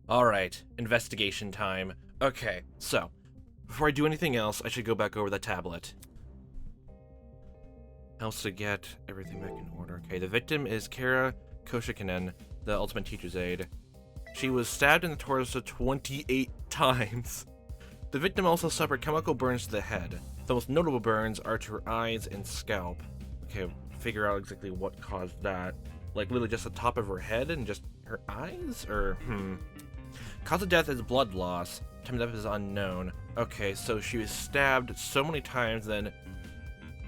Alright, investigation time. Okay, so, before I do anything else, I should go back over the tablet. Else to get everything back in order. Okay, the victim is Kara Koshikinen, the ultimate teacher's aide. She was stabbed in the torso 28 times. The victim also suffered chemical burns to the head. The most notable burns are to her eyes and scalp. Okay, figure out exactly what caused that. Like, literally just the top of her head and just her eyes? Or, Cause of death is blood loss. Time of death is unknown. Okay, so she was stabbed so many times, then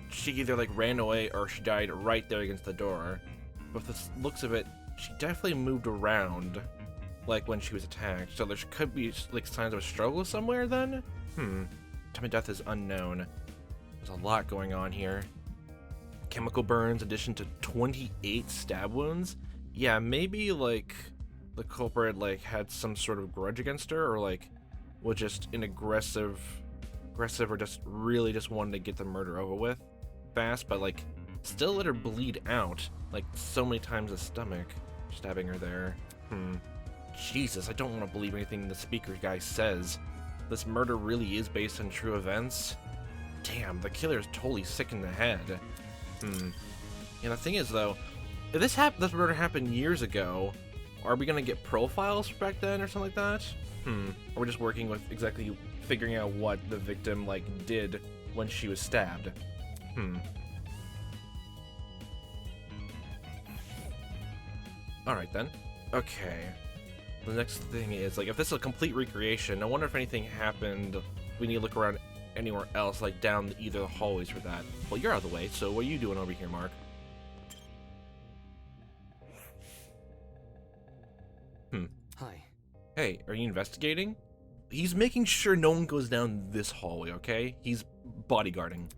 she either, like, ran away or she died right there against the door. But the looks of it, she definitely moved around, like, when she was attacked. So there could be, like, signs of a struggle somewhere, then? Time of death is unknown. There's a lot going on here. Chemical burns, addition to 28 stab wounds? Yeah, maybe, like, the culprit, like, had some sort of grudge against her, or, like, was just an aggressive, or just really just wanted to get the murder over with fast, but, like, still let her bleed out, like, so many times the stomach, stabbing her there. Jesus, I don't want to believe anything the speaker guy says. This murder really is based on true events? Damn, the killer is totally sick in the head. And the thing is, though, if this murder happened years ago, are we gonna get profiles back then or something like that? Or we're just working with exactly figuring out what the victim, like, did when she was stabbed? Alright then. Okay. The next thing is, like, if this is a complete recreation, I wonder if anything happened. We need to look around anywhere else, like down either the hallways for that. Well, you're out of the way, so what are you doing over here, Mark? Hi. Hey, are you investigating? He's making sure no one goes down this hallway, okay? He's bodyguarding.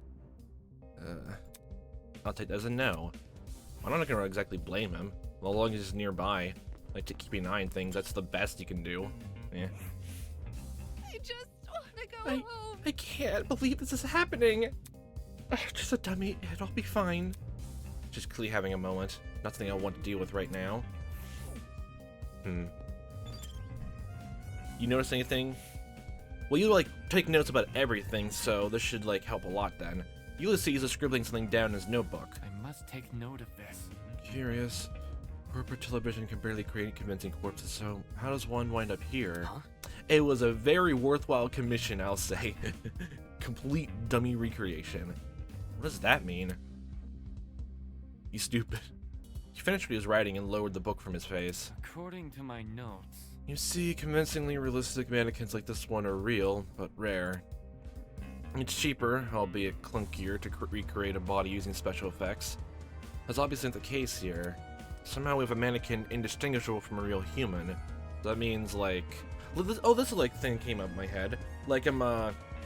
I'll take that as a no. I'm not gonna exactly blame him. As long as he's nearby. Like, to keep an eye on things, that's the best you can do. Yeah. I just want to go home. I can't believe this is happening. Just a dummy. It'll be fine. Just clearly having a moment. Nothing I want to deal with right now. You notice anything? Well, you, like, take notes about everything, so this should, like, help a lot then. Ulysses is scribbling something down in his notebook. I must take note of this. Curious. Corporate television can barely create convincing corpses, so how does one wind up here? Huh? It was a very worthwhile commission, I'll say. Complete dummy recreation. What does that mean? You stupid. He finished what he was writing and lowered the book from his face. According to my notes. You see, convincingly realistic mannequins like this one are real, but rare. It's cheaper, albeit clunkier, to recreate a body using special effects. That's obviously not the case here. Somehow we have a mannequin indistinguishable from a real human. That means, like... this is, like, thing came up in my head. Like,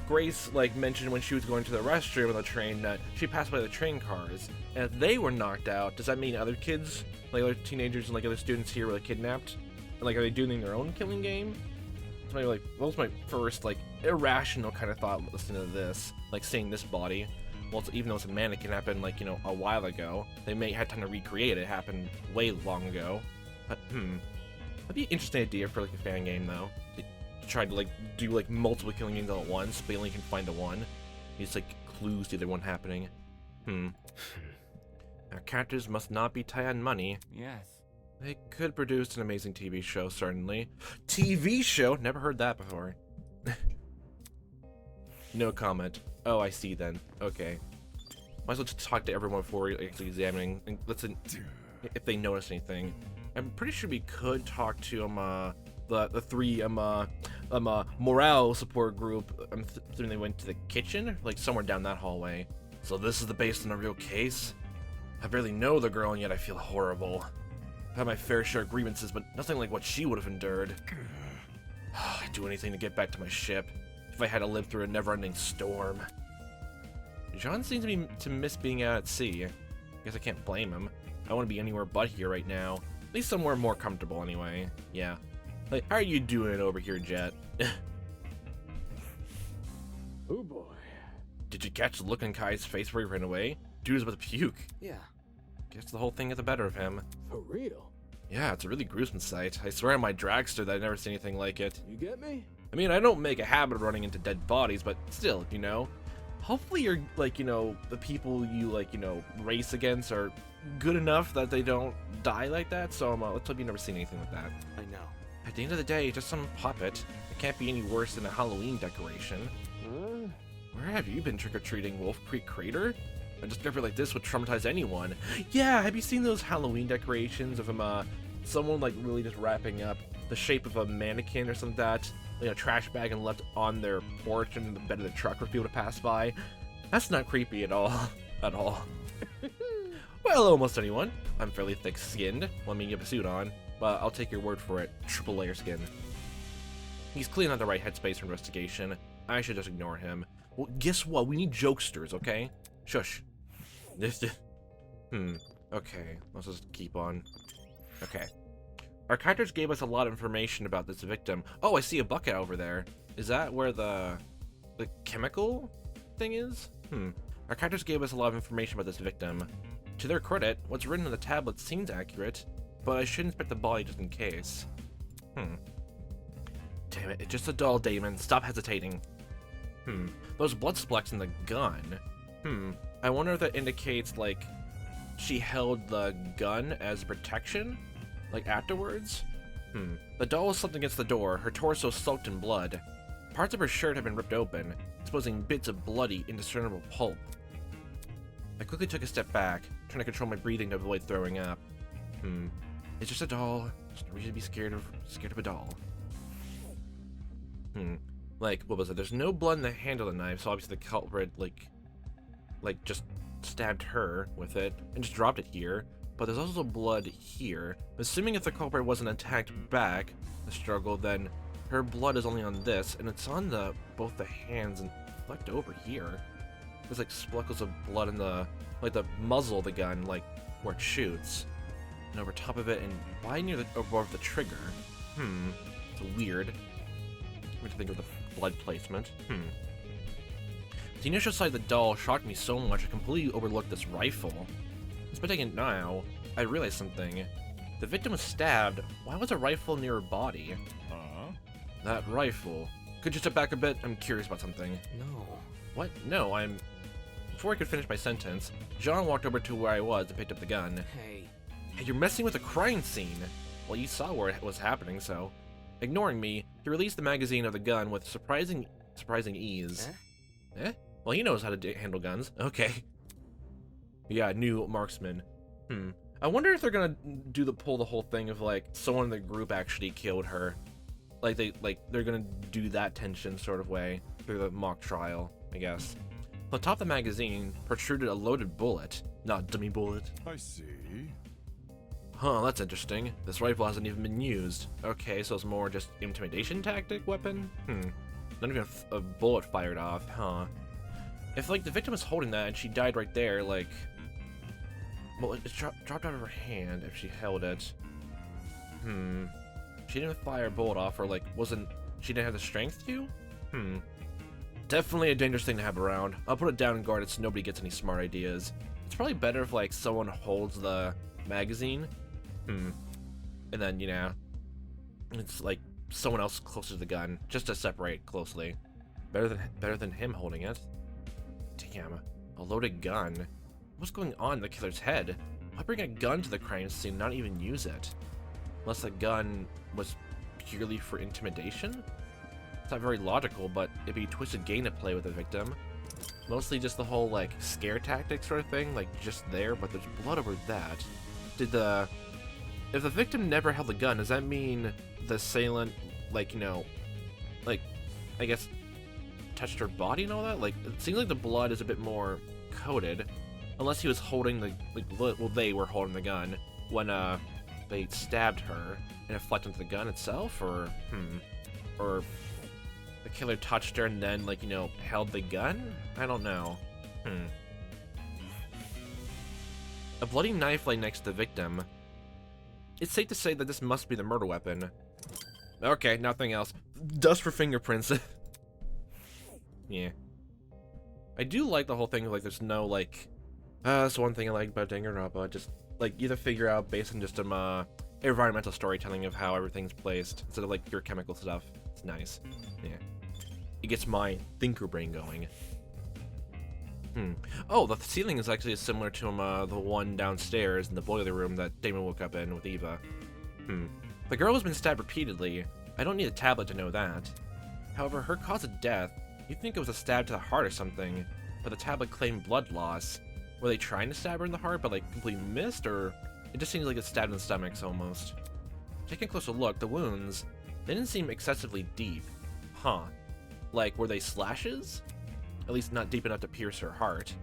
Grace, like, mentioned when she was going to the restroom on the train that she passed by the train cars. And if they were knocked out, does that mean other kids, like other teenagers and, like, other students here were, like, kidnapped? And, like, are they doing their own killing game? So maybe, like, that was my first, like, irrational kind of thought listening to this. Like, seeing this body. Well, even though it's a mannequin, happened, like, you know, a while ago. They may have time to recreate it. It happened way long ago. But, that'd be an interesting idea for, like, a fan game, though. To try to, like, do, like, multiple killing games all at once, but you only can find the one. It's, like, clues to either one happening. Our characters must not be tight on money. Yes. They could produce an amazing TV show, certainly. TV show? Never heard that before. No comment. Oh, I see then. Okay. Might as well just talk to everyone before actually examining and listen if they notice anything. I'm pretty sure we could talk to the three morale support group. I'm assuming they went to the kitchen, like somewhere down that hallway. So this is based on a real case. I barely know the girl, and yet I feel horrible. I've had my fair share of grievances, but nothing like what she would have endured. I'd do anything to get back to my ship, if I had to live through a never-ending storm. Jean seems to miss being out at sea. I guess I can't blame him. I want to be anywhere but here right now. At least somewhere more comfortable anyway. Yeah. Like, how are you doing over here, Jet? Oh boy. Did you catch the look on Kai's face where he ran away? Dude was about to puke. Yeah. Guess the whole thing got the better of him. For real? Yeah, it's a really gruesome sight. I swear on my dragster that I've never seen anything like it. You get me? I mean, I don't make a habit of running into dead bodies, but still, you know. Hopefully you're, like, you know, the people you, like, you know, race against are good enough that they don't die like that, so let's hope you've never seen anything like that. I know. At the end of the day, just some puppet. It can't be any worse than a Halloween decoration. Where have you been trick-or-treating, Wolf Creek Crater? A discovery like this would traumatize anyone. Yeah, have you seen those Halloween decorations of someone, like, really just wrapping up the shape of a mannequin or something like that, like a trash bag, and left on their porch and in the bed of the truck for people to pass by? That's not creepy at all. At all. Well, almost anyone. I'm fairly thick-skinned. Well, I mean, you have a suit on, but I'll take your word for it. Triple layer skin. He's clearly not the right headspace for investigation. I should just ignore him. Well, guess what? We need jokesters, okay? Shush. Okay, let's just keep on. Okay. Our characters gave us a lot of information about this victim. Oh, I see a bucket over there. Is that where the chemical thing is? Our characters gave us a lot of information about this victim. To their credit, what's written on the tablet seems accurate, but I should inspect the body just in case. Damn it, it's just a doll, Damon. Stop hesitating. Those blood splecks in the gun. I wonder if that indicates, like, she held the gun as protection? Like, afterwards? The doll was slumped against the door, her torso soaked in blood. Parts of her shirt had been ripped open, exposing bits of bloody, indiscernible pulp. I quickly took a step back, trying to control my breathing to avoid throwing up. It's just a doll. There's no reason to be scared of a doll. Like, what was it? There's no blood in the handle of the knife, so obviously the culprit, like just stabbed her with it and just dropped it here. But there's also blood here. Assuming if the culprit wasn't attacked back the struggle, then her blood is only on this, and it's on both the hands and flecked over here. There's like speckles of blood in the muzzle of the gun, like where it shoots, and over top of it, and by near above the trigger. It's weird. I'm to think of the blood placement. The initial sight of the doll shocked me so much I completely overlooked this rifle. Inspecting it now, I realized something. The victim was stabbed. Why was a rifle near her body? That rifle. Could you step back a bit? I'm curious about something. No. What? No, Before I could finish my sentence, John walked over to where I was and picked up the gun. Hey, You're messing with a crime scene! Well, you saw where it was happening, so... Ignoring me, he released the magazine of the gun with surprising ease. Well, he knows how to handle guns. Okay. Yeah, new marksman. I wonder if they're gonna pull the whole thing of, like, someone in the group actually killed her. They're gonna do that tension sort of way through the mock trial, I guess. On top of the magazine protruded a loaded bullet, not a dummy bullet. I see. Huh, that's interesting. This rifle hasn't even been used. Okay, so it's more just intimidation tactic weapon? Not even a bullet fired off, huh? If, like, the victim was holding that and she died right there, like... Well, it dropped out of her hand if she held it. She didn't fire a bullet off, or, like, she didn't have the strength to? Definitely a dangerous thing to have around. I'll put it down and guard it so nobody gets any smart ideas. It's probably better if, like, someone holds the magazine. And then, you know, it's, like, someone else closer to the gun, just to separate closely. Better than him holding it. Damn, a loaded gun. What's going on in the killer's head? Why bring a gun to the crime scene and not even use it? Unless the gun was purely for intimidation? It's not very logical, but it'd be twisted game to play with the victim. Mostly just the whole, like, scare tactic sort of thing, like, just there, but there's blood over that. If the victim never held the gun, does that mean the assailant, like, you know, like, I guess, touched her body and all that? Like, it seems like the blood is a bit more coated. Unless he was holding they were holding the gun when, they stabbed her and it flecked into the gun itself, or the killer touched her and then, like, you know, held the gun? I don't know. A bloody knife lay next to the victim. It's safe to say that this must be the murder weapon. Okay, nothing else. Dust for fingerprints. Yeah. I do like the whole thing of, like, there's no, like... that's one thing I like about Danganronpa. Just, like, either figure out based on just environmental storytelling of how everything's placed instead of like pure chemical stuff. It's nice. Yeah. It gets my thinker brain going. Oh, the ceiling is actually similar to the one downstairs in the boiler room that Damon woke up in with Eva. The girl has been stabbed repeatedly. I don't need a tablet to know that. However, her cause of death, you'd think it was a stab to the heart or something, but the tablet claimed blood loss. Were they trying to stab her in the heart but like completely missed, or it just seems like it's stabbed in the stomach almost? Taking a closer look, the wounds, they didn't seem excessively deep. Huh. Like, were they slashes? At least not deep enough to pierce her heart.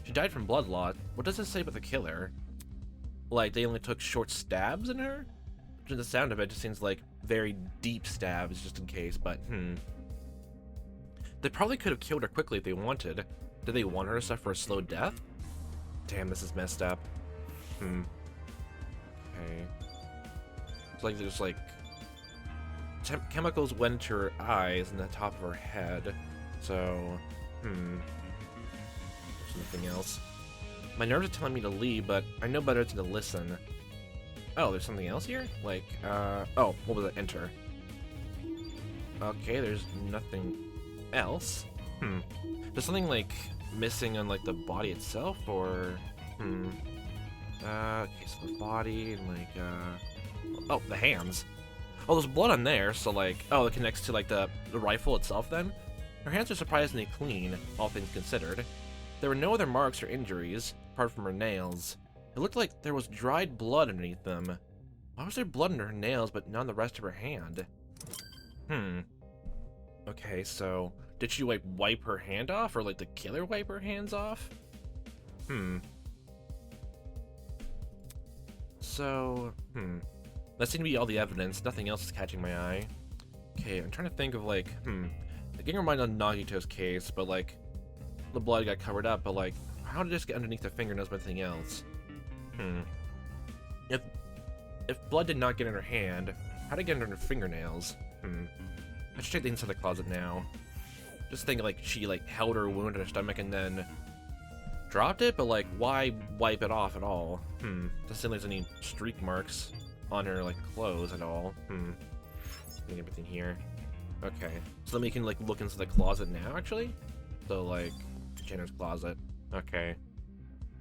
She died from blood loss. What does this say about the killer? Like, they only took short stabs in her? To the sound of it, just seems like very deep stabs, just in case, but They probably could have killed her quickly if they wanted. Did they want her to suffer a slow death? Damn, this is messed up. Okay. It's like there's like chemicals went into her eyes and the top of her head. So, there's nothing else. My nerves are telling me to leave, but I know better than to listen. Oh, there's something else here? Like, oh, what was it? Enter. Okay, there's nothing else. There's something, like, missing on, like, the body itself, or... okay, so the body, and, like, oh, the hands. Oh, there's blood on there, so, like, oh, it connects to, like, the rifle itself, then? Her hands are surprisingly clean, all things considered. There were no other marks or injuries, apart from her nails. It looked like there was dried blood underneath them. Why was there blood under her nails, but not on the rest of her hand? Okay, so... did she, like, wipe her hand off? Or, like, the killer wipe her hands off? So, that seemed to be all the evidence. Nothing else is catching my eye. Okay, I'm trying to think of, like, getting reminded of Nagito's case, but, like, the blood got covered up, but, like, how did this get underneath the fingernails but anything else? If blood did not get in her hand, how did it get under her fingernails? I should check the inside of the closet now. Just think, like, she, like, held her wound in her stomach and then dropped it, but, like, why wipe it off at all? Doesn't seem like there's any streak marks on her, like, clothes at all. Getting everything here. Okay, so then we can, like, look into the closet now, actually? So, like, Jenner's closet. Okay.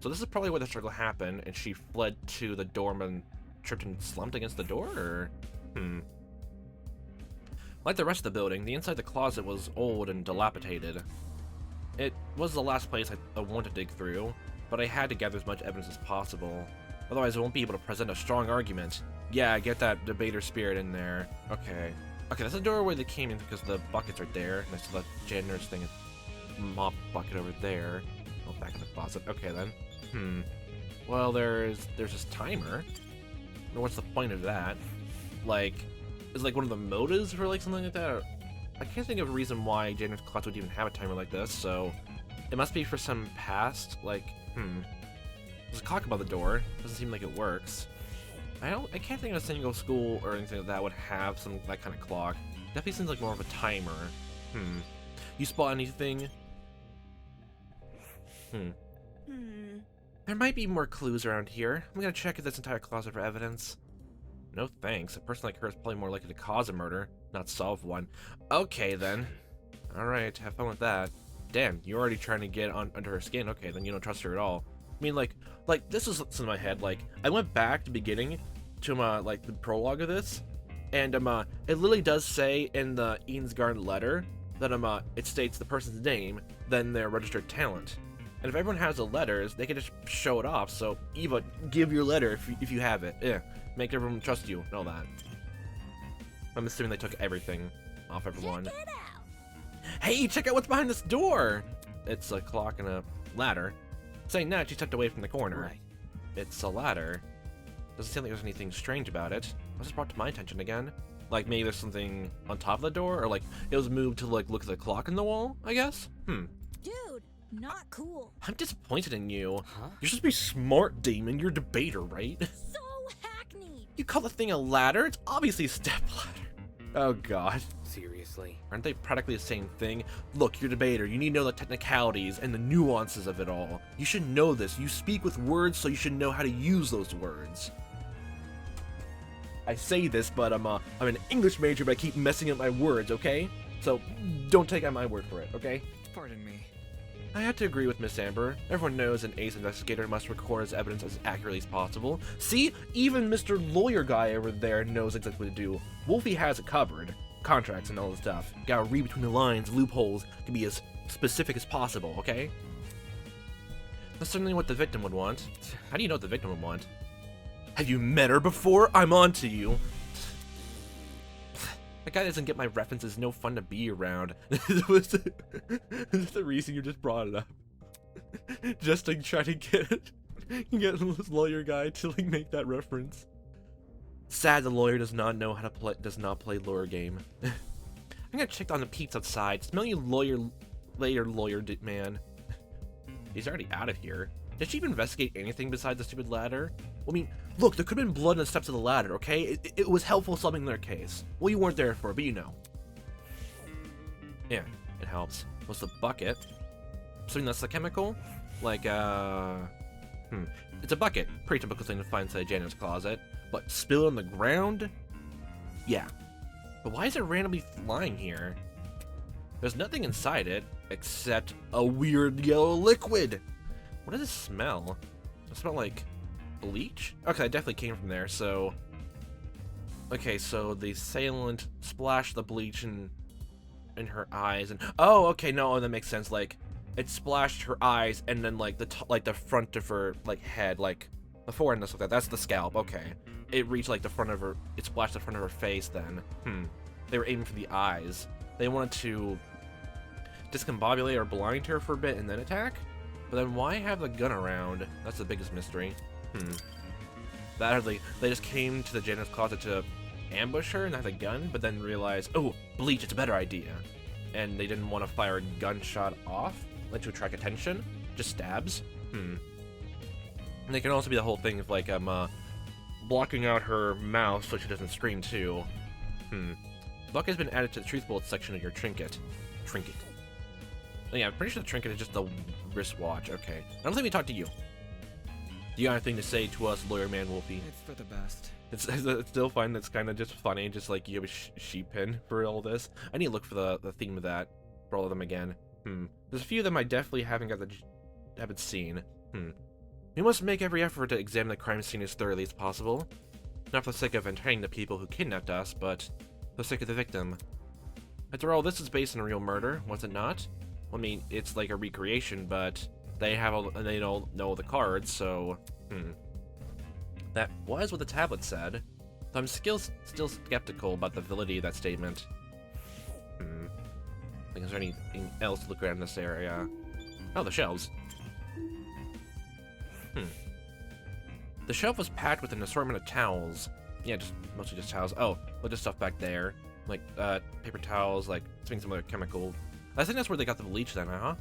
So this is probably where the struggle happened, and she fled to the dorm and tripped and slumped against the door, or? Like the rest of the building, the inside of the closet was old and dilapidated. It was the last place I wanted to dig through, but I had to gather as much evidence as possible. Otherwise I won't be able to present a strong argument. Yeah, get that debater spirit in there. Okay. Okay, that's the door where they came in because the bucket's right there, next to the janitor's thing, mop bucket over there. Oh, back in the closet. Okay, then. Well, there's this timer. What's the point of that? Like, is like one of the motives for like something like that? Or, I can't think of a reason why janitor's closet would even have a timer like this, so it must be for some past, like, there's a clock above the door. Doesn't seem like it works. I can't think of a single school or anything like that would have that kind of clock. Definitely seems like more of a timer. You spot anything? There might be more clues around here. I'm gonna check this entire closet for evidence. No thanks. A person like her is probably more likely to cause a murder, not solve one. Okay then. Alright, have fun with that. Damn, you're already trying to get under her skin. Okay, then you don't trust her at all. I mean, like this is what's in my head. Like, I went back to the beginning to like the prologue of this, and it literally does say in the Eden's Garden letter that it states the person's name, then their registered talent. And if everyone has the letters, they can just show it off. So Eva, give your letter if you have it. Yeah, make everyone trust you and all that. I'm assuming they took everything off everyone. Hey, check out what's behind this door! It's a clock and a ladder. Saying that, she's tucked away from the corner. Right. It's a ladder. Doesn't seem like there's anything strange about it. What's brought to my attention again? Like, maybe there's something on top of the door? Or, like, it was moved to, like, look at the clock in the wall, I guess? Dude, not cool. I'm disappointed in you. Huh? You're supposed to be smart, Damon. You're a debater, right? So hackneyed. You call the thing a ladder? It's obviously a step ladder. Oh, God. Seriously? Aren't they practically the same thing? Look, you're a debater. You need to know the technicalities and the nuances of it all. You should know this. You speak with words, so you should know how to use those words. I say this, but I'm an English major, but I keep messing up my words, okay? So, don't take my word for it, okay? Pardon me. I have to agree with Miss Amber. Everyone knows an ace investigator must record his evidence as accurately as possible. See? Even Mr. Lawyer Guy over there knows exactly what to do. Wolfie has it covered. Contracts and all this stuff. Gotta read between the lines, loopholes, can be as specific as possible, okay? That's certainly what the victim would want. How do you know what the victim would want? Have you met her before? I'm on to you. That guy doesn't get my references, no fun to be around. This is the reason you just brought it up. Just to try to get this lawyer guy to like make that reference. Sad the lawyer does not know how to play, does not play lawyer game. I'm gonna check on the peeps outside. Smell you lawyer man. He's already out of here. Did she even investigate anything besides the stupid ladder? I mean, look, there could have been blood on the steps of the ladder, okay? It was helpful solving their case. Well, you weren't there for it, but you know. Yeah, it helps. What's the bucket? Something that's a chemical? Like, It's a bucket. Pretty typical thing to find inside a janitor's closet. But spilled on the ground? Yeah. But why is it randomly flying here? There's nothing inside it, except a weird yellow liquid. What does it smell? Does it smell like bleach? Okay, it definitely came from there, so... Okay, so the assailant splashed the bleach in her eyes, and... Oh, okay, no, that makes sense, like, it splashed her eyes, and then, like, the front of her, like, head, like, the forehead and stuff like that, that's the scalp, okay. It reached, like, the front of her... It splashed the front of her face, then. They were aiming for the eyes. They wanted to discombobulate or blind her for a bit and then attack? But then why have the gun around? That's the biggest mystery. That or they just came to the janitor's closet to ambush her and have a gun, but then realized, oh, bleach, it's a better idea. And they didn't want to fire a gunshot off, like to attract attention. Just stabs. And they can also be the whole thing of like blocking out her mouth so she doesn't scream too. Luck has been added to the truth bullet section of your trinket. Oh, yeah, I'm pretty sure the trinket is just the wristwatch. Okay. I don't think we talked to you. Do you got anything to say to us, Lawyer Man Wolfie? It's for the best. It's still fun. It's kind of just funny, just like you have a sheep pin for all this. I need to look for the theme of that for all of them again. There's a few of them I definitely haven't seen. We must make every effort to examine the crime scene as thoroughly as possible. Not for the sake of entertaining the people who kidnapped us, but for the sake of the victim. After all, this is based on a real murder, was it not? Well, I mean, it's like a recreation, but they don't know the cards, so that was what the tablet said. So I'm still skeptical about the validity of that statement. Think is there anything else to look around in this area? Oh, the shelves. The shelf was packed with an assortment of towels. Yeah, mostly just towels. Oh, look at stuff back there. Like, paper towels, like, some other chemical. I think that's where they got the bleach then, huh?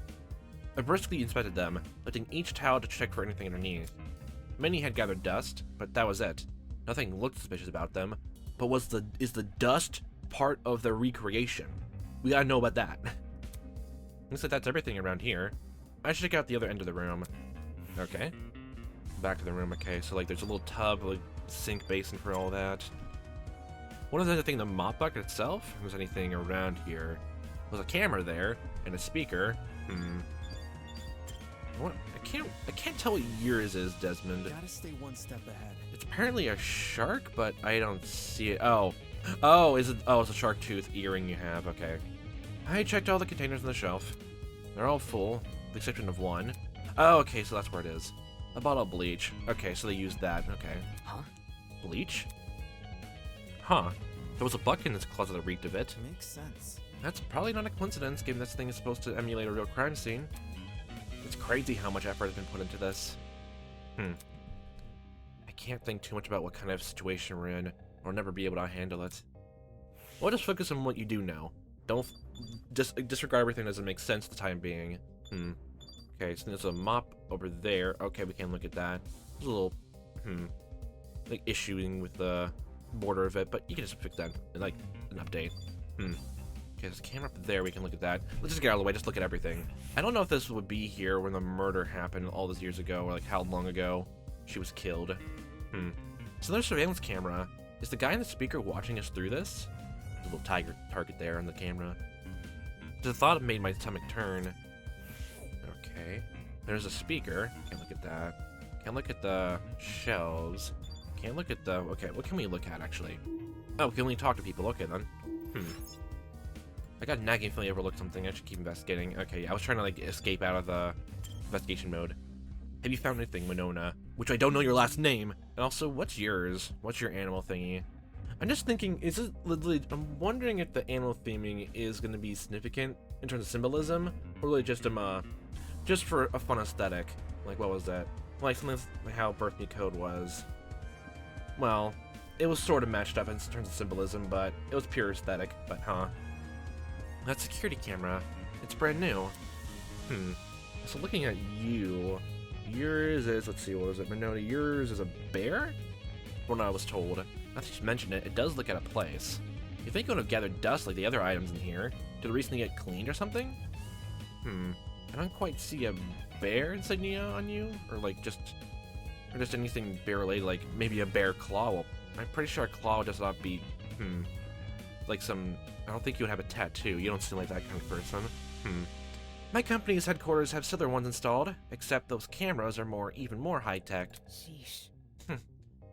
I briskly inspected them, lifting each towel to check for anything underneath. Many had gathered dust, but that was it. Nothing looked suspicious about them. But is the dust part of the recreation? We gotta know about that. Looks like that's everything around here. I should check out the other end of the room. Okay. Back to the room, okay. So, like, there's a little tub, like, sink basin for all that. What is the other thing, the mop bucket itself? If there's anything around here. There's a camera there, and a speaker. I can't tell what yours is, Desmond. Gotta stay one step ahead. It's apparently a shark, but I don't see it. Oh, is it? Oh, it's a shark tooth earring you have. Okay. I checked all the containers on the shelf. They're all full, with the exception of one. Oh, okay, so that's where it is. A bottle of bleach. Okay, so they used that. Okay. Huh? Bleach? Huh. There was a bucket in this closet that reeked of it. Makes sense. That's probably not a coincidence, given this thing is supposed to emulate a real crime scene. It's crazy how much effort has been put into this. I can't think too much about what kind of situation we're in, or I'll never be able to handle it. Well, just focus on what you do know. Don't just disregard everything that doesn't make sense for the time being. Okay, so there's a mop over there. Okay, we can look at that. There's a little, like, issuing with the border of it, but you can just fix that in, like, an update. Okay, there's a camera up there. We can look at that. Let's just get out of the way. Just look at everything. I don't know if this would be here when the murder happened all those years ago, or, like, how long ago she was killed. So there's a surveillance camera. Is the guy in the speaker watching us through this? There's a little tiger target there on the camera. The thought made my stomach turn. Okay. There's a speaker. Can't look at that. Can't look at the shelves. Can't look at the... Okay, what can we look at, actually? Oh, we can only talk to people. Okay, then. I got a nagging feeling I overlooked something. I should keep investigating. Okay, yeah, I was trying to, like, escape out of the investigation mode. Have you found anything, Winona? Which I don't know your last name. And also, what's yours? What's your animal thingy? I'm just thinking, is it literally... I'm wondering if the animal theming is going to be significant in terms of symbolism, or really just just for a fun aesthetic. Like, what was that? Like, something like how Birth Me Code was. Well, it was sort of matched up in terms of symbolism, but it was pure aesthetic. But, that security camera, it's brand new. So looking at you, yours is, let's see, what was it, Winona? Yours is a bear? Well, no, I was told. Now that you mentioned it, it does look at a place. You think it would have gathered dust like the other items in here? Did it recently get cleaned or something? I don't quite see a bear insignia on you, or like just anything bear related, like maybe a bear claw. Well, I'm pretty sure a claw does not be, like some, I don't think you would have a tattoo. You don't seem like that kind of person. My company's headquarters have similar ones installed, except those cameras are even more high-tech. Sheesh.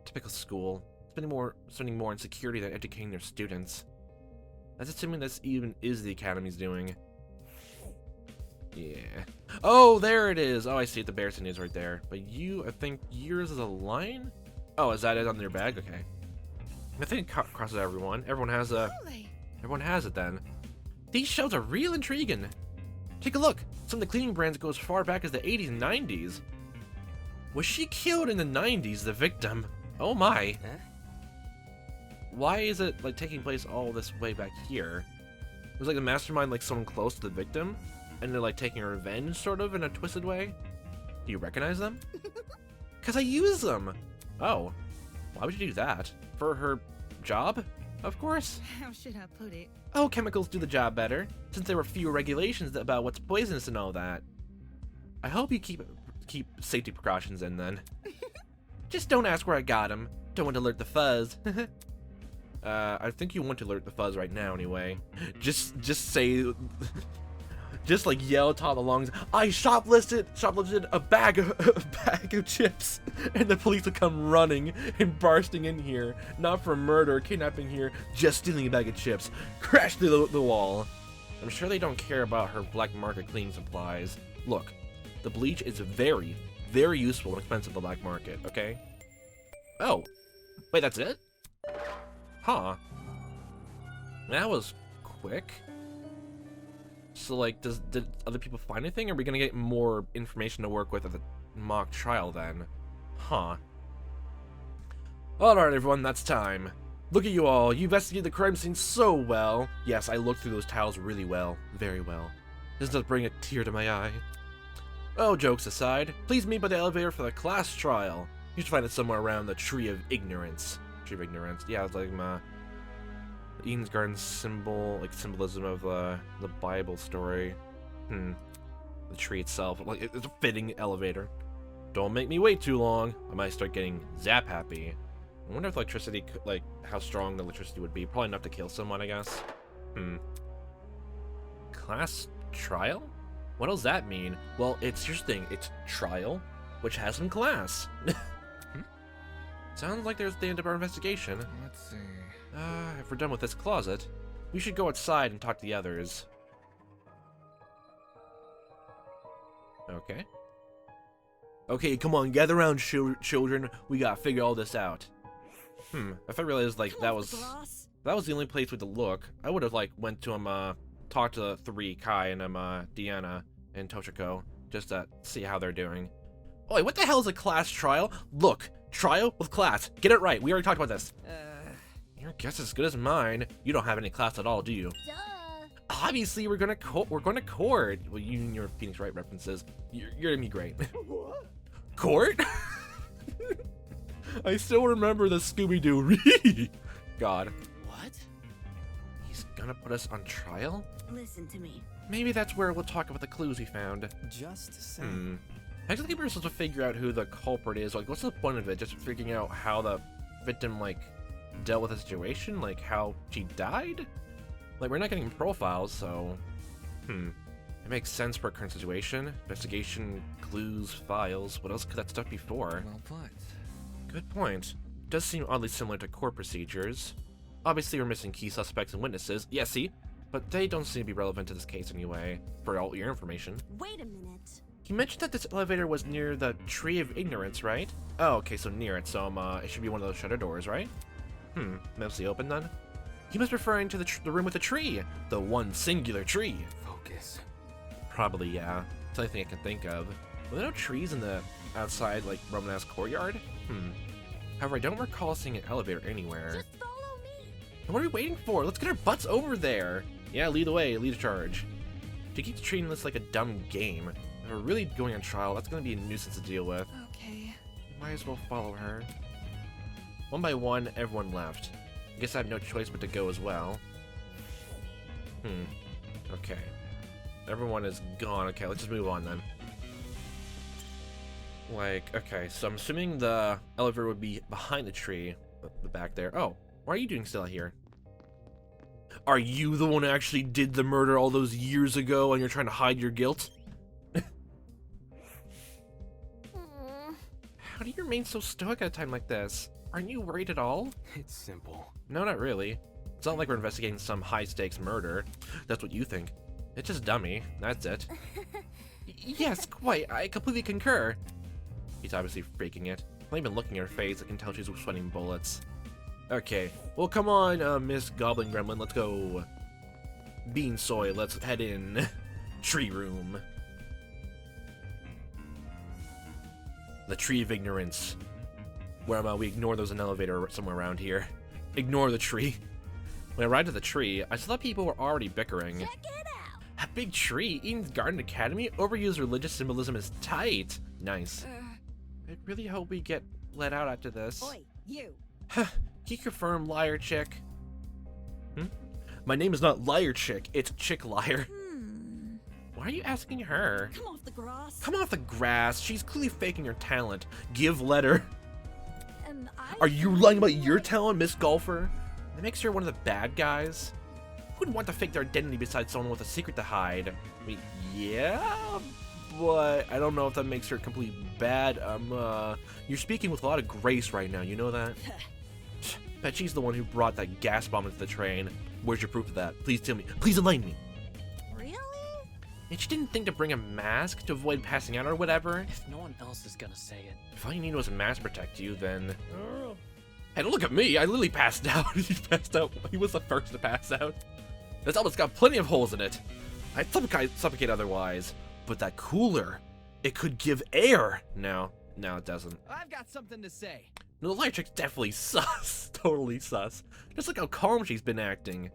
Typical school. Spending more on security than educating their students. That's assuming this even is the academy's doing. Yeah. Oh, there it is! Oh, I see it. The bear sign is right there. But you, I think yours is a lion? Oh, is that it on their bag? Okay. I think it crosses everyone. Everyone has it then. These shells are real intriguing. Take a look. Some of the cleaning brands go as far back as the 80s and 90s. Was she killed in the 90s, the victim? Oh my. Huh? Why is it like taking place all this way back here? Was like the mastermind like someone close to the victim? And they're like taking revenge sort of in a twisted way? Do you recognize them? Cause I use them! Oh. Why would you do that? For her job? Of course. How should I put it? Oh, chemicals do the job better, since there were fewer regulations about what's poisonous and all that. I hope you keep safety precautions in then. Just don't ask where I got them. Don't want to alert the fuzz. I think you want to alert the fuzz right now anyway. Just say, just like yell top of the lungs, I shoplifted a bag of chips, and the police will come running and bursting in here, not for murder or kidnapping here, just stealing a bag of chips. Crash through the wall. I'm sure they don't care about her black market cleaning supplies. Look, the bleach is very, very useful and expensive on the black market, okay? Oh, wait, that's it? Huh. That was quick. So, like, did other people find anything? Or are we gonna get more information to work with at the mock trial then? Huh. Alright, everyone, that's time. Look at you all. You investigated the crime scene so well. Yes, I looked through those tiles really well. Very well. This does bring a tear to my eye. Oh, jokes aside, please meet by the elevator for the class trial. You should find it somewhere around the Tree of Ignorance. Tree of Ignorance. Yeah, it's like Eden's Garden symbol, like symbolism of the Bible story. The tree itself, like it's a fitting elevator. Don't make me wait too long. I might start getting zap happy. I wonder if electricity, like how strong the electricity would be. Probably enough to kill someone, I guess. Class trial? What does that mean? Well, it's your thing. It's trial, which has some class. Sounds like there's the end of our investigation. Let's see. If we're done with this closet, we should go outside and talk to the others. Okay. Okay, come on, gather around, children. We gotta figure all this out. If I realized, like, that was the only place we had to look, I would have, like, went to talked to the three, Kai and Deanna and Toshiko, just to see how they're doing. Oh, wait, what the hell is a class trial? Look, trial with class. Get it right. We already talked about this. Your guess is as good as mine. You don't have any class at all, do you? Duh. Obviously, we're going to court. Well, you and your Phoenix Wright references. You're gonna be great. Court? I still remember the Scooby-Doo. God. What? He's gonna put us on trial? Listen to me. Maybe that's where we'll talk about the clues we found. Just saying. I think we're supposed to figure out who the culprit is. Like, what's the point of it? Just figuring out how the victim, like, dealt with the situation, like how she died? Like, we're not getting profiles, so... It makes sense for our current situation. Investigation, clues, files. What else could that stuff be for? Well put. Good point. Does seem oddly similar to court procedures. Obviously, we're missing key suspects and witnesses. Yeah, see? But they don't seem to be relevant to this case anyway, for all your information. Wait a minute. You mentioned that this elevator was near the Tree of Ignorance, right? Oh, okay, so near it, so it should be one of those shutter doors, right? Mostly open then? He was referring to the room with the tree. The one singular tree. Focus. Probably, yeah. It's the only thing I can think of. Were there no trees in the outside, like, Romanesque courtyard? However, I don't recall seeing an elevator anywhere. Just follow me. And what are we waiting for? Let's get our butts over there. Yeah, lead the way, lead a charge. To keep treating this like a dumb game, if we're really going on trial, that's going to be a nuisance to deal with. Okay. Might as well follow her. One by one, everyone left. I guess I have no choice but to go as well. Okay. Everyone is gone. Okay, let's just move on then. Like, okay, so I'm assuming the elevator would be behind the tree, the back there. Oh, what are you doing still here? Are you the one who actually did the murder all those years ago and you're trying to hide your guilt? How do you remain so stoic at a time like this? Aren't you worried at all? It's simple. No, not really. It's not like we're investigating some high-stakes murder. That's what you think. It's just dummy. That's it. Yes, quite. I completely concur. He's obviously faking it. Not even looking at her face. I can tell she's sweating bullets. Okay. Well, come on, Miss Goblin Gremlin. Let's go. Bean Soy. Let's head in. Tree room. The Tree of Ignorance. Where we ignore there's an elevator somewhere around here. Ignore the tree. When I arrived at the tree, I saw that people were already bickering. Check it out. A big tree? Eden's Garden Academy? Overused religious symbolism is tight. Nice. I really hope we get let out after this. Oi, you. Can you confirm, liar chick? My name is not liar chick, it's chick liar. Why are you asking her? Come off the grass. Come off the grass. She's clearly faking her talent. Give letter. And Are you lying about your talent, Miss Golfer? That makes her one of the bad guys. Who would want to fake their identity besides someone with a secret to hide? I mean, yeah, but I don't know if that makes her completely bad. You're speaking with a lot of grace right now, you know that? Bet she's the one who brought that gas bomb into the train. Where's your proof of that? Please tell me. Please enlighten me. Really? And she didn't think to bring a mask to avoid passing out or whatever. If no one else is gonna say it. If all you need was a mask to protect you, then... Hey, don't look at me! I literally passed out. He passed out. He was the first to pass out. This helmet's got plenty of holes in it. I'd suffocate otherwise. But that cooler, it could give air. No, it doesn't. I've got something to say. No, the light chick's definitely sus. Totally sus. Just look how calm she's been acting.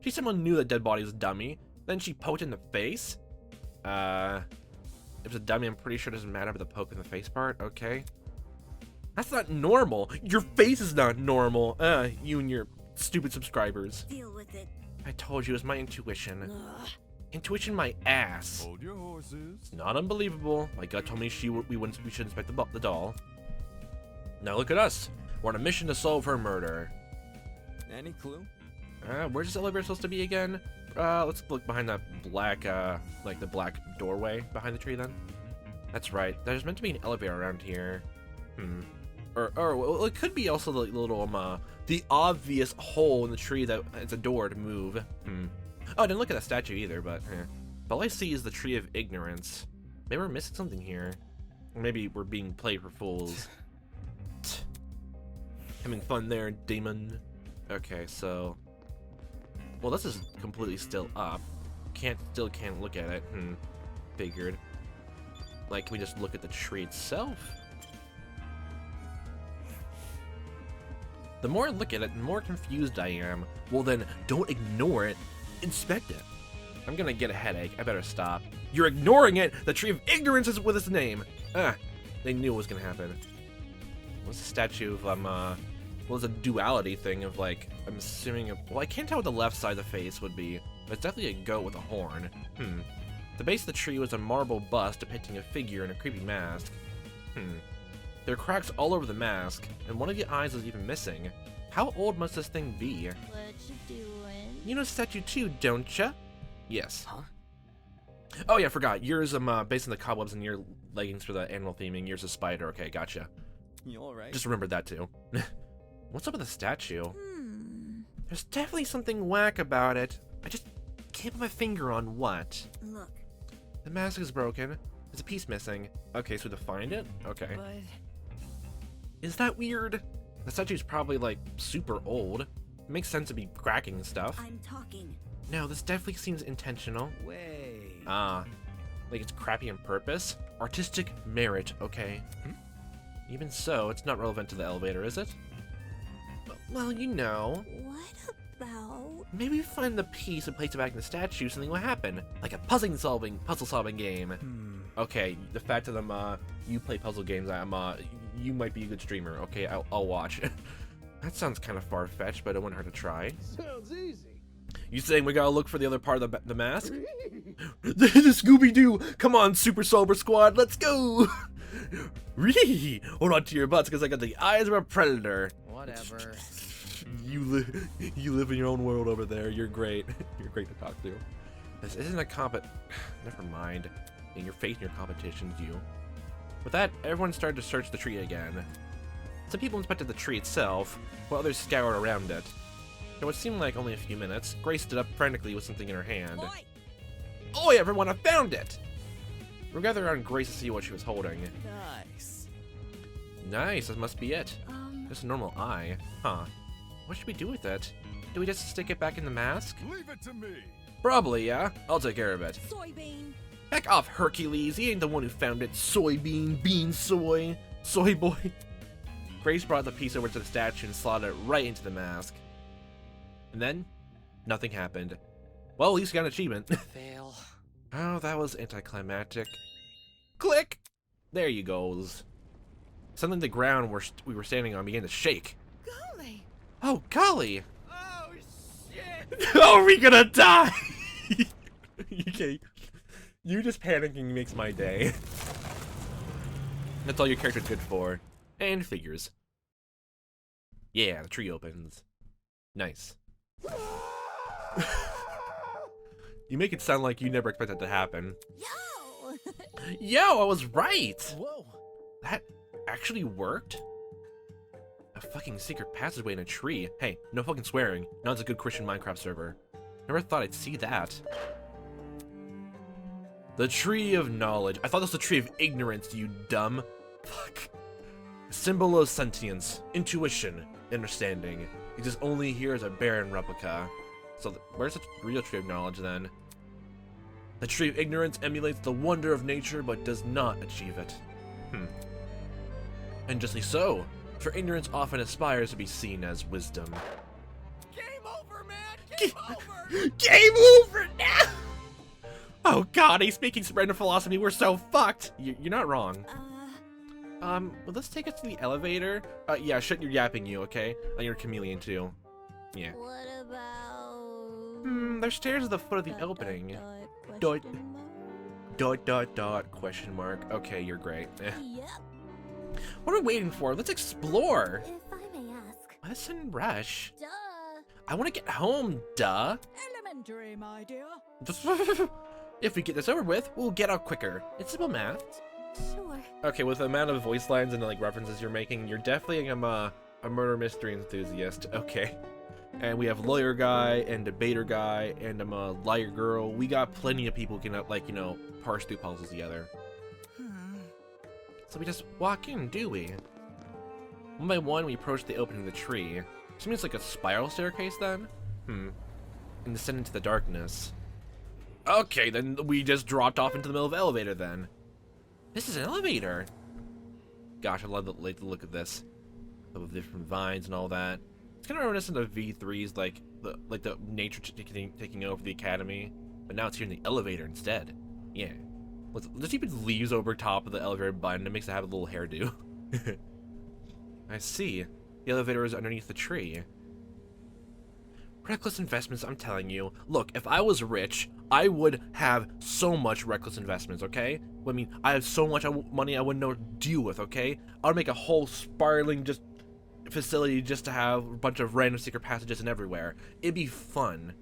She someone knew that dead body was a dummy. Then she poked in the face. If it's a dummy, I'm pretty sure it doesn't matter about the poke in the face part. Okay. That's not normal. Your face is not normal. You and your stupid subscribers. Deal with it. I told you it was my intuition. Ugh. Intuition my ass. Hold your horses. It's not unbelievable. My gut told me we should inspect the doll. Now look at us. We're on a mission to solve her murder. Any clue? Where's this elevator supposed to be again? Let's look behind that black, like the black doorway behind the tree then. That's right. There's meant to be an elevator around here. Or well, it could be also the little, the obvious hole in the tree that it's a door to move. Oh, I didn't look at that statue either, but all I see is the Tree of Ignorance. Maybe we're missing something here. Or maybe we're being played for fools. Having fun there, Damon. Okay, so... Well, this is completely still up. Still can't look at it. Figured. Like, can we just look at the tree itself? The more I look at it, the more confused I am. Well then, don't ignore it. Inspect it. I'm gonna get a headache. I better stop. You're ignoring it! The Tree of Ignorance is with its name! They knew it was gonna happen. What's the statue of, well, it's a duality thing of, like, I'm assuming, well, I can't tell what the left side of the face would be, but it's definitely a goat with a horn. The base of the tree was a marble bust depicting a figure in a creepy mask. There are cracks all over the mask, and one of the eyes is even missing. How old must this thing be? What you doing? You know statue too, don't ya? Yes. Huh? Oh yeah, I forgot. Yours based on the cobwebs and your leggings for the animal theming. Yours is spider. Okay, gotcha. You alright? Just remembered that too. What's up with the statue? Hmm. There's definitely something whack about it. I just can't put my finger on what. Look. The mask is broken. There's a piece missing. Okay, so to find it? Okay. But... Is that weird? The statue's probably like super old. It makes sense to be cracking and stuff. I'm talking. No, this definitely seems intentional. Wait. Ah, like it's crappy on purpose? Artistic merit, okay. Even so, it's not relevant to the elevator, is it? Well, you know. What about? Maybe we find the piece and place it back in the statue, something will happen. Like a puzzle solving game. Okay, the fact that you play puzzle games, you might be a good streamer. Okay, I'll watch. That sounds kind of far-fetched, but it wouldn't hurt to try. Sounds easy. You saying we gotta look for the other part of the mask? the Scooby-Doo! Come on, Super Sober Squad, let's go! Ree! Hold on to your butts, because I got the eyes of a predator. Whatever. You live in your own world over there. You're great. You're great to talk to. This isn't a Never mind. In your faith in your competitions, you. With that, everyone started to search the tree again. Some people inspected the tree itself, while others scoured around it. In what seemed like only a few minutes, Grace stood up frantically with something in her hand. Oi, everyone, I found it! We gathered around Grace to see what she was holding. Nice. Nice, that must be it. Just a normal eye. Huh. What should we do with it? Do we just stick it back in the mask? Leave it to me. Probably, yeah. I'll take care of it. Soybean. Back off, Hercules. He ain't the one who found it. Soybean, bean, soy boy. Grace brought the piece over to the statue and slotted it right into the mask. And then, nothing happened. Well, at least we got an achievement. Fail. Oh, that was anticlimactic. Click! There you goes. Suddenly the ground we were standing on began to shake. Golly. Oh, golly! Oh, shit! Are we gonna die? Okay. You just panicking makes my day. That's all your character's good for. And figures. Yeah, the tree opens. Nice. You make it sound like you never expected that to happen. Yo. Yo, I was right! Whoa. That actually worked? A fucking secret passageway in a tree. Hey, no fucking swearing. Now it's a good Christian Minecraft server. Never thought I'd see that. The Tree of Knowledge. I thought this was the Tree of Ignorance, you dumb. Fuck. A symbol of sentience, intuition, understanding. Exists only here as a barren replica. So where's the real Tree of Knowledge then? The Tree of Ignorance emulates the wonder of nature but does not achieve it. And justly so, for ignorance often aspires to be seen as wisdom. Game over, man! Game over! Game over now! Oh god, he's speaking some random philosophy, we're so fucked! You're not wrong. Well, let's take us to the elevator. Yeah, shut your yapping, you, okay? And you're a chameleon, too. Yeah. What about? There's stairs at the foot of the opening. Question mark? Question mark. Okay, you're great. Yep. What are we waiting for? Let's explore! If I may ask. Listen, rush. Duh. I want to get home, duh! Elementary, my dear. If we get this over with, we'll get out quicker. It's simple math. Sure. Okay, with the amount of voice lines and like references you're making, you're definitely a murder mystery enthusiast. Okay. And we have lawyer guy and debater guy and liar girl. We got plenty of people who can like, you know, parse through puzzles together. So we just walk in, do we? One by one, we approach the opening of the tree. Assuming it's like a spiral staircase then? And descend into the darkness. Okay, then we just dropped off into the middle of the elevator then. This is an elevator! Gosh, I love the look of this. The different vines and all that. It's kind of reminiscent of V3's, like the nature taking over the academy. But now it's here in the elevator instead. Yeah. Let's even leaves over top of the elevator button. It makes it have a little hairdo. I see. The elevator is underneath the tree. Reckless investments, I'm telling you. Look, if I was rich, I would have so much reckless investments, okay? I mean, I have so much money I wouldn't know what to do with, okay? I would make a whole spiraling, just facility just to have a bunch of random secret passages and everywhere. It'd be fun.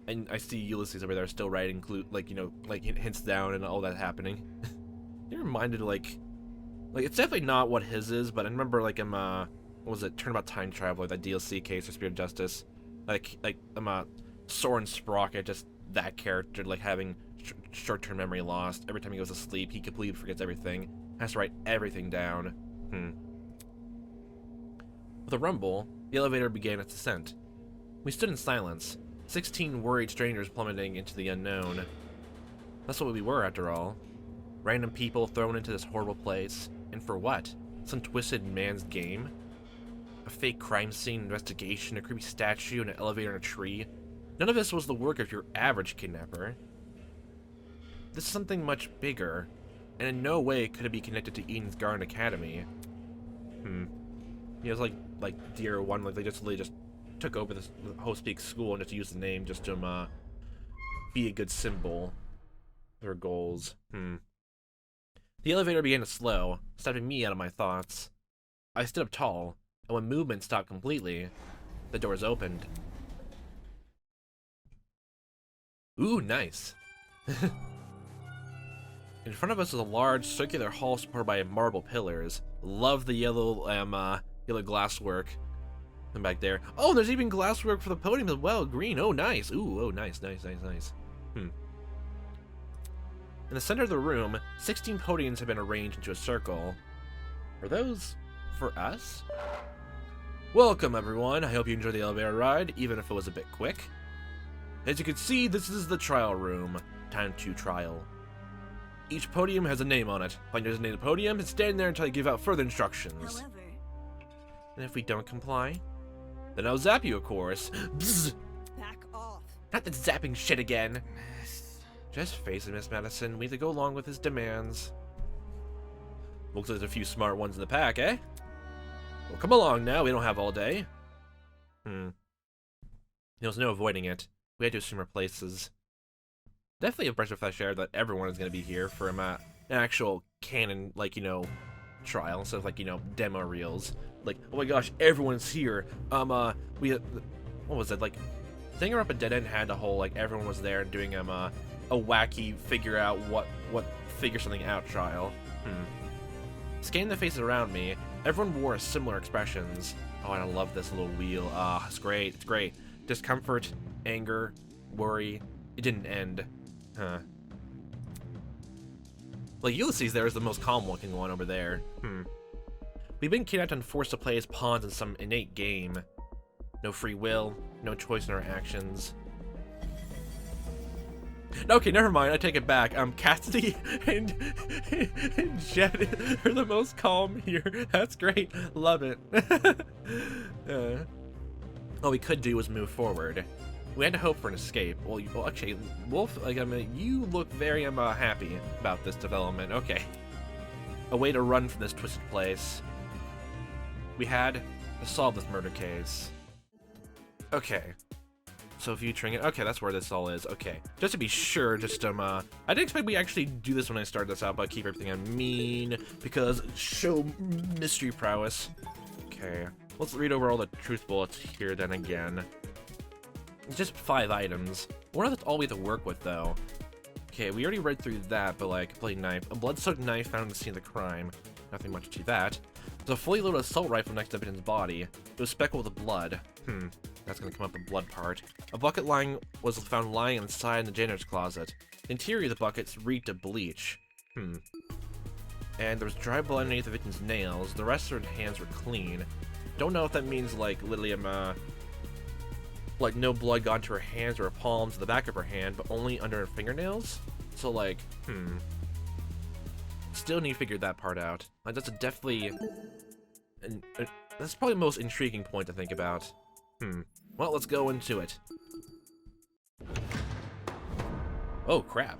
And I see Ulysses over there still writing, like, you know, like hints down and all that happening. You're reminded, like it's definitely not what his is, but I remember, like, what was it, Turnabout Time Traveler, that DLC case for Spirit of Justice. Like, Soren Sprocket, just that character, like, having short-term memory lost. Every time he goes to sleep, he completely forgets everything. Has to write everything down. With a rumble, the elevator began its ascent. We stood in silence, 16 worried strangers plummeting into the unknown. That's what we were, after all. Random people thrown into this horrible place. And for what? Some twisted man's game? A fake crime scene investigation, a creepy statue, an elevator in a tree? None of this was the work of your average kidnapper. This is something much bigger, and in no way could it be connected to Eden's Garden Academy. He was like DR1, like they just took over this Host Peak school and just used the name just to be a good symbol for their goals. The elevator began to slow, stopping me out of my thoughts. I stood up tall, and when movement stopped completely, the doors opened. Ooh, nice. In front of us was a large circular hall supported by marble pillars. Love the yellow yellow glasswork. And back there. Oh, there's even glasswork for the podium as well. Green. Oh, nice. Ooh, oh, nice. In the center of the room, 16 podiums have been arranged into a circle. Are those for us? Welcome, everyone. I hope you enjoyed the elevator ride, even if it was a bit quick. As you can see, this is the trial room. Time to trial. Each podium has a name on it. Find your designated podium and stand there until I give out further instructions. However, And if we don't comply, then I'll zap you, of course. Bzz. Back off. Not the zapping shit again. Just face it, Miss Madison. We have to go along with his demands. Looks like there's a few smart ones in the pack, eh? Well, come along now. We don't have all day. There's no avoiding it. We had to assume our places. Definitely a breath of fresh air that everyone is going to be here for an actual canon, like, you know, trial instead of, like, you know, demo reels. Like, oh my gosh, everyone's here. What was it, like, Thinger Up a Dead End had a whole, like, everyone was there doing a wacky figure out what figure something out trial. Scanning the faces around me, everyone wore similar expressions. Oh, and I love this little wheel. Ah, it's great, it's great. Discomfort, anger, worry. It didn't end. Like, Ulysses there is the most calm looking one over there. We've been kidnapped and forced to play as pawns in some innate game. No free will, no choice in our actions. Okay, never mind, I take it back. Cassidy and Jet are the most calm here. That's great. Love it. All we could do was move forward. We had to hope for an escape. Well, actually, Wolf, like, I mean, you look very happy about this development. Okay. A way to run from this twisted place. We had to solve this murder case. Okay. So featuring it. Okay, that's where this all is. Okay. Just to be sure, just, I didn't expect we actually do this when I started this out, but keep everything on mean, because show mystery prowess. Okay. Let's read over all the truth bullets here then again. Just 5 items. What is all we have to work with, though? Okay, we already read through that, but like, bloody knife. A blood-soaked knife found in the scene of the crime. Nothing much to that. There's a fully loaded assault rifle next to the victim's body. It was speckled with blood. That's gonna come up the blood part. A bucket was found lying inside the janitor's closet. The interior of the buckets reeked of bleach. And there was dry blood underneath the victim's nails. The rest of her hands were clean. Don't know if that means, like, literally, like, no blood got into her hands or her palms or the back of her hand, but only under her fingernails? So, like, still need to figure that part out. Like, that's definitely... that's probably the most intriguing point to think about. Well, let's go into it. Oh, crap.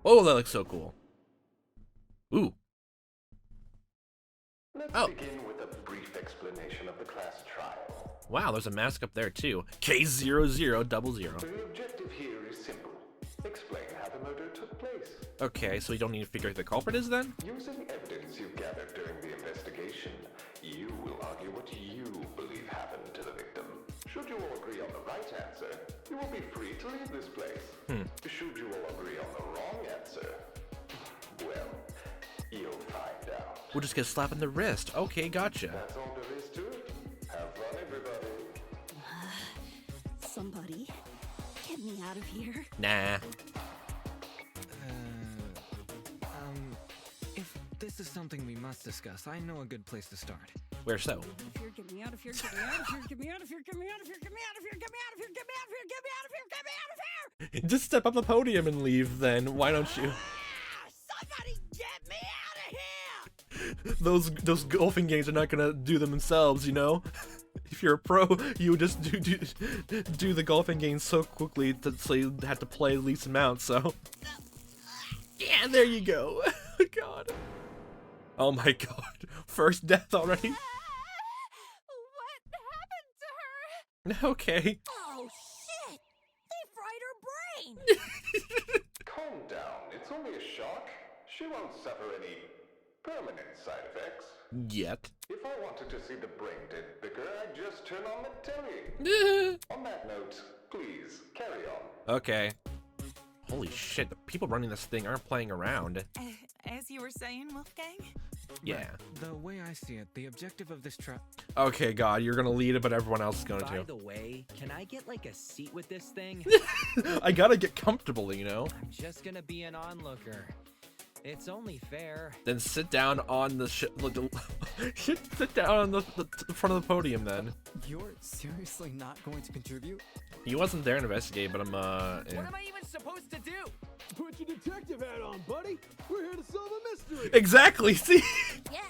Oh, that looks so cool. Ooh. Let's begin with a brief explanation of the class trial. Wow, there's a mask up there too. K0000. The objective here is simple. Explain how the murder took place. Okay, so we don't need to figure out who the culprit is then? Using evidence you gathered during the investigation, you will argue you what you believe happened to the victim. Should you all agree on the right answer, you will be free to leave this place. Should you all agree on the wrong answer, well, you'll find out. We'll just get a slap on the wrist. Okay, gotcha. That's all there is to it. Have fun, everybody. Somebody, get me out of here. Nah. If this is something we must discuss, I know a good place to start. Where so? Get me out of here, get me out of here, get me out of here, get me out of here, get me out of here, get me out of here, get me out of here, get me out of here, get me out of here! Just step up the podium and leave then. Why don't you? Somebody get me out of here! Those golfing games are not gonna do them themselves, you know? If you're a pro, you would just do the golfing games so quickly so you had to play the least amount, so. Yeah, there you go. God. Oh my god. First death already? What happened to her? Okay. Oh shit! They fried her brain! Calm down. It's only a shock. She won't suffer any permanent side effects. Yet. If I wanted to see the brain dead vicar, I'd just turn on the telly. On that note, please, carry on. Okay. Holy shit, the people running this thing aren't playing around. As you were saying, Wolfgang? Yeah. The way I see it, the objective of this trial. Okay, God, you're gonna lead it, but everyone else is going By to. the way, can I get like a seat with this thing? I gotta get comfortable, you know? I'm just gonna be an onlooker. It's only fair. Then sit down on the sit down on the front of the podium then. You're seriously not going to contribute? He wasn't there to investigate, but I'm What yeah. am I even supposed to do? Put your detective hat on, buddy. We're here to solve a mystery. Exactly, see? Yeah.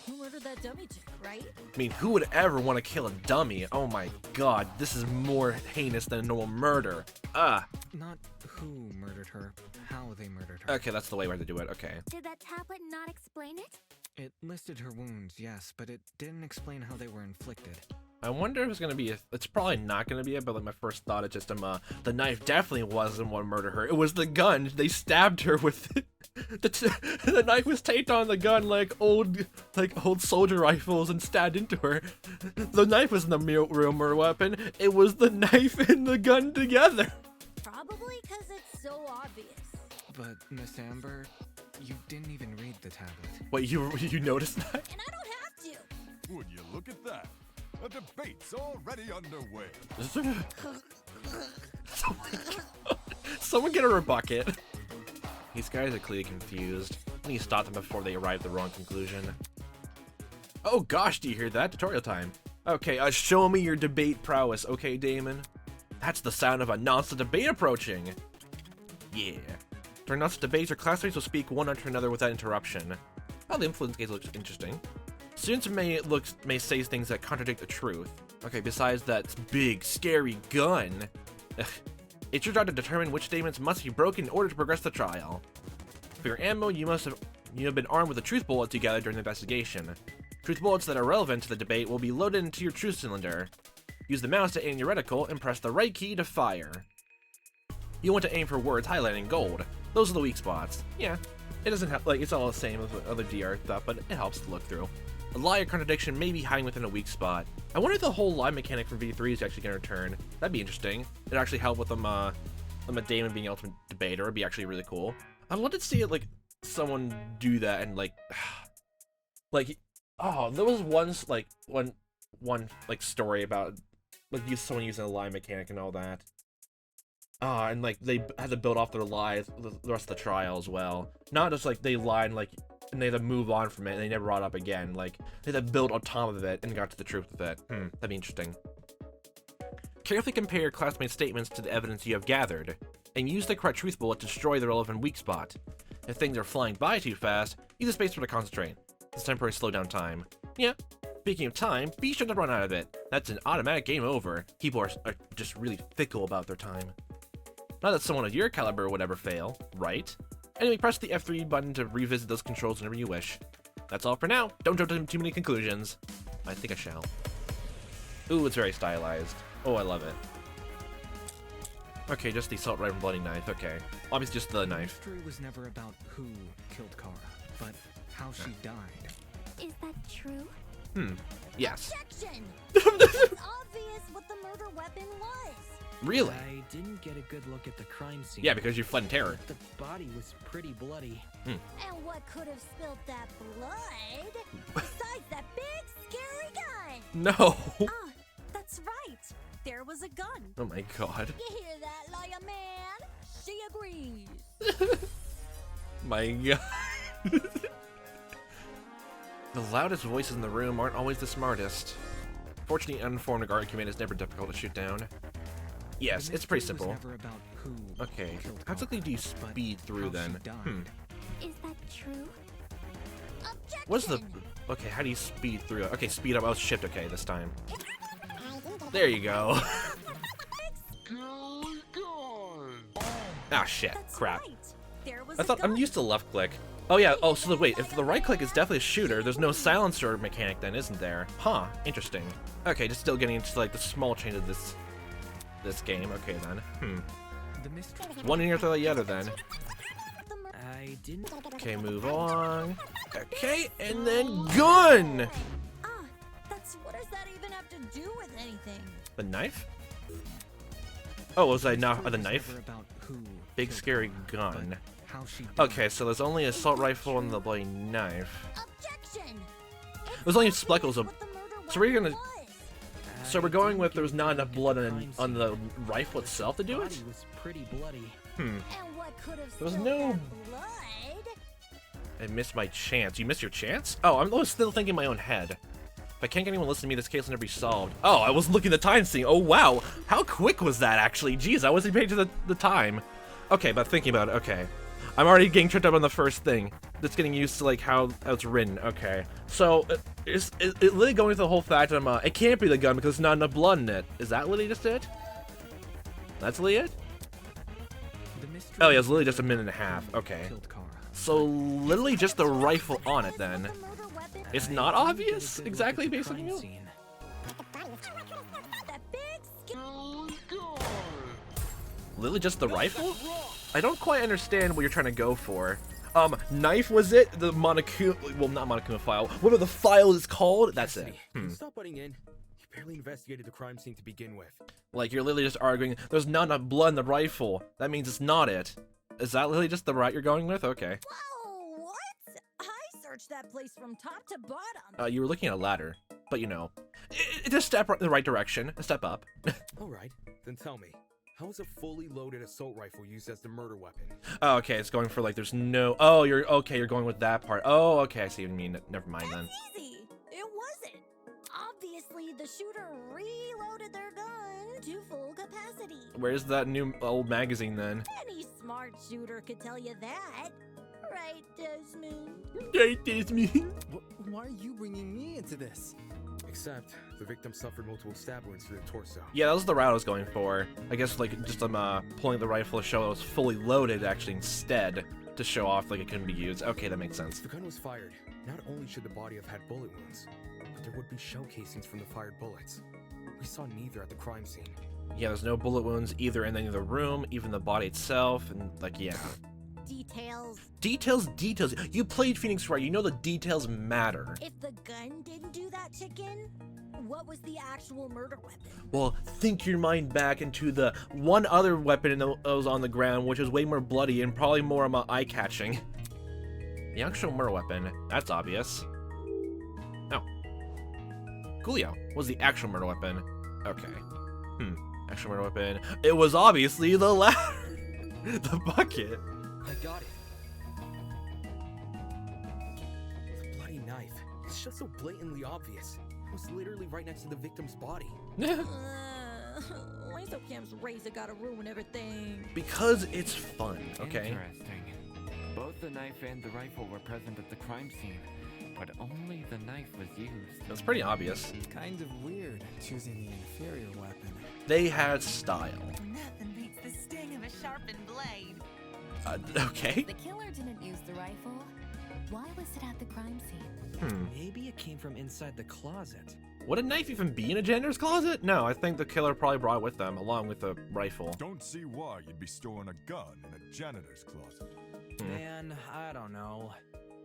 Who murdered that dummy chick, right? I mean, who would ever want to kill a dummy? Oh my god, this is more heinous than a normal murder. Not who murdered her, how they murdered her. Okay, that's the way we have to do it, okay. Did that tablet not explain it? It listed her wounds, yes, but it didn't explain how they were inflicted. I wonder if it's gonna be it's probably not gonna be it, but like my first thought is just the knife definitely wasn't what murdered her. It was the gun. They stabbed her with it. The knife was taped on the gun like old soldier rifles and stabbed into her. The knife wasn't the real murder weapon. It was the knife and the gun together. Probably because it's so obvious. But, Miss Amber, you didn't even read the tablet. Wait, you noticed that? And I don't have to. Would you look at that? A debate's already underway. Someone get her a bucket. These guys are clearly confused. I need to stop them before they arrive at the wrong conclusion. Oh gosh, do you hear that? Tutorial time. Okay, show me your debate prowess, okay, Damon? That's the sound of a nonsense debate approaching. Yeah. During nonsense debates, your classmates will speak one after another without interruption. Oh, the influence gauge looks interesting. Students may say things that contradict the truth. Okay, besides that big, scary gun. It's your job to determine which statements must be broken in order to progress the trial. For your ammo, you have been armed with a truth bullet to gather during the investigation. Truth bullets that are relevant to the debate will be loaded into your truth cylinder. Use the mouse to aim your reticle and press the right key to fire. You want to aim for words highlighted in gold. Those are the weak spots. Yeah, it doesn't have it's all the same as the other DR stuff, but it helps to look through. A lie or contradiction may be hiding within a weak spot. I wonder if the whole lie mechanic from V3 is actually going to return. That'd be interesting. It'd actually help with them, Damon being ultimate debater. It'd be actually really cool. I'd love to see it, someone do that and, oh, there was one story about, someone using a lie mechanic and all that. And, they had to build off their lies the rest of the trial as well. Not just, they lied, and they had to move on from it, and they never brought it up again. They had to build on top of it and got to the truth of it. That'd be interesting. Carefully compare your classmates' statements to the evidence you have gathered, and use the correct truth bullet to destroy the relevant weak spot. If things are flying by too fast, use the spacebar to concentrate. This temporary slow down time. Yeah, speaking of time, be sure to run out of it. That's an automatic game over. People are just really fickle about their time. Not that someone of your caliber would ever fail, right? Anyway, press the F3 button to revisit those controls whenever you wish. That's all for now. Don't jump to too many conclusions. I think I shall. Ooh, it's very stylized. Oh, I love it. Okay, just the assault rifle and bloody knife. Okay. Obviously just the knife. The mystery was never about who killed Kara, but how she died. Is that true? Yes. Objection! It's obvious what the murder weapon was. Really? I didn't get a good look at the crime scene. Yeah, because you fled in terror. The body was pretty bloody. And what could have spilled that blood? Besides that big, scary gun! No. Ah, that's right. There was a gun. Oh my god. You hear that, liar man? She agrees. My god. The loudest voices in the room aren't always the smartest. Fortunately, uninformed argument is never difficult to shoot down. Yes, it's pretty simple. Okay, how quickly do you speed through then? Is that true? Objection! What's the... Okay, how do you speed through? Okay, speed up. Oh, shift. Okay, this time. There you go. Ah, shit. That's Crap. right. There was I thought a gun. I'm used to left click. Oh yeah. Oh, so wait. If the right click is definitely a shooter, there's no silencer mechanic then, isn't there? Huh. Interesting. Okay, just still getting into like the small change of this game. Okay then. One in after the other then. I didn't. Okay, move on. Okay, and then gun. Ah, that's what does that even have to do with anything? The knife? Oh, was I not the knife? Big scary gun. Okay, so there's only assault rifle and the bloody knife. Objection! There's only speckles of. What the murder So we're weapon gonna. was. So we're going with there was not enough blood on the rifle itself to do The it. body was pretty bloody. And what could have There was spilled no- that blood? I missed my chance. You missed your chance? Oh, I'm still thinking in my own head. If I can't get anyone to listen to me, this case will never be solved. Oh, I was looking at the time scene. Oh, wow. How quick was that, actually? Jeez, I wasn't paying to the time. Okay, but thinking about it, okay. I'm already getting tripped up on the first thing. That's getting used to, like, how it's written. Okay. So, is it literally going into the whole fact that it can't be the gun because there's not enough blood in it. Is that literally just it? That's literally it? Oh, yeah, it's literally just a minute and a half. Okay. So, literally just the rifle on it, then. The murder weapon? It's not obvious exactly based on you? That big, Literally just the rifle? I don't quite understand what you're trying to go for. Knife was it? The Monokuma, well, not Monokuma file. Whatever the file is called, that's it. Stop butting in. You barely investigated the crime scene to begin with. Like, you're literally just arguing, there's not enough blood in the rifle. That means it's not it. Is that literally just the route you're going with? Okay. Whoa, what? I searched that place from top to bottom. You were looking at a ladder, but you know. It's a step in the right direction, a step up. Alright, then tell me. How is a fully loaded assault rifle used as the murder weapon? Oh, okay, it's going for like, there's no, oh, you're going with that part. Oh, okay, I see what you mean. Never mind then. That's easy. It wasn't. Obviously, the shooter reloaded their gun to full capacity. Where's that new old magazine then? Any smart shooter could tell you that. Right, Desmond? Right, Desmond. Why are you bringing me into this? Except, the victim suffered multiple stab wounds to the torso. Yeah, that was the route I was going for. I guess like just pulling the rifle to show it was fully loaded actually instead to show off like it couldn't be used. Okay, that makes sense. If the gun was fired, not only should the body have had bullet wounds, but there would be shell casings from the fired bullets. We saw neither at the crime scene. Yeah, there's no bullet wounds either in any of the room, even the body itself, and like yeah. Details. Details. You played Phoenix Wright. You know the details matter. If the gun didn't do that, chicken, what was the actual murder weapon? Well, think your mind back into the one other weapon that was on the ground, which was way more bloody and probably more eye-catching. The actual murder weapon. That's obvious. Oh. Coolio was the actual murder weapon. Okay. Actual murder weapon. It was obviously the ladder. The bucket. I got it. The bloody knife. It's just so blatantly obvious. It was literally right next to the victim's body. Why so Cam's razor gotta ruin everything? Because it's fun, okay? Interesting. Both the knife and the rifle were present at the crime scene, but only the knife was used. That's pretty obvious. Kind of weird choosing the inferior weapon. They had style. Nothing beats the sting of a sharpened blade. Okay. The killer didn't use the rifle. Why was it at the crime scene? Maybe it came from inside the closet. Would a knife even be in a janitor's closet? No, I think the killer probably brought it with them, along with the rifle. Don't see why you'd be storing a gun in a janitor's closet. Man, I don't know.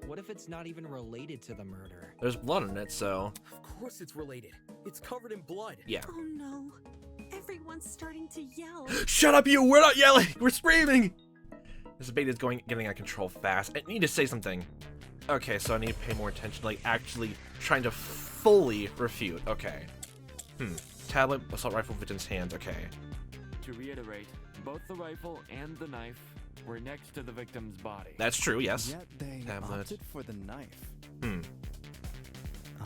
What if it's not even related to the murder? There's blood on it, so... Of course it's related. It's covered in blood. Yeah. Oh no. Everyone's starting to yell. Shut up, you! We're not yelling! We're screaming! This debate is getting out of control fast. I need to say something. Okay, so I need to pay more attention, like, actually trying to fully refute. Okay. Tablet, assault rifle, victim's hands. Okay. To reiterate, both the rifle and the knife were next to the victim's body. That's true, yes. Yet they Tablet. opted for the knife.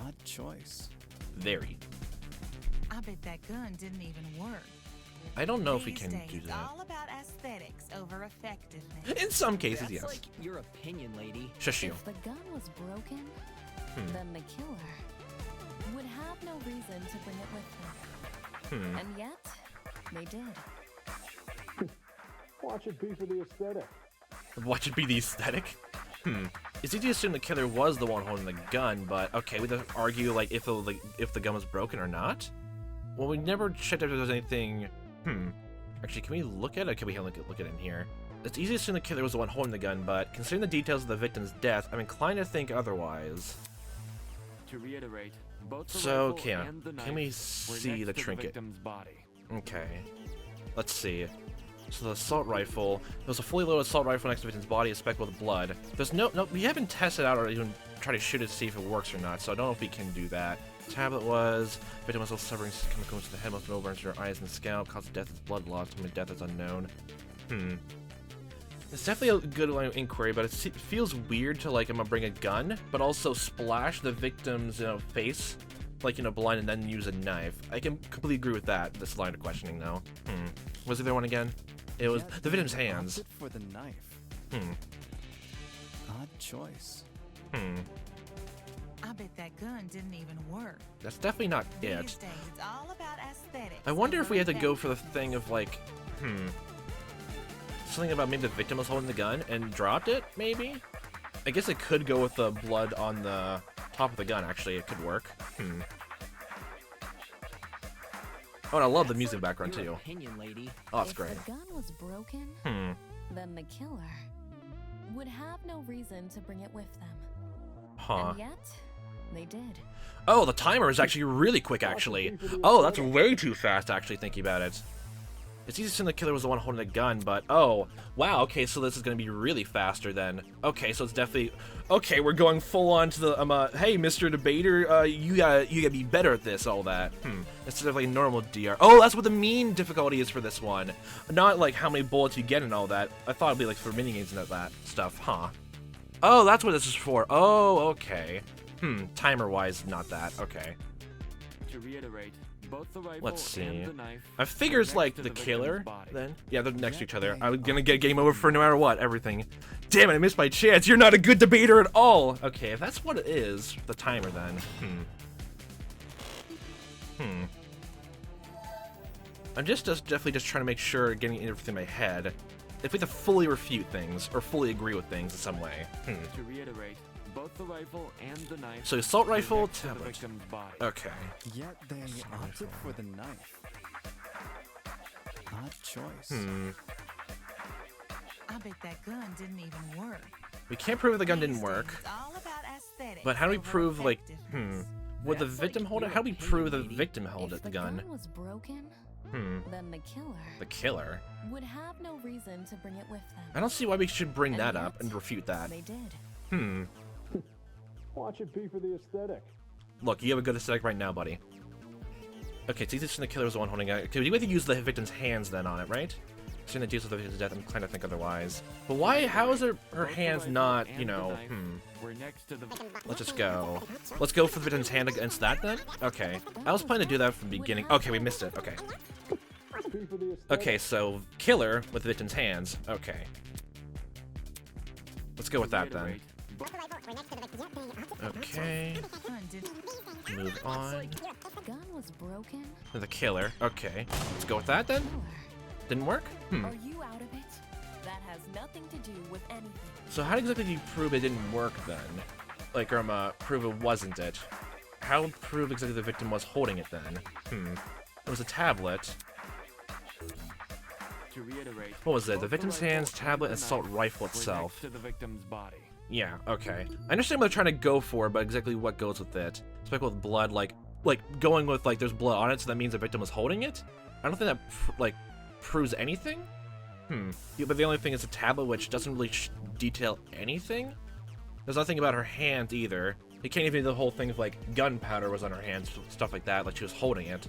Odd choice. Very. I bet that gun didn't even work. I don't know if we These can days, do it's that. all about aesthetics over effectiveness. In some cases, That's yes. like your opinion, lady. Shush you. If the gun was broken, then the killer would have no reason to bring it with them. And yet, they did. Watch it be for the aesthetic. Watch it be the aesthetic? It's easy to assume the killer was the one holding the gun, but okay, we have to argue like if the gun was broken or not. Well, we never checked if there was anything. Actually, can we look at it? Can we look at it in here? It's easy to assume the killer was the one holding the gun, but considering the details of the victim's death, I'm inclined to think otherwise. To reiterate, both the So, rifle can and the knife we were see next the to trinket? victim's body. Okay. Let's see. So the assault rifle. There was a fully loaded assault rifle next to the victim's body, speckled with blood. There's no, we haven't tested out or even tried to shoot it to see if it works or not, so I don't know if we can do that. Tablet was, victim was also suffering chemicals to the head, most over into her eyes and scalp, cause of death is blood loss, time of death is unknown. It's definitely a good line of inquiry, but it feels weird to, like, I'm gonna bring a gun, but also splash the victim's, face, like, blind, and then use a knife. I can completely agree with that, this line of questioning, though. Was the other one again? It was Yet the victim's they hands. opted for the knife. Odd choice. I bet that gun didn't even work. That's definitely not These it. days, it's all about aesthetics. I wonder if over we had to go for the effectiveness. thing of, like, something about maybe the victim was holding the gun and dropped it, maybe? I guess it could go with the blood on the top of the gun, actually. It could work. Oh, and I love the music background, Your too. opinion, lady. Oh, that's If great. the gun was broken, then the killer would have no reason to bring it with them. Huh. And yet, they did. Oh, the timer is actually really quick, actually. Oh, that's way too fast, actually, thinking about it. It's easy to assume the killer was the one holding the gun, but oh, wow, okay, so this is gonna be really faster then. Okay, so it's definitely, okay, we're going full on to the, hey, Mr. Debater, you gotta be better at this, all that. It's definitely normal DR. Oh, that's what the mean difficulty is for this one. Not like how many bullets you get and all that. I thought it'd be like for minigames and that stuff, huh? Oh, that's what this is for. Oh, okay. Timer-wise, not that. Okay. To reiterate, both the rifle Let's see. and the knife I figure it's were like next to the victim's killer, body. then. Yeah, they're next to each other. Yet I'm they gonna get opted game for over the for no matter knife. what, everything. Damn it, I missed my chance. You're not a good debater at all. Okay, if that's what it is, the timer then. I'm just definitely just trying to make sure getting everything in my head. If we have to fully refute things or fully agree with things in some way. To reiterate, both the rifle and the knife So assault were rifle, next to the tablet. victim's body. Okay. Yet they opted for the knife. Odd choice. I bet that gun didn't even work. We can't prove the gun These didn't days, work. it's all about aesthetics But how do we over prove, like, effectiveness. would the That's victim like hold it? your How do we opinion, prove the lady. victim held If it, the the gun? gun was broken, then the killer The killer? would have no reason to bring it with them. I don't see why we should bring And that up yet, and refute that. They did. Watch it be for the aesthetic. Look, you have a good aesthetic right now, buddy. Okay, it's easy to assume the killer was the one holding it. Okay, we have to use the victim's hands then on it, right? Seeing the deals with the victim's death, I'm inclined to think otherwise. But why, how is her Both the hands rifle not, and you the know, knife were next to the Let's just go. Let's go for the victim's hand against that then? Okay. I was planning to do that from the beginning. Okay, we missed it. Okay. Be for the aesthetic. Okay, so killer with the victim's hands. Okay. Let's go with that then. reiterate, Okay. Gun didn't- Move on. The gun was broken. The killer. Okay. Let's go with that then? Killer. Didn't work? Are you out of it? That has nothing to do with anything. So how exactly do you prove it didn't work then? Like, prove it wasn't it? How prove exactly the victim was holding it then? It was a tablet. To reiterate, What was it? The both victim's rifle hands, and tablet, the and assault knife rifle were itself. next to the victim's body. Yeah, okay. I understand what they're trying to go for, but exactly what goes with it. Especially with blood, like going with, like, there's blood on it, so that means the victim was holding it? I don't think that, proves anything? Yeah, but the only thing is a tablet, which doesn't really detail anything? There's nothing about her hands, either. You can't even do the whole thing of, like, gunpowder was on her hands, stuff like that, like she was holding it.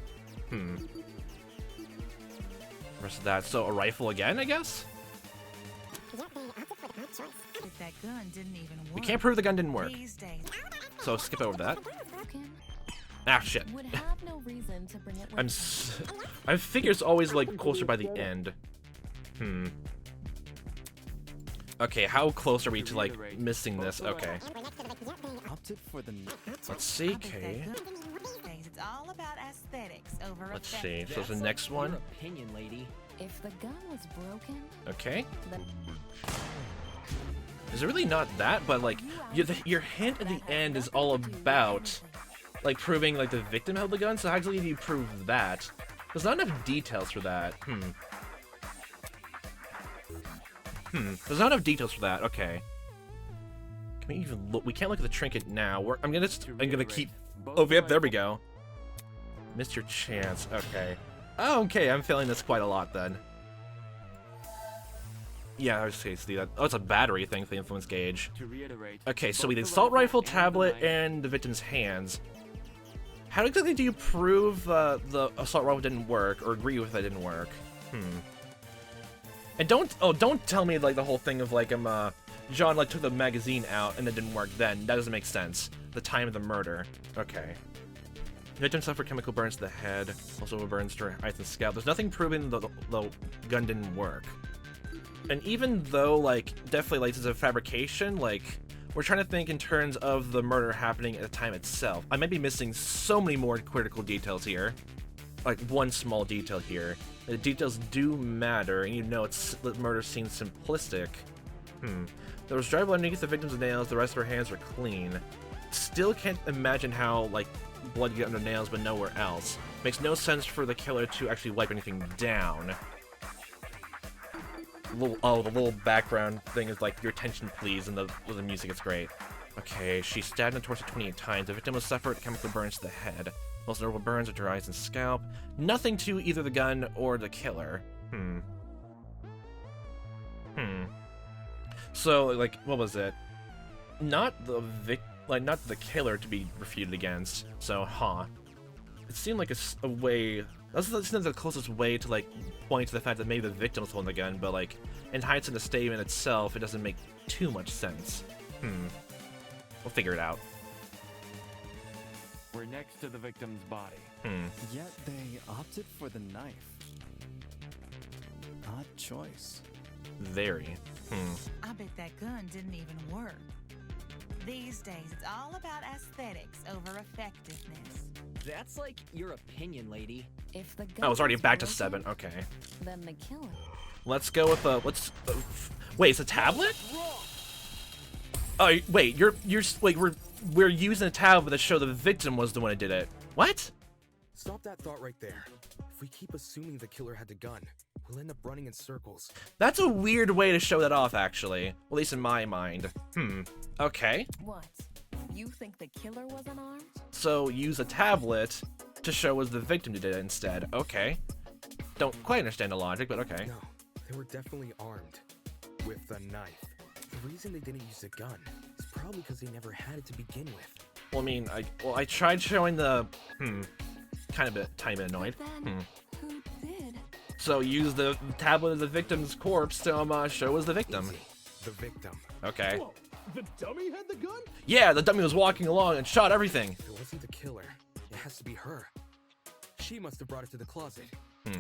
Rest of that. So, a rifle again, I guess? That gun didn't even work. We can't prove the gun didn't work. These days. So, skip over that. Broken. Ah, shit. Would have no reason to bring it with I figure it's always, like, closer by the end. Okay, how close are we to, like, missing this? Okay. Opted for the Let's see, okay. It's all about aesthetics over Let's see. So, the next one. Your opinion, lady. If the gun was broken, Okay. then Is it really not that? But, like, your hint at the end is all about, like, proving, like, the victim held the gun. So, how exactly do you prove that? There's not enough details for that. There's not enough details for that. Okay. Can we even look? We can't look at the trinket now. I'm gonna keep. Oh, yep. There we go. Missed your chance. Okay. Oh, okay. I'm failing this quite a lot then. Yeah, I was going to see that. Oh, it's a battery thing for the influence gauge. To reiterate, Okay, so we did assault rifle, tablet, and the victim's hands. How exactly do you prove the assault rifle didn't work, or agree with it didn't work? And don't tell me, like, the whole thing of, like, John, like, took the magazine out and it didn't work then. That doesn't make sense. The time of the murder. Okay. The victim suffered chemical burns to the head, also burns to her eyes and scalp. There's nothing proving the gun didn't work. And even though, like, definitely, like, this is a fabrication, like, we're trying to think in terms of the murder happening at the time itself. I might be missing so many more critical details here. Like, one small detail here. The details do matter, and you know the murder seems simplistic. There was dry blood underneath the victim's nails, the rest of her hands were clean. Still can't imagine how, like, blood get under nails but nowhere else. Makes no sense for the killer to actually wipe anything down. The little background thing is like, your attention please, and the music is great. Okay, she stabbed in the torso 28 times. The victim was suffered chemical burns to the head. Most notable burns are to her eyes and scalp. Nothing to either the gun or the killer. So, like, what was it? Not the killer to be refuted against. So, it seemed like a way. That's the closest way to, like, point to the fact that maybe the victim was holding the gun, but, like, in hindsight, the statement itself, it doesn't make too much sense. We'll figure it out. we're next to the victim's body. Yet they opted for the knife. Odd choice. Very. I bet that gun didn't even work. These days, it's all about aesthetics over effectiveness. That's like your opinion, lady. if the gun Oh, it's already was back to broken, 7. Okay. then the killer. Let's go with wait, it's a tablet? Oh, wait, we're using a tablet to show the victim was the one who did it. What? Stop that thought right there. If we keep assuming the killer had the gun, we'll end up running in circles. That's a weird way to show that off, actually. At least in my mind. Okay. What? You think the killer was unarmed? So, use a tablet to show us the victim who did it instead. Okay. Don't quite understand the logic, but okay. No, they were definitely armed. With a knife. The reason they didn't use a gun is probably because they never had it to begin with. Well, I mean, I tried showing the, kind of a tiny bit annoyed. Then who did? So, use the tablet of the victim's corpse to, show us the victim. Easy. The victim. Okay. Whoa, the dummy had the gun? Yeah, the dummy was walking along and shot everything. If it wasn't the killer, it has to be her. She must have brought it to the closet.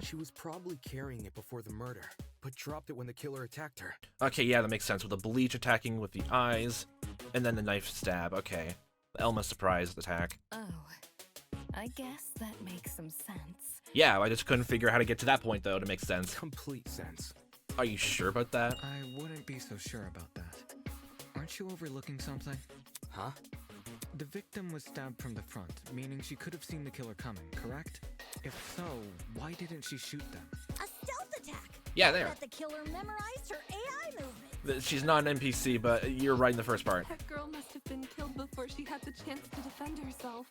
She was probably carrying it before the murder, but dropped it when the killer attacked her. Okay, yeah, that makes sense. With the bleach attacking with the eyes, and then the knife stab. Okay. The Elma surprise attack. Oh, I guess that makes some sense. Yeah, I just couldn't figure out how to get to that point, though, to make sense. Complete sense. Are you sure about that? I wouldn't be so sure about that. Aren't you overlooking something? Huh? The victim was stabbed from the front, meaning she could have seen the killer coming, correct? If so, why didn't she shoot them? A stealth attack! Yeah, there. Bet the killer memorized her AI movement. She's not an NPC, but you're right in the first part. That girl must have been killed before she had the chance to defend herself.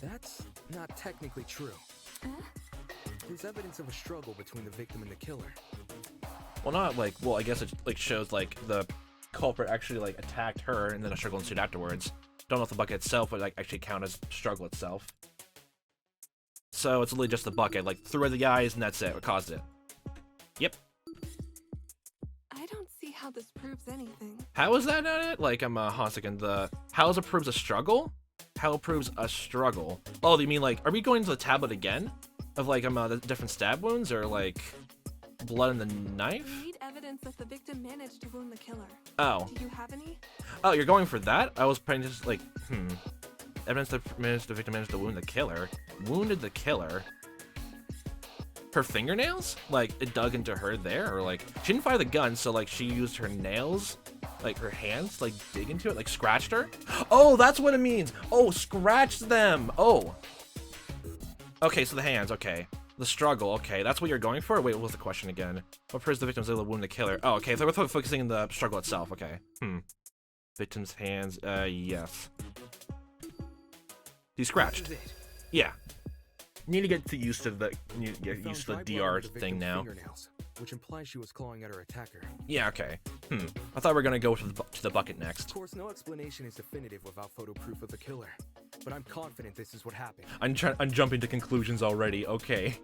That's not technically true. There's evidence of a struggle between the victim and the killer. Well, not like, well, I guess it like shows like the culprit actually like attacked her and then a struggle ensued afterwards. Don't know if the bucket itself would like actually count as struggle itself. So it's literally just the bucket, like threw her the eyes and that's it, what caused it. Yep. I don't see how this proves anything. How is that not it? Like, hold on a second, how it proves a struggle? How it proves a struggle? Oh, you mean like, are we going to the tablet again? Of like, the different stab wounds or like blood in the knife? We need evidence that the victim managed to wound the killer. Oh. Do you have any? Oh, you're going for that? I was probably just like, evidence that the victim managed to wound the killer. Wounded the killer. Her fingernails? Like, it dug into her there? Or like, she didn't fire the gun, so like, she used her nails, like her hands, like dig into it, like scratched her? Oh, that's what it means! Oh, scratch them! Oh. Okay, so the hands, okay. The struggle, okay. That's what you're going for? Wait, what was the question again? What proves the victim's able to wound the killer? Oh, okay, so we're focusing on the struggle itself, okay. Victim's hands, yes. He's scratched. Yeah. Need to get used to the used to the DR thing now. Which implies she was clawing at her attacker. Yeah, okay. I thought we were gonna go to the bucket next. Of course, no explanation is definitive without photo proof of the killer, but I'm confident this is what happened. I'm jumping to conclusions already. Okay.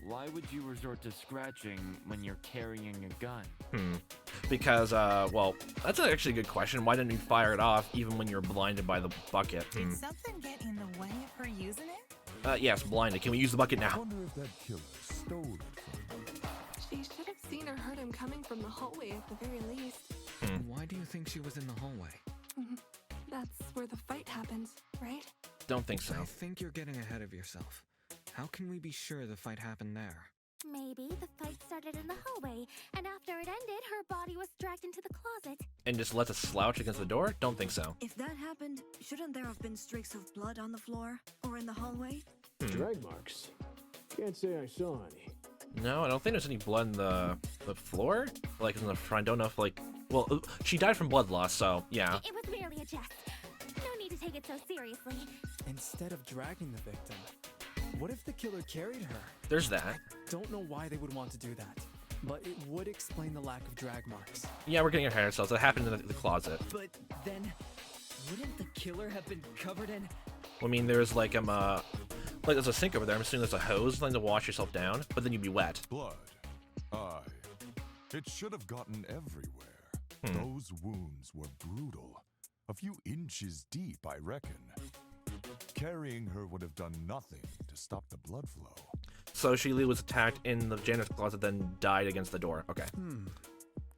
Why would you resort to scratching when you're carrying a gun? Because well, that's actually a good question. Why didn't you fire it off even when you're blinded by the bucket? Did something get in the way of her using it? Yes, blinded. Can we use the bucket now? I wonder if that killer stole it from her. She should have seen or heard him coming from the hallway at the very least. Why do you think she was in the hallway? That's where the fight happened, right? Don't think so. I think you're getting ahead of yourself. How can we be sure the fight happened there? Maybe the fight started in the hallway, and after it ended, her body was dragged into the closet. And just let us slouch against the door? Don't think so. If that happened, shouldn't there have been streaks of blood on the floor? Or in the hallway? Drag marks. Can't say I saw any. No, I don't think there's any blood in the floor. Like in the front. I don't know if like, well, she died from blood loss, so yeah. It was merely a jest. No need to take it so seriously. Instead of dragging the victim, what if the killer carried her? There's that. I don't know why they would want to do that, but it would explain the lack of drag marks. Yeah, we're getting ahead of ourselves. It happened in the closet. But then, wouldn't the killer have been covered in? I mean, there's like like there's a sink over there. I'm assuming there's a hose, something to wash yourself down, but then you'd be wet. Blood. Aye. It should have gotten everywhere. Those wounds were brutal. A few inches deep, I reckon. Carrying her would have done nothing to stop the blood flow. So she was attacked in the janitor's closet, then died against the door. Okay.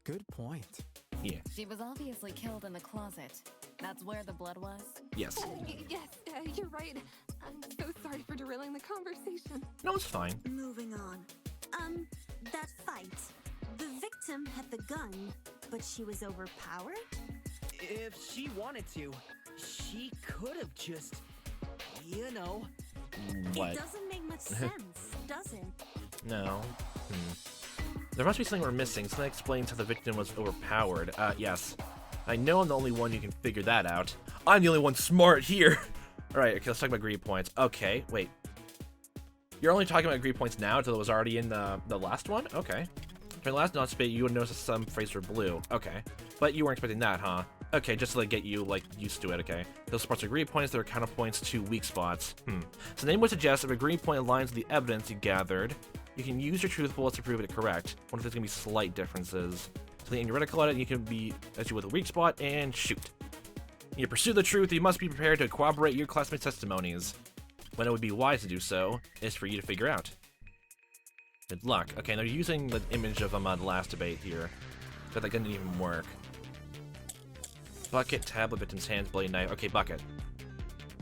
Good point. Yeah. She was obviously killed in the closet. That's where the blood was? Yes. Yes, you're right. I'm so sorry for derailing the conversation. No, it's fine. Moving on. That fight. The victim had the gun, but she was overpowered? If she wanted to, she could have just, you know. What? It doesn't make much sense, does it? No. There must be something we're missing. Something explains how the victim was overpowered. Yes. I know I'm the only one who can figure that out. I'm the only one smart here. Alright, okay, let's talk about greed points. Okay, wait. You're only talking about greed points now until it was already in the last one? Okay. During the last non spit, you would notice some phrases were blue. Okay. But you weren't expecting that, huh? Okay, just to like get you like used to it, okay. Those spots are greed points, they're counterpoints to weak spots. So the name would suggest if a greed point aligns with the evidence you gathered, you can use your truth bullets to prove it correct. What if there's gonna be slight differences? So the theoretical edit, you can be as you with a weak spot and shoot. You pursue the truth, you must be prepared to corroborate your classmates' testimonies. When it would be wise to do so is for you to figure out. Good luck. Okay, they're using the image of the last debate here, but that didn't even work. Bucket, tablet, victim's hands, bloody knife. Okay, bucket.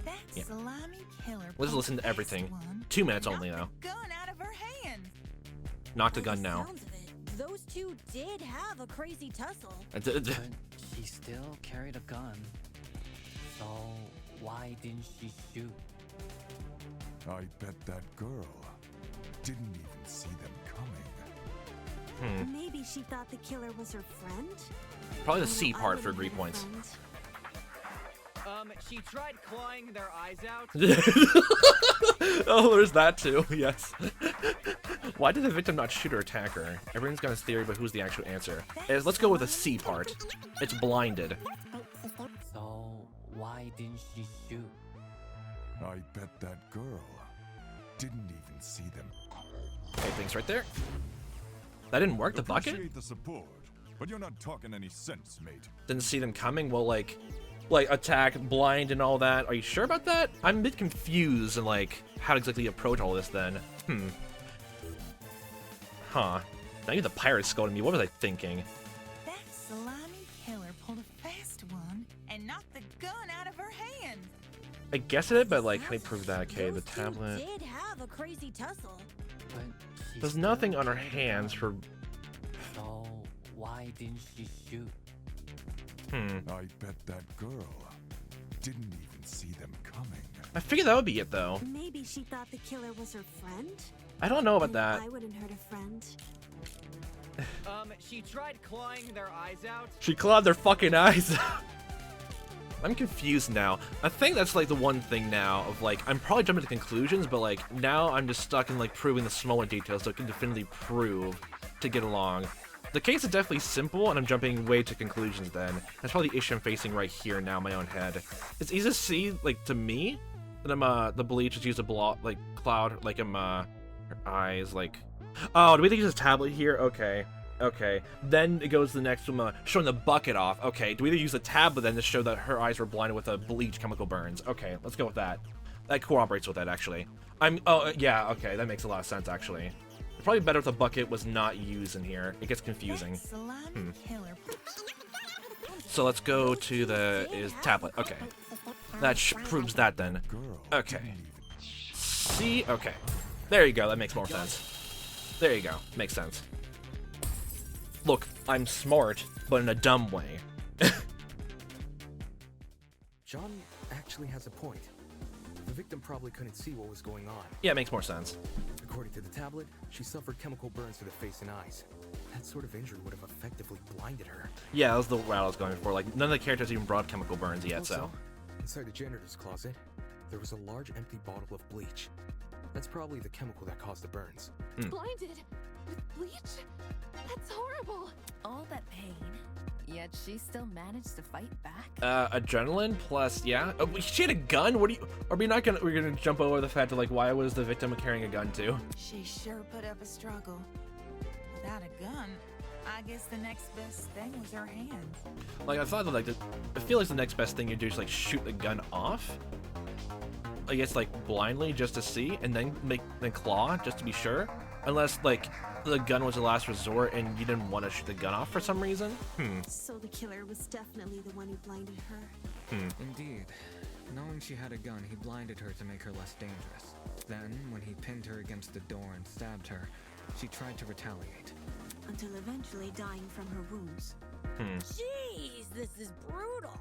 That slimy killer. Let's listen to everything. 2 minutes only, though. Gun out of her hand. Knock the gun now. Sounds of it, those two did have a crazy tussle. But she still carried a gun. So why didn't she shoot? I bet that girl didn't even see them coming. Maybe she thought the killer was her friend? Probably the C part for agree points. She tried clawing their eyes out. Oh, there's that too, yes. Why did the victim not shoot or attack her? Everyone's got his theory, but who's the actual answer? Let's go with the C part. It's blinded. So, why didn't she shoot? I bet that girl didn't even see them. Okay, things right there. That didn't work, the bucket? Appreciate the support, but you're not talking any sense, mate. Didn't see them coming? Well, like attack, blind, and all that. Are you sure about that? I'm a bit confused and like how to exactly approach all this then. Huh. Now you're the pirate scolding me. What was I thinking? That slimy killer pulled a fast one and knocked the gun out of her hand. I guess it did, but like, how do you prove that? Okay, the tablet. Did have a crazy tussle. But There's nothing on her hands for. So, why didn't she shoot? I bet that girl didn't even see them coming. I figured that would be it though. Maybe she thought the killer was her friend? I don't know about that. I wouldn't hurt a friend. She tried clawing their eyes out. She clawed their fucking eyes out. I'm confused now. I think that's like the one thing now of like, I'm probably jumping to conclusions, but like now I'm just stuck in like proving the smaller details so I can definitively prove to get along. The case is definitely simple, and I'm jumping way to conclusions then. That's probably the issue I'm facing right here now in my own head. It's easy to see, like, to me, that the bleach is used to block, like, cloud, like, her eyes, like... Oh, do we use a tablet here? Okay. Okay. Then it goes to the next one, showing the bucket off. Okay, do we either use a tablet then to show that her eyes were blinded with a bleach chemical burns? Okay, let's go with that. That corroborates with that, actually. Oh, yeah, okay, that makes a lot of sense, actually. Probably better if the bucket was not used in here. It gets confusing. So let's go to the tablet. Okay, that proves that then. Okay. See, okay, there you go. That makes more sense. There you go. Makes sense. Look, I'm smart, but in a dumb way. John actually has a point. The victim probably couldn't see what was going on. Yeah, it makes more sense. According to the tablet, she suffered chemical burns to the face and eyes. That sort of injury would have effectively blinded her. Yeah, that was the route I was going for. Like, none of the characters even brought chemical burns yet, also, so. Inside the janitor's closet, there was a large empty bottle of bleach. That's probably the chemical that caused the burns. Blinded with bleach? That's horrible. All that pain, yet she still managed to fight back. Adrenaline plus, yeah. Oh, she had a gun? What do you... Are we not gonna... We're gonna jump over the fact of, like, why was the victim carrying a gun, too? She sure put up a struggle. Without a gun, I guess the next best thing was her hands. Like, I thought that, like, I feel like the next best thing you do is, like, shoot the gun off. I guess, like, blindly, just to see, and then then claw, just to be sure. Unless, like, the gun was the last resort and you didn't want to shoot the gun off for some reason. So the killer was definitely the one who blinded her. Indeed. Knowing she had a gun, he blinded her to make her less dangerous. Then, when he pinned her against the door and stabbed her, she tried to retaliate. Until eventually dying from her wounds. Jeez, this is brutal.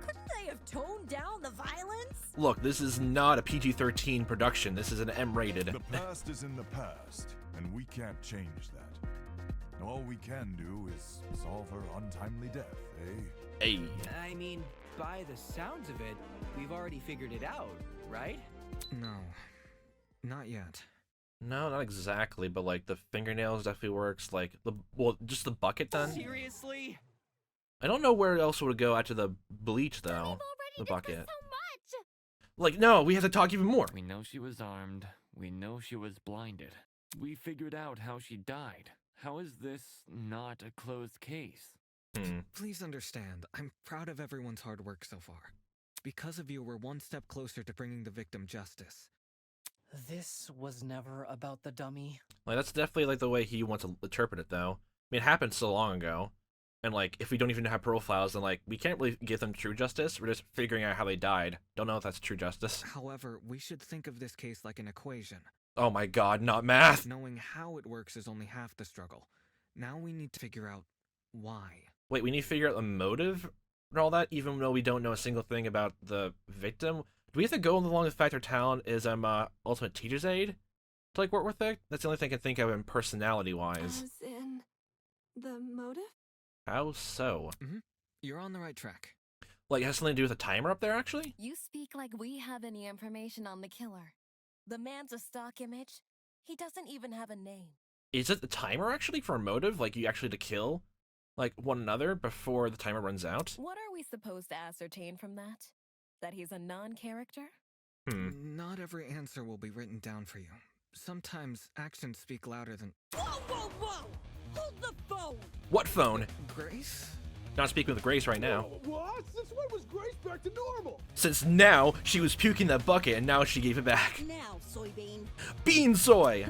Couldn't they have toned down the violence? Look, this is not a PG-13 production. This is an M-rated. The past is in the past, and we can't change that. All we can do is solve her untimely death, eh? Hey. I mean, by the sounds of it, we've already figured it out, right? No, not yet. No, not exactly, but like the fingernails definitely works. Like just the bucket then. Seriously? I don't know where else it would go after the bleach though. The bucket. Like no, we have to talk even more. We know she was armed. We know she was blinded. We figured out how she died. How is this not a closed case? Please understand, I'm proud of everyone's hard work so far. Because of you, we're one step closer to bringing the victim justice. This was never about the dummy. Like that's definitely like the way he wants to interpret it though. I mean, it happened so long ago. And like, if we don't even have profiles, then like, we can't really give them true justice. We're just figuring out how they died. Don't know if that's true justice. However, we should think of this case like an equation. Oh my god, not math! Knowing how it works is only half the struggle. Now we need to figure out why. Wait, we need to figure out the motive and all that, even though we don't know a single thing about the victim? Do we have to go along the fact her talent is ultimate teacher's aid to like work with it? That's the only thing I can think of in personality-wise. As in, The motive? How so? You're on the right track. Like, it has something to do with a timer up there, actually? You speak like we have any information on the killer. The man's a stock image. He doesn't even have a name. Is it the timer, actually, for a motive? Like, you actually to kill, like, one another before the timer runs out? What are we supposed to ascertain from that? That he's a non-character? Not every answer will be written down for you. Sometimes actions speak louder than... Whoa, whoa, whoa! Hold the phone! What phone? Grace? Not speaking with Grace right now. What? Since when was Grace back to normal? Since now, she was puking that bucket and now she gave it back. Now, soybean. Bean soy!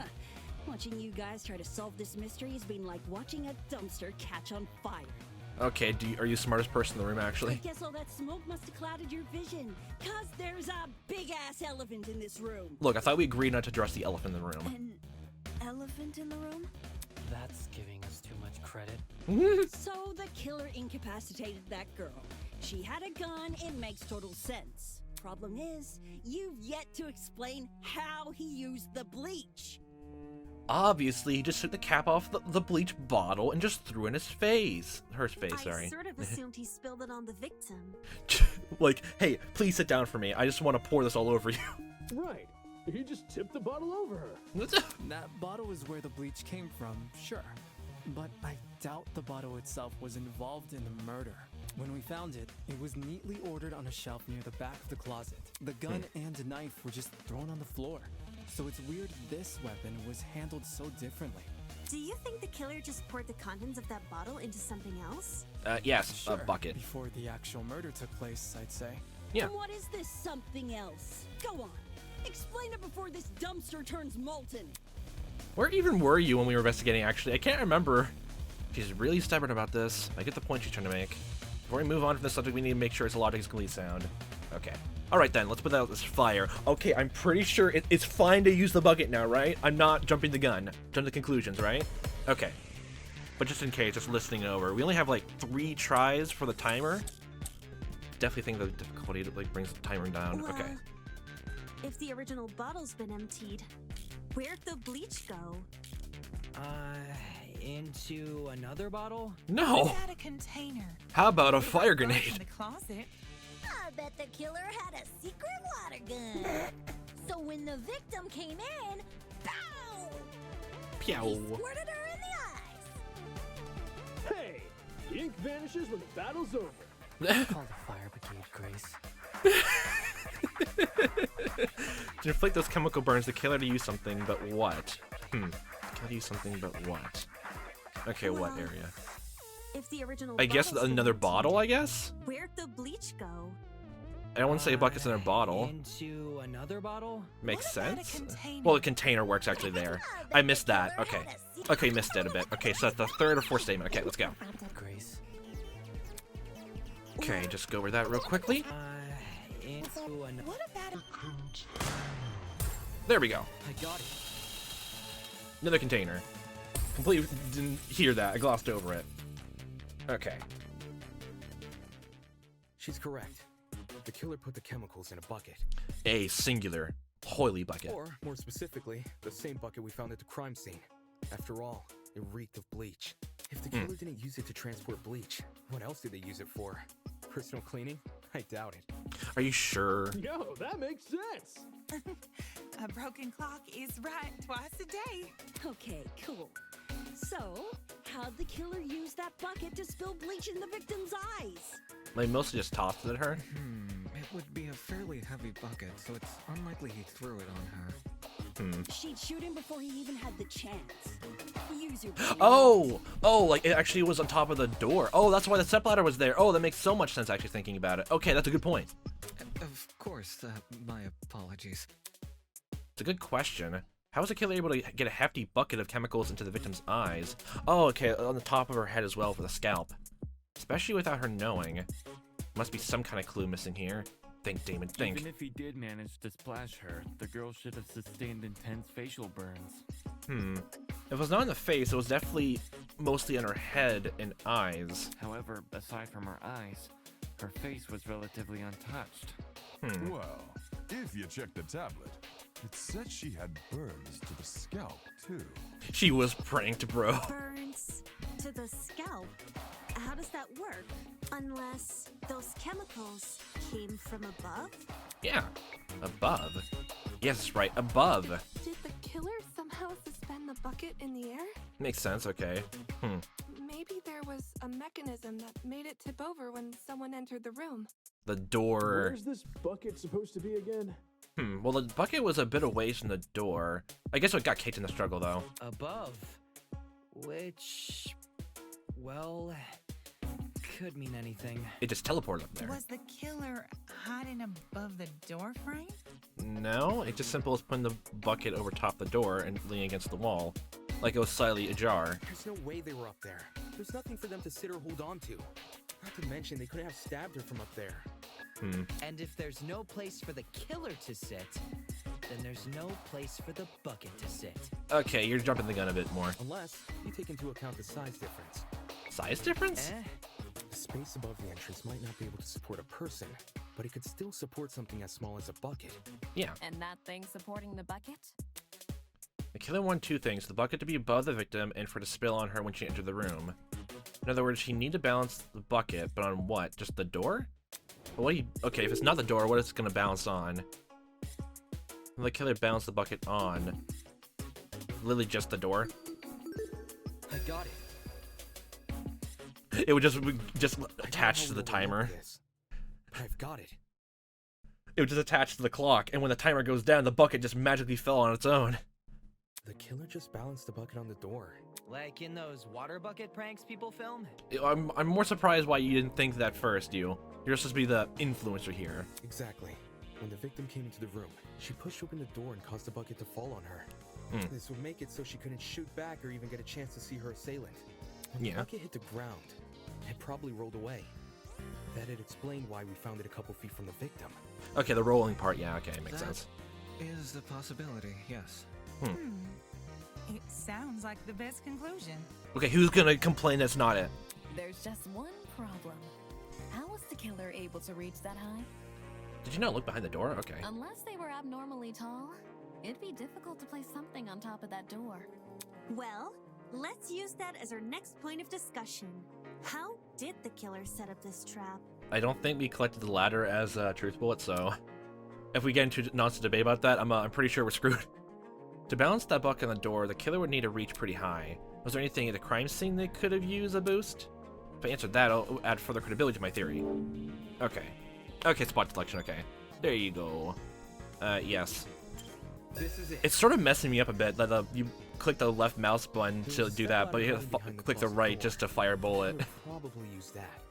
Watching you guys try to solve this mystery has been like watching a dumpster catch on fire. Okay, are you the smartest person in the room, I actually? guess all that smoke must have clouded your vision, cause there's a big-ass elephant in this room. Look, I thought we agreed not to address the elephant in the room. An elephant in the room? That's giving us too much credit. So the killer incapacitated that girl. She had a gun, it makes total sense. Problem is, you've yet to explain how he used the bleach. Obviously, he just took the cap off the bleach bottle and just threw it in his face. Her face, sorry. I sort of assumed he spilled it on the victim. Like, hey, please sit down for me. I just want to pour this all over you. Right. He just tipped the bottle over her. That bottle is where the bleach came from, sure. But I doubt the bottle itself was involved in the murder. When we found it, it was neatly ordered on a shelf near the back of the closet. The gun and knife were just thrown on the floor. So it's weird this weapon was handled so differently. Do you think the killer just poured the contents of that bottle into something else? Yes, Sure, a bucket. Before the actual murder took place, I'd say. Yeah. And what is this something else? Go on. Explain it before this dumpster turns molten. Where even were you when we were investigating, actually? I can't remember. She's really stubborn about this. I get the point she's trying to make. Before we move on from this subject, we need to make sure its logic is completely sound. Okay. Alright then, let's put out this fire. Okay, I'm pretty sure it's fine to use the bucket now, right? I'm not jumping the gun. Jump to conclusions, right? Okay. But just in case, just listening over. We only have like 3 tries for the timer. Definitely think the difficulty like brings the timer down. Well, Okay. If the original bottle's been emptied, where'd the bleach go? Into another bottle? No! Without a container. How about a It fire got burned grenade? In the closet. I bet the killer had a secret water gun. So when the victim came in, pow! He Pew. squirted her in the eyes. Hey! The ink vanishes when the battle's over. Call the fire brigade, Grace. To inflict those chemical burns, the killer to use something, but what? The killer to use something, but what? Okay, what Well, area? If the original I guess bottle's been another emptied, bottle, I guess? Where'd the bleach go? I don't want to say a bucket's in a bottle. Into another bottle? Makes What about a sense. container? Well, the container works actually there. I missed that. Okay. Okay, missed it a bit. Okay, so that's the 3rd or 4th statement. Okay, let's go. Grace. Okay, just go over that real quickly. Into another. What about a... There we go. I got it. Another container. Completely didn't hear that. I glossed over it. Okay. She's correct. The killer put the chemicals in a bucket. A singular hoily bucket. Or, more specifically, the same bucket we found at the crime scene. After all, it reeked of bleach. If the killer didn't use it to transport bleach, what else did they use it for? Personal cleaning? I doubt it. Are you sure? Yo, that makes sense. A broken clock is right twice a day. Okay, cool. So, how'd the killer use that bucket to spill bleach in the victim's eyes? Like, mostly just tossed it at her? It would be a fairly heavy bucket, so it's unlikely he threw it on her. She'd shoot him before he even had the chance. Use your brain. Oh! Oh, like it actually was on top of the door. Oh, that's why the stepladder was there. Oh, that makes so much sense actually thinking about it. Okay, that's a good point. Of course, my apologies. It's a good question. How was the killer able to get a hefty bucket of chemicals into the victim's eyes? Oh, okay, on the top of her head as well for the scalp. Especially without her knowing. Must be some kind of clue missing here. Think, Damon, think. Even if he did manage to splash her, the girl should have sustained intense facial burns. If it was not in the face, it was definitely mostly on her head and eyes. However, aside from her eyes, her face was relatively untouched. Well, if you check the tablet, it said she had burns to the scalp, too. She was pranked, bro. Burns to the scalp. How does that work? Unless those chemicals came from above? Yeah, above. Yes, right, above. Did the killer somehow suspend the bucket in the air? Makes sense, okay. Maybe there was a mechanism that made it tip over when someone entered the room. The door. Where's this bucket supposed to be again? Well, the bucket was a bit away from the door. I guess it got kicked in the struggle, though. Above. Which, well, could mean anything. It just teleported up there. Was the killer hiding above the door frame? No, it just simple as putting the bucket over top the door and leaning against the wall, like it was slightly ajar. There's no way they were up there. There's nothing for them to sit or hold on to. Not to mention, they couldn't have stabbed her from up there. And if there's no place for the killer to sit, then there's no place for the bucket to sit. Okay, you're jumping the gun a bit more. Unless you take into account the size difference. Size difference? The space above the entrance might not be able to support a person, but it could still support something as small as a bucket. Yeah. And that thing supporting the bucket? The killer wanted two things, the bucket to be above the victim and for it to spill on her when she entered the room. In other words, he needed to balance the bucket, but on what? Just the door? But what okay, if it's not the door, what is it going to balance on? And the killer balanced the bucket on. Literally just the door? I got it. It would just attach to the timer. But I've got it. It would just attach to the clock, and when the timer goes down, the bucket just magically fell on its own. The killer just balanced the bucket on the door. Like in those water bucket pranks people film? I'm more surprised why you didn't think that first, you. You're supposed to be the influencer here. Exactly. When the victim came into the room, she pushed open the door and caused the bucket to fall on her. This would make it so she couldn't shoot back or even get a chance to see her assailant. When the bucket hit the ground, it probably rolled away. That'd explain why we found it a couple feet from the victim. Okay, the rolling part, yeah, okay, makes sense. Is a possibility, yes. It sounds like the best conclusion. Okay, who's gonna complain that's not it? There's just one problem. How was the killer able to reach that high? Did you not look behind the door? Okay. Unless they were abnormally tall, it'd be difficult to place something on top of that door. Well, let's use that as our next point of discussion. How did the killer set up this trap? I don't think we collected the ladder as a truth bullet, so if we get into nonsense debate about that, I'm pretty sure we're screwed. To balance that bucket on the door, the killer would need to reach pretty high. Was there anything at the crime scene that could have used a boost? If I answered that, I'll add further credibility to my theory. Okay. Okay, spot selection, okay. There you go. Yes. This is it. It's sort of messing me up a bit that you click the left mouse button to do that, but you have to click the right just to fire a bullet. Probably use that.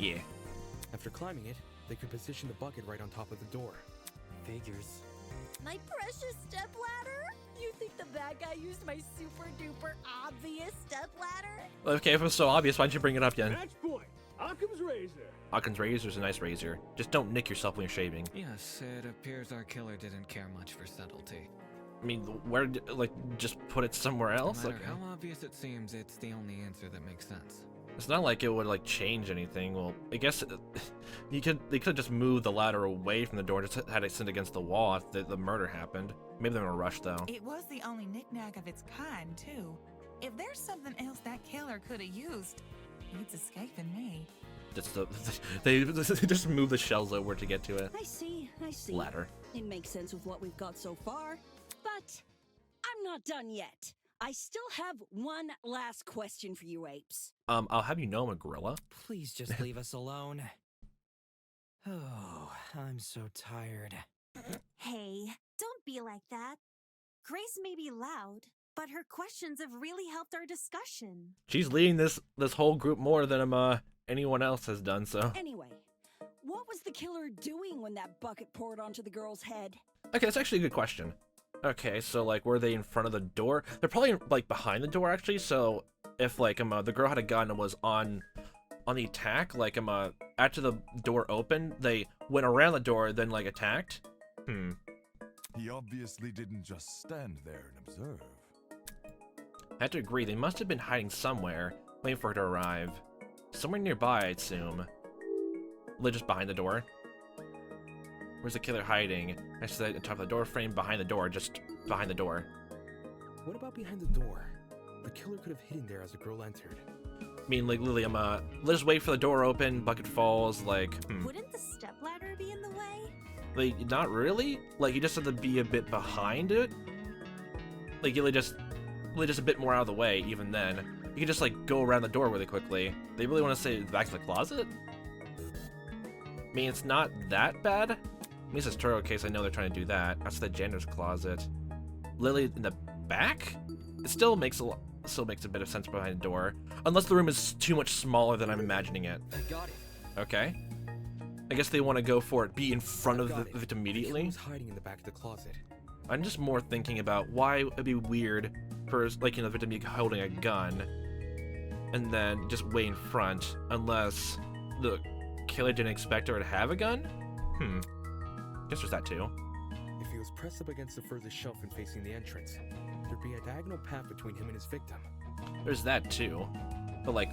Yeah. After climbing it, they could position the bucket right on top of the door. Figures. My precious stepladder? You think the bad guy used my super duper obvious stepladder? Okay, if it was so obvious, why'd you bring it up, Yen? Match point. Occam's razor. Occam's razor's a nice razor. Just don't nick yourself when you're shaving. Yes, it appears our killer didn't care much for subtlety. I mean, where, like, just put it somewhere else? No matter Okay. how obvious it seems, it's the only answer that makes sense. It's not like it would, like, change anything. Well, I guess they could just move the ladder away from the door, just had it sit against the wall if the murder happened. Maybe they're in a rush, though. It was the only knickknack of its kind, too. If there's something else that killer could have used, it's escaping me. Just they just move the shells over to get to it. I see. Ladder. It makes sense with what we've got so far, but I'm not done yet. I still have one last question for you apes. I'll have you know I'm a gorilla. Please just leave us alone. Oh, I'm so tired. Hey, don't be like that. Grace may be loud, but her questions have really helped our discussion. She's leading this whole group more than anyone else has done, so. Anyway, what was the killer doing when that bucket poured onto the girl's head? Okay, that's actually a good question. Okay, so, like, were they in front of the door? They're probably, like, behind the door, actually, so if, like, the girl had a gun and was on the attack, like, after the door opened, they went around the door, then, like, attacked? He obviously didn't just stand there and observe. I have to agree, they must have been hiding somewhere, waiting for her to arrive. Somewhere nearby, I'd assume. Like, just behind the door. Where's the killer hiding? Next to the top of the door frame, behind the door, just behind the door. What about behind the door? The killer could have hidden there as the girl entered. I mean, like, Lilium, let's just wait for the door open, bucket falls, like, Wouldn't the stepladder be in the way? Like, not really? Like, you just have to be a bit behind it? Like, you just a bit more out of the way, even then. You can just, like, go around the door really quickly. They really want to say back to the closet? I mean, it's not that bad. I mean, it's a tutorial case, I know they're trying to do that. That's the janitor's closet. Lily in the back? It still makes a bit of sense behind the door. Unless the room is too much smaller than I'm imagining it. I got it. Okay. I guess they want to go for it, be in front of the victim immediately. Who's hiding in the back of the closet? I'm just more thinking about why it'd be weird for, like, you know, the victim be holding a gun and then just way in front, unless the killer didn't expect her to have a gun? Guess there's that too. If he was pressed up against the furthest shelf and facing the entrance, there'd be a diagonal path between him and his victim. There's that too. But, like,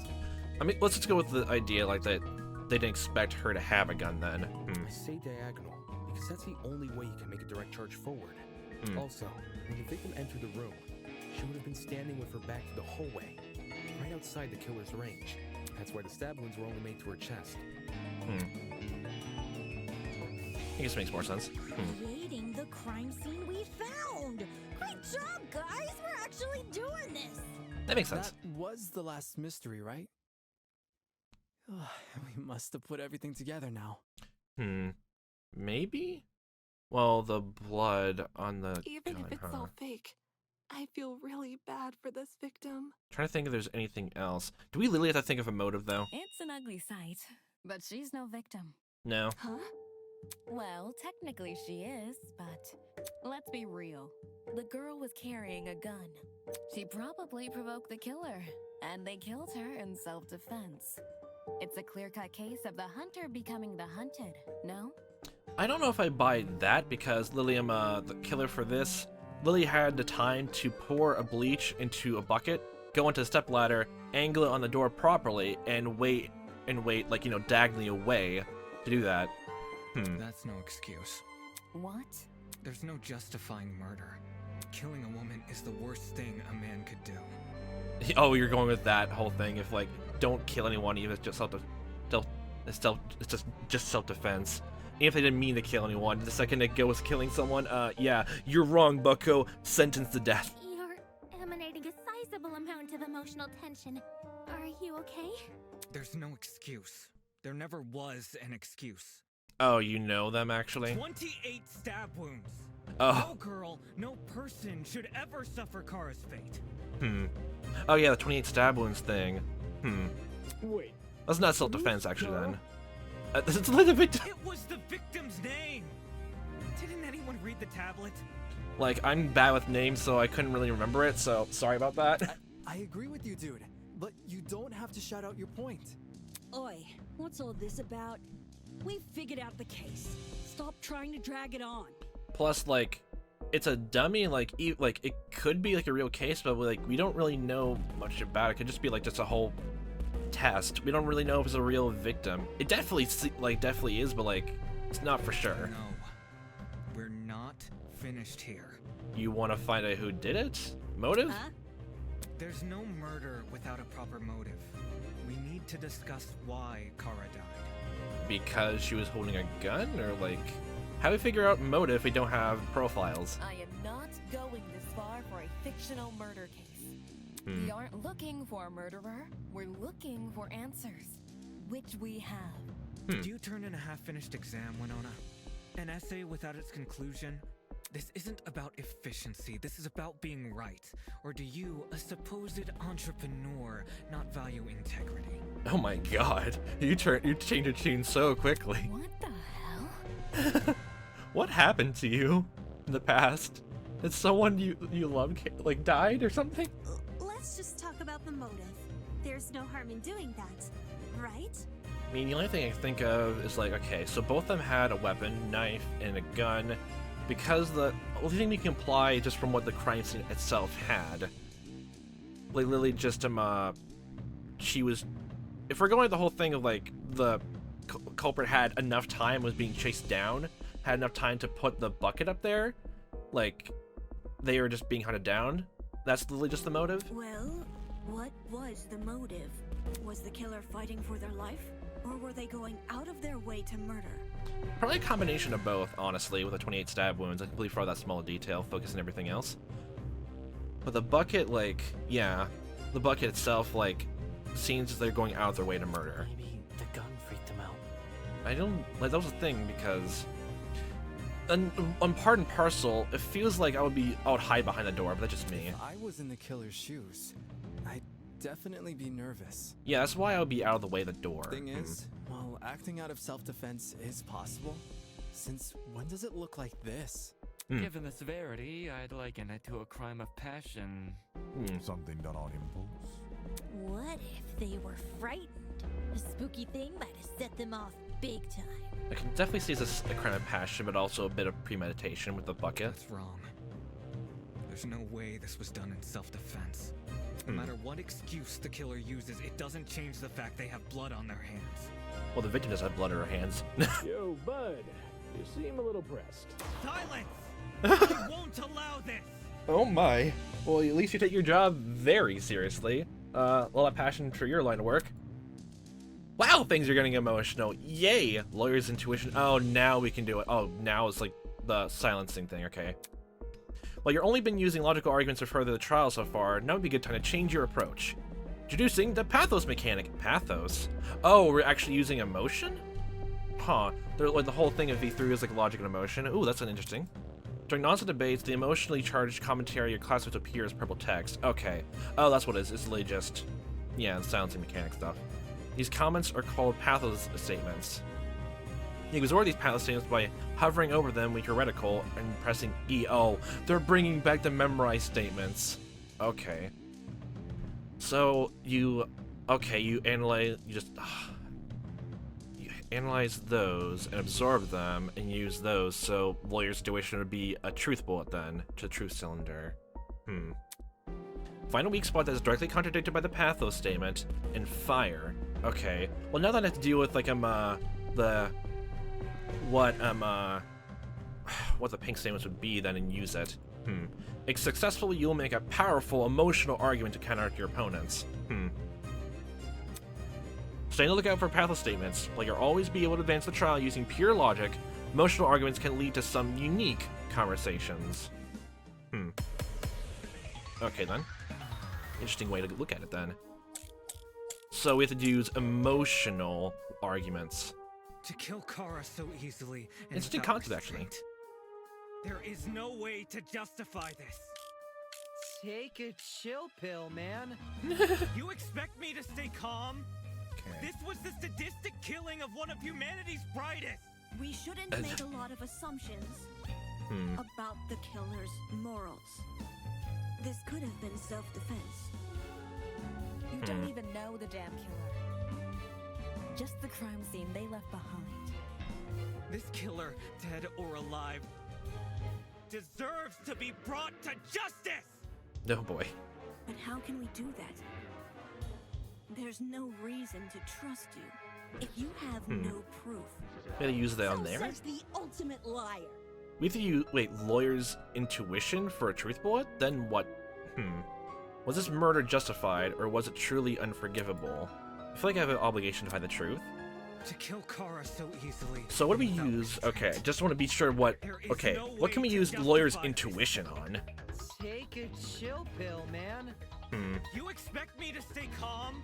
I mean, let's just go with the idea, like, that they didn't expect her to have a gun then. I say diagonal because that's the only way you can make a direct charge forward. Also, when the victim entered the room, she would have been standing with her back to the hallway, right outside the killer's range. That's why the stab wounds were only made to her chest. I guess it makes more sense. Creating the crime scene we found! Great job, guys! We're actually doing this! That makes sense. That was the last mystery, right? We must have put everything together now. Maybe? Well, the blood on the Even gun, if it's all fake, I feel really bad for this victim. Trying to think if there's anything else. Do we literally have to think of a motive, though? It's an ugly sight, but she's no victim. No. Huh? Well, technically she is, but let's be real. The girl was carrying a gun. She probably provoked the killer, and they killed her in self-defense. It's a clear-cut case of the hunter becoming the hunted, no? I don't know if I buy that, because Lilium, the killer for this, Lily had the time to pour a bleach into a bucket, go onto the stepladder, angle it on the door properly, and wait, like, you know, diagonally away to do that. That's no excuse. What? There's no justifying murder. Killing a woman is the worst thing a man could do. Oh, you're going with that whole thing. If, like, don't kill anyone, even if it's just self-defense. Even if they didn't mean to kill anyone, the second it goes killing someone, yeah, you're wrong, bucko. Sentenced to death. You're emanating a sizable amount of emotional tension. Are you okay? There's no excuse. There never was an excuse. Oh, you know them, actually? 28 stab wounds. Oh. No girl, no person should ever suffer Kara's fate. Oh yeah, the 28 stab wounds thing. Wait. That's not self-defense, actually, then. It's the victim. It was the victim's name! Didn't anyone read the tablet? Like, I'm bad with names, so I couldn't really remember it, so sorry about that. I agree with you, dude. But you don't have to shout out your point. Oi, what's all this about? We figured out the case. Stop trying to drag it on. Plus, like, it's a dummy, like, it could be, like, a real case, but, like, we don't really know much about it. It could just be, like, just a whole test. We don't really know if it's a real victim. It definitely, definitely is, but, like, it's not for sure. No. We're not finished here. You want to find out who did it? Motive? Huh? There's no murder without a proper motive. We need to discuss why Kara died. Because she was holding a gun? Or, like, how do we figure out motive if we don't have profiles? I am not going this far for a fictional murder case. We aren't looking for a murderer. We're looking for answers, which we have. Did you turn in a half-finished exam, Winona? An essay without its conclusion? This isn't about efficiency, this is about being right. Or do you, a supposed entrepreneur, not value integrity? Oh my god, you changed your tune so quickly. What the hell? What happened to you in the past? Did someone you loved, like, died or something? Let's just talk about the motive. There's no harm in doing that, right? I mean, the only thing I think of is, like, okay, so both of them had a weapon, knife, and a gun. Because the only thing we can imply just from what the crime scene itself had, like, Lily just, she was, if we're going with the whole thing of, like, the culprit had enough time, was being chased down, had enough time to put the bucket up there, like, they were just being hunted down, that's literally just the motive? Well, What was the motive? Was the killer fighting for their life? Or were they going out of their way to murder? Probably a combination of both, honestly, with the 28 stab wounds. I can believe for all that small detail, focus and everything else. But the bucket, like, yeah, the bucket itself, like, seems as they're going out of their way to murder. Maybe the gun freaked them out. I don't, like, that was the thing, because on part and parcel, it feels like I would hide behind the door, but that's just me. If I was in the killer's shoes, I'd definitely be nervous. Yeah, that's why I would be out of the way of the door. Thing is, well, acting out of self-defense is possible. Since when does it look like this? Given the severity, I'd liken it to a crime of passion. Something done on impulse. What if they were frightened? A spooky thing might have set them off big time. I can definitely see this as a crime of passion, but also a bit of premeditation with the bucket. That's wrong. There's no way this was done in self-defense. No matter what excuse the killer uses, it doesn't change the fact they have blood on their hands. Well, the victim does have blood on her hands. Yo, bud. You seem a little pressed. Silence! I won't allow this! Oh my. Well, at least you take your job very seriously. All that passion for your line of work. Wow, things are getting emotional. Yay! Lawyer's intuition. Oh, now we can do it. Oh, now it's like the silencing thing. Okay. Well, you've only been using logical arguments to further the trial so far. Now would be a good time to change your approach. Introducing the pathos mechanic. Pathos? Oh, we're actually using emotion? Huh. Like the whole thing of V3 is like logic and emotion. Ooh, that's interesting. During nonsense debates, the emotionally charged commentary your classmates appear as purple text. Okay. Oh, that's what it is. It's literally just, yeah, the silencing mechanic stuff. These comments are called pathos statements. You can absorb these pathos statements by hovering over them with your reticle and pressing E. Oh, they're bringing back the memorized statements. Okay. So you analyze those and absorb them and use those, so lawyer's intuition would be a truth bullet then to the truth cylinder. Find a weak spot that is directly contradicted by the pathos statement and fire. Okay. Well, now that I have to deal with like what the pink statements would be then and use it. If successful, you'll make a powerful emotional argument to counteract your opponents. Stay on the lookout for pathos statements. While you'll always be able to advance the trial using pure logic, emotional arguments can lead to some unique conversations. Okay then. Interesting way to look at it then. So we have to use emotional arguments. To kill Kara so easily and Interesting without concept, actually. restraint. There is no way to justify this. Take a chill pill, man. You expect me to stay calm? This was the sadistic killing of one of humanity's brightest. We shouldn't make a lot of assumptions about the killer's morals. This could have been self-defense. You don't even know the damn killer. Just the crime scene they left behind. This killer, dead or alive, deserves to be brought to justice! Oh boy. But how can we do that? There's no reason to trust you if you have no proof. We have to use that on So there? says the ultimate liar. We have to use, wait, lawyer's intuition for a truth bullet? Then what? Was this murder justified, or was it truly unforgivable? I feel like I have an obligation to find the truth. To kill Kara so easily. So what do we use? Okay, I just want to be sure what... Okay, what can we use lawyer's intuition on? Take a chill pill, man. You expect me to stay calm?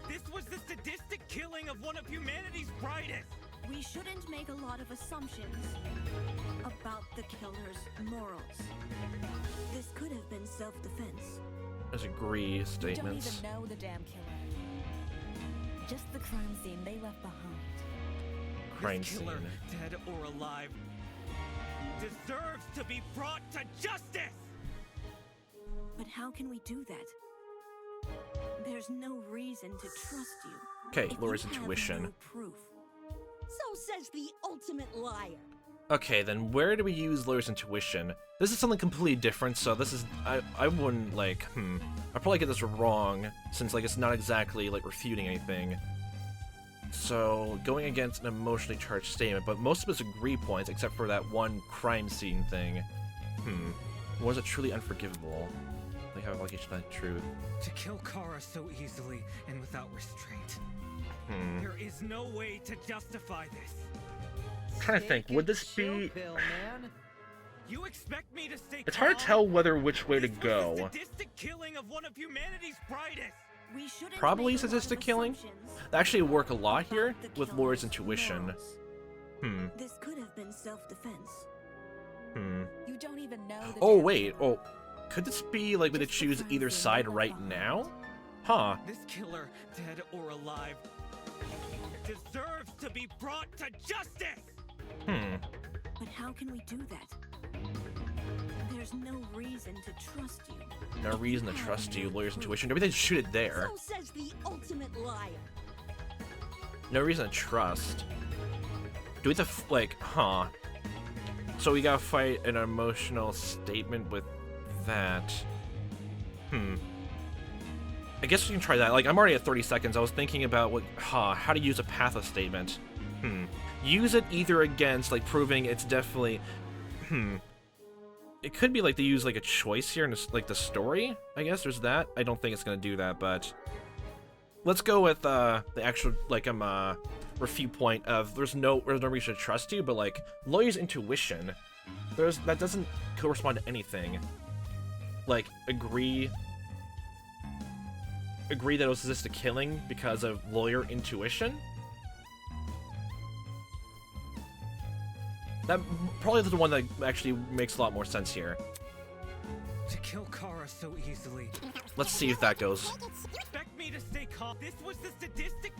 This was the sadistic killing of one of humanity's brightest. We shouldn't make a lot of assumptions about the killer's morals. This could have been self-defense. There's agree statements. You don't even know the damn killer. Just the crime scene they left behind. Crime This killer, scene. dead or alive, deserves to be brought to justice! But how can we do that? There's no reason to trust you. Okay, if lawyer's you have intuition. no proof. So says the ultimate liar. Okay, then where do we use lawyer's intuition? This is something completely different, so this is... I wouldn't, like, I'll probably get this wrong, since, like, it's not exactly, like, refuting anything. So, going against an emotionally charged statement, but most of it's agree points, except for that one crime scene thing. Was it truly unforgivable? Like, have allegation of truth. To kill Kara so easily and without restraint. Hmm. There is no way to justify this. I'm trying to think, would this be... You expect me to stay It's hard to tell which way to The go. sadistic killing of one of humanity's brightest. We shouldn't Probably make a lot of sadistic killing. assumptions. They actually work a lot here with Laura's intuition. Hmm. This could have been self-defense. Hmm. You don't even know the Oh, damn wait. Oh, could this be like we to choose either side right now? Huh. This killer, dead or alive, deserves to be brought to justice. Hmm. But how can we do that? There's no reason to trust you. No reason to trust you, Lawyer's intuition. Maybe they shoot it there. So says the ultimate liar. No reason to trust. Do we have to, like, huh. So we gotta fight an emotional statement with that. Hmm. I guess we can try that. Like, I'm already at 30 seconds. I was thinking about what, how to use a pathos statement. Hmm. Use it either against, like, proving it's definitely, It could be, like, they use, like, a choice here in, like, the story. I guess there's that. I don't think it's gonna do that, but... Let's go with, the actual, like, refute point of there's no reason to trust you, but, like, Lawyer's intuition, that doesn't correspond to anything. Like, agree that it was just a killing because of Lawyer intuition? That probably is the one that actually makes a lot more sense here. To kill Kara so easily. Let's see if that goes. Expect me to stay calm. This was the sadistic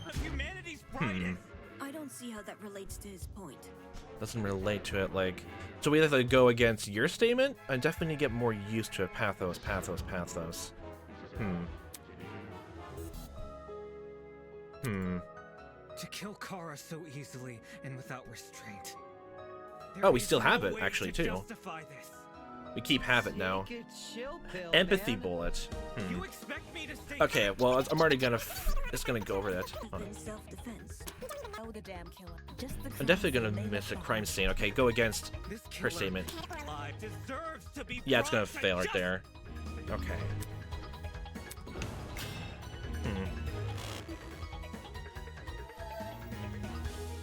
of humanity's brightest. I don't see how that relates to his point. Doesn't relate to it, like... So we have to go against your statement? I definitely need to get more used to it. Pathos. To kill Kara so easily and without restraint. Oh, we still have it, actually, too. Justify this. We keep have it now. Take a chill pill, Empathy man. bullet. You expect me to stay Okay, well, I'm already gonna... It's gonna go over that. Hold on. Self-defense. Oh, the damn killer. Just the I'm definitely gonna miss a crime scene. Okay, go against her statement. deserves to be Yeah, it's gonna brought to fail right there. Okay.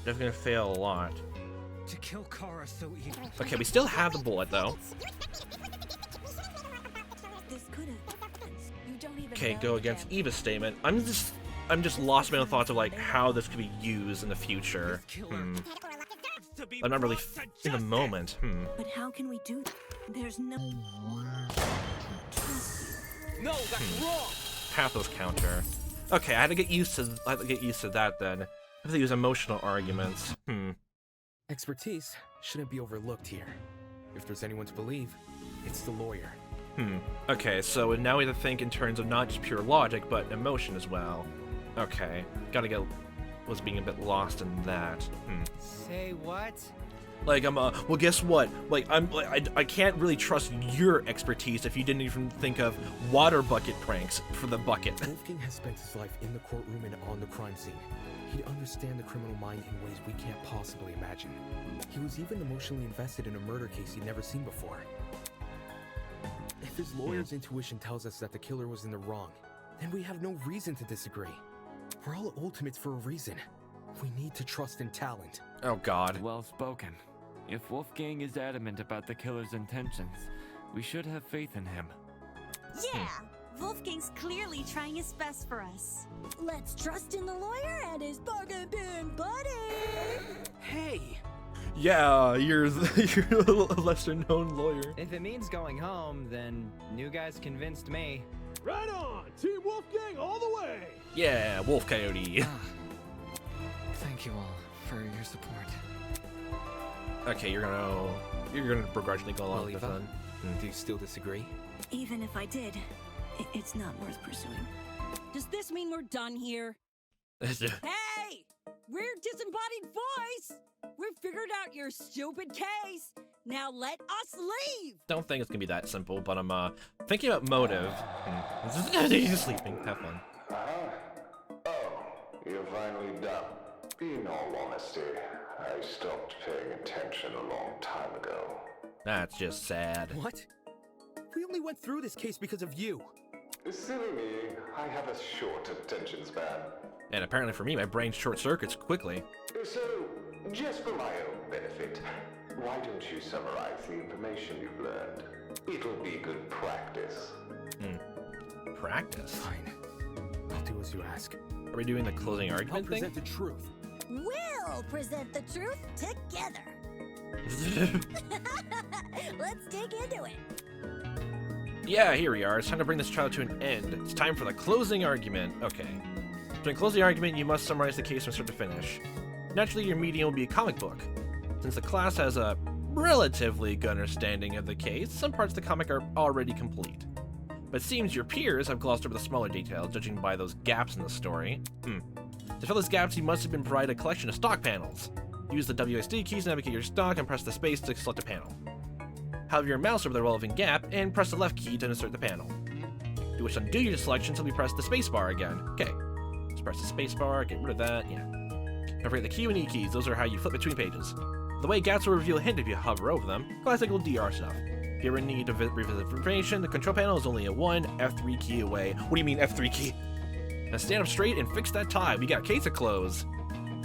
Definitely gonna fail a lot. To kill Kara so easily. Okay, we still have the bullet though. This could have. You don't even Okay, know go the against damn Eva's statement. I'm just lost in my own thoughts of like how this could be used in the future. I'm not really in the moment. But how can we do that? There's no. No, that's wrong. Pathos counter. Okay, I had to get used to that then. I have to use emotional arguments. Expertise shouldn't be overlooked here. If there's anyone to believe, it's the lawyer. Okay, so now we have to think in terms of not just pure logic, but emotion as well. Okay, was being a bit lost in that. Say what? Like, well, guess what? Like, I can't really trust your expertise if you didn't even think of water bucket pranks for the bucket. Wolfgang has spent his life in the courtroom and on the crime scene. He'd understand the criminal mind in ways we can't possibly imagine. He was even emotionally invested in a murder case he'd never seen before. If his lawyer's intuition tells us that the killer was in the wrong, then we have no reason to disagree. We're all ultimates for a reason. We need to trust in talent. Oh god. Well spoken. If Wolfgang is adamant about the killer's intentions, we should have faith in him. Yeah! Wolfgang's clearly trying his best for us. Let's trust in the lawyer and his bargain bin buddy. Hey! Yeah, you're a lesser known lawyer. If it means going home, then new guy's convinced me. Right on! Team Wolfgang all the way! Yeah, Wolf Coyote. Thank you all for your support. Okay, you're gonna begrudgingly go along with this Eva, one. do you still disagree? Even if I did, it's not worth pursuing. Does this mean we're done here? Hey! We're Disembodied Voice! We've figured out your stupid case! Now let us leave! Don't think it's gonna be that simple, but I'm thinking about motive. He's sleeping. Have fun. Oh, you're finally done. In all honesty, I stopped paying attention a long time ago. That's just sad. What? We only went through this case because of you. Silly me, I have a short attention span. And apparently for me, my brain short circuits quickly. So, just for my own benefit, why don't you summarize the information you've learned? It'll be good practice. Practice? Fine. I'll do as you ask. Are we doing the closing argument I'll present thing? the truth. We'll present the truth together. Let's dig into it. Yeah, here we are. It's time to bring this trial to an end. It's time for the closing argument. Okay. During closing argument, you must summarize the case from start to finish. Naturally, your medium will be a comic book. Since the class has a relatively good understanding of the case, some parts of the comic are already complete. But it seems your peers have glossed over the smaller details, judging by those gaps in the story. To fill those gaps, you must have been provided a collection of stock panels. Use the WSD keys to navigate your stock and press the space to select a panel. Hover your mouse over the relevant gap and press the left key to insert the panel. If you wish to undo your selection, simply press the space bar again. Okay. Just press the space bar, get rid of that, yeah. Don't forget the Q and E keys, those are how you flip between pages. The way gaps will reveal a hint if you hover over them. Classical DR stuff. If you ever need to revisit information, the control panel is only a F3 key away. What do you mean F3 key? Now stand up straight and fix that tie. We got case of clothes.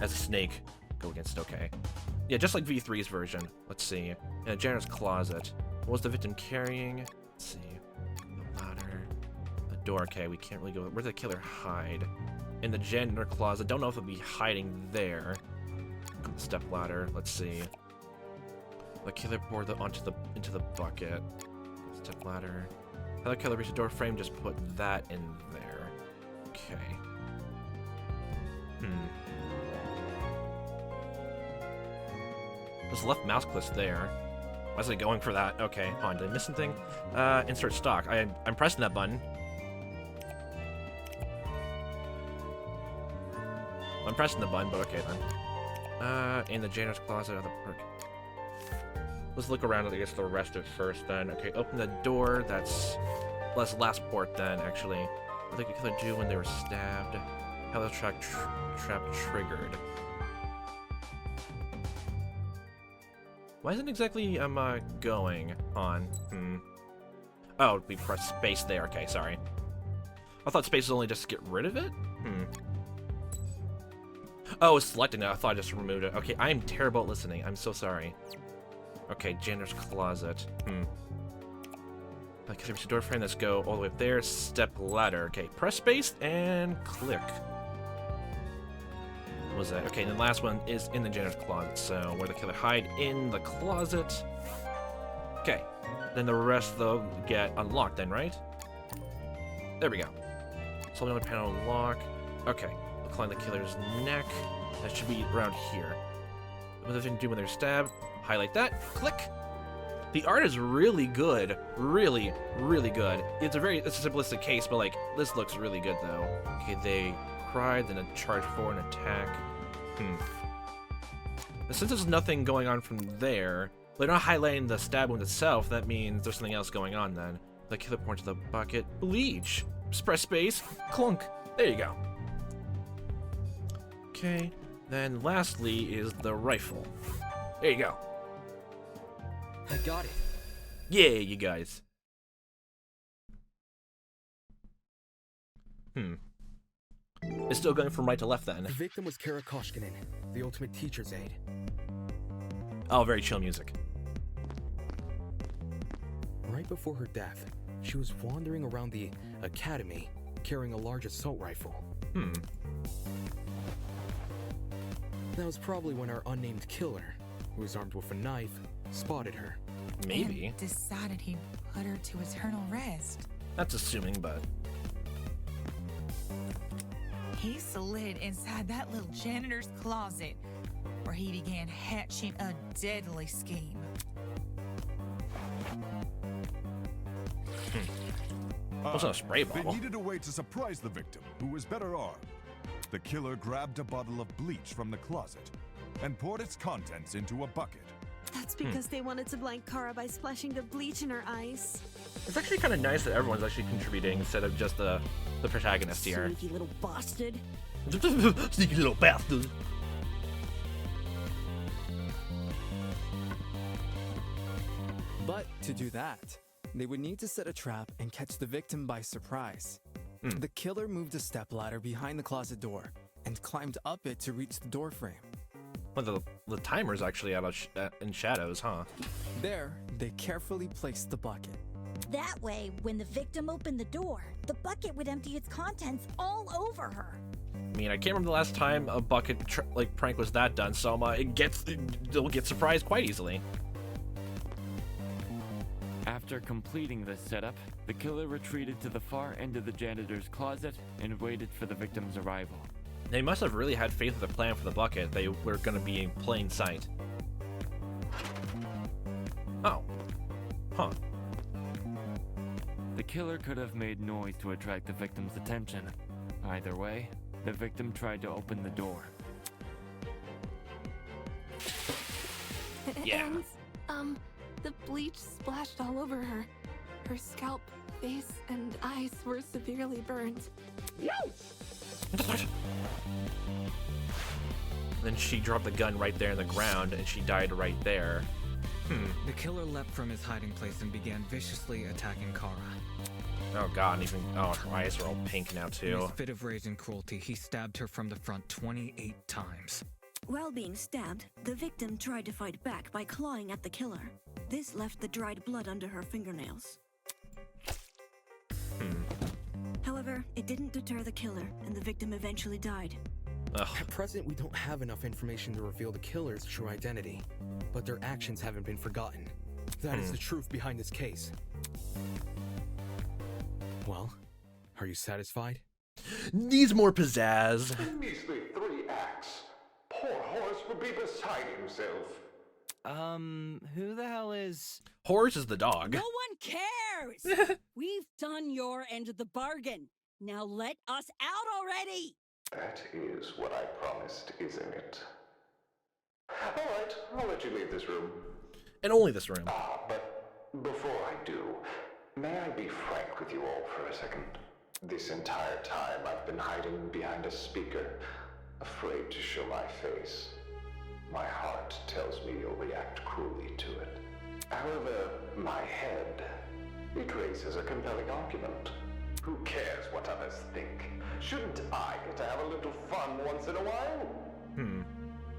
As a snake. Go against, okay. Yeah, just like V3's version. Let's see. In a janitor's closet. What was the victim carrying? Let's see. The ladder. The door, okay, we can't really go. Where did the killer hide? In the janitor closet. Don't know if it'll be hiding there. Step ladder, let's see. The killer poured into the bucket. Step ladder. How the killer reached the door frame, just put that in there. Okay. There's left mouse click there. Why is it going for that? Okay, hold on, did I miss something? Insert stock. I'm pressing that button. I'm pressing the button, but okay then. In the janitor's closet of the park. Let's look around, I guess, the rest of it first then. Okay, open the door. That's last port then, actually. What did the killer do when they were stabbed? How the trap triggered. Why isn't exactly going on? Oh, we pressed space there. Okay, sorry. I thought space was only just to get rid of it? Oh, it's selecting it. I thought I just removed it. Okay, I am terrible at listening. I'm so sorry. Okay, janitor's closet. Like, there's a door frame. Let's go all the way up there. Step ladder. Okay, press space and click. What was that? Okay, and the last one is in the janitor's closet. So, where the killer hide in the closet. Okay, then the rest, though, get unlocked then, right? There we go. Solve another panel lock. Okay. Climb the killer's neck. That should be around here. What does it do when they're stabbed? Highlight that. Click. The art is really good. Really, really good. It's a simplistic case, but like this looks really good though. Okay, they cried, then a charge forward and attack. Since there's nothing going on from there, they're not highlighting the stab wound itself. That means there's something else going on then. The killer points to the bucket. Bleach. Just press space. Clunk. There you go. Okay, then lastly is the rifle. There you go. I got it. Yeah, you guys. It's still going from right to left then. The victim was Kara Koshkinen, the ultimate teacher's aide. Oh, very chill music. Right before her death, she was wandering around the academy carrying a large assault rifle. That was probably when our unnamed killer, who was armed with a knife, spotted her. Maybe. And decided he'd put her to eternal rest. That's assuming, but... He slid inside that little janitor's closet, where he began hatching a deadly scheme. Wasn't a spray bottle. They needed a way to surprise the victim, who was better armed. The killer grabbed a bottle of bleach from the closet and poured its contents into a bucket. That's because they wanted to blind Kara by splashing the bleach in her eyes. It's actually kind of nice that everyone's actually contributing instead of just the protagonist here. Sneaky little bastard. Sneaky little bastard. But to do that, They would need to set a trap and catch the victim by surprise. The killer moved a stepladder behind the closet door and climbed up it to reach the door frame. Well, the timer's actually out of in shadows, huh? There, they carefully placed the bucket. That way, when the victim opened the door, the bucket would empty its contents all over her. I mean, I can't remember the last time a bucket prank was that done, so it'll get surprised quite easily. After completing this setup, the killer retreated to the far end of the janitor's closet and waited for the victim's arrival. They must have really had faith in the plan for the bucket. They were going to be in plain sight. Oh. Huh. The killer could have made noise to attract the victim's attention. Either way, the victim tried to open the door. Yeah. And, the bleach splashed all over her. Her scalp, face, and eyes were severely burned. Then she dropped the gun right there in the ground, and she died right there. The killer leapt from his hiding place and began viciously attacking Kara. Oh god, and even her eyes are all pink now In too. his fit of rage and cruelty, he stabbed her from the front 28 times. While being stabbed, the victim tried to fight back by clawing at the killer. This left the dried blood under her fingernails. However, it didn't deter the killer, and the victim eventually died. At present, we don't have enough information to reveal the killer's true identity, but their actions haven't been forgotten. That is the truth behind this case. Well, are you satisfied? Needs more pizzazz. In measly 3 acts, poor Horace would be beside himself. Who the hell is... Horace is the dog. No one cares! We've done your end of the bargain. Now let us out already! That is what I promised, isn't it? Alright, I'll let you leave this room. And only this room. But before I do, may I be frank with you all for a second? This entire time I've been hiding behind a speaker, afraid to show my face. My heart tells me you'll react cruelly to it. However, my head, it raises a compelling argument. Who cares what others think? Shouldn't I get to have a little fun once in a while?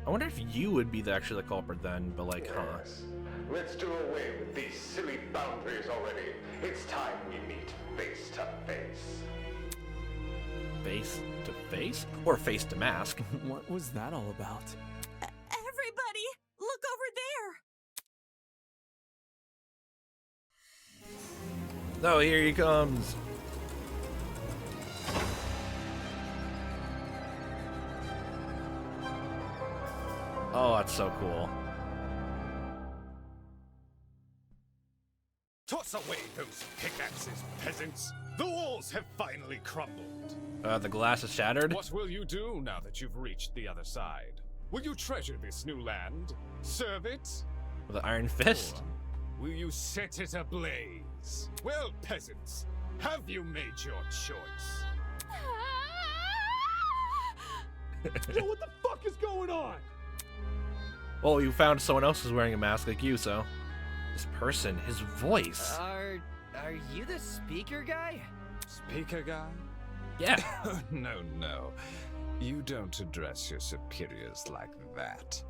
I wonder if you would be actually the culprit then, but like, Yes. Let's do away with these silly boundaries already. It's time we meet face to face. Face to face? Or face to mask? What was that all about? Everybody, look over there! Oh, here he comes. Oh, that's so cool. Toss away those pickaxes, peasants! The walls have finally crumbled. The glass is shattered? What will you do now that you've reached the other side? Will you treasure this new land? Serve it? With an iron fist? Or will you set it ablaze? Well, peasants, have you made your choice? Yo, what the fuck is going on? Well, you found someone else who's wearing a mask like you, so... This person, his voice. Are you the speaker guy? Speaker guy? Yeah. No. You don't address your superiors like that.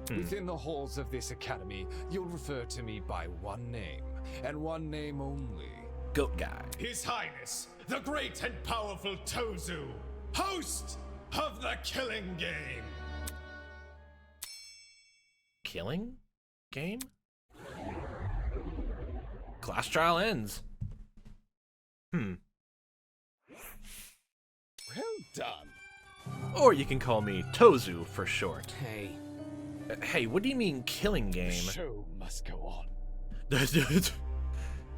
Within the halls of this academy, you'll refer to me by one name, and one name only. Goat guy. His Highness, the great and powerful Tozu, host of the Killing Game. Killing game? Class trial ends. Well done. Or you can call me Tozu for short. Hey. Hey, what do you mean killing game? The show must go on.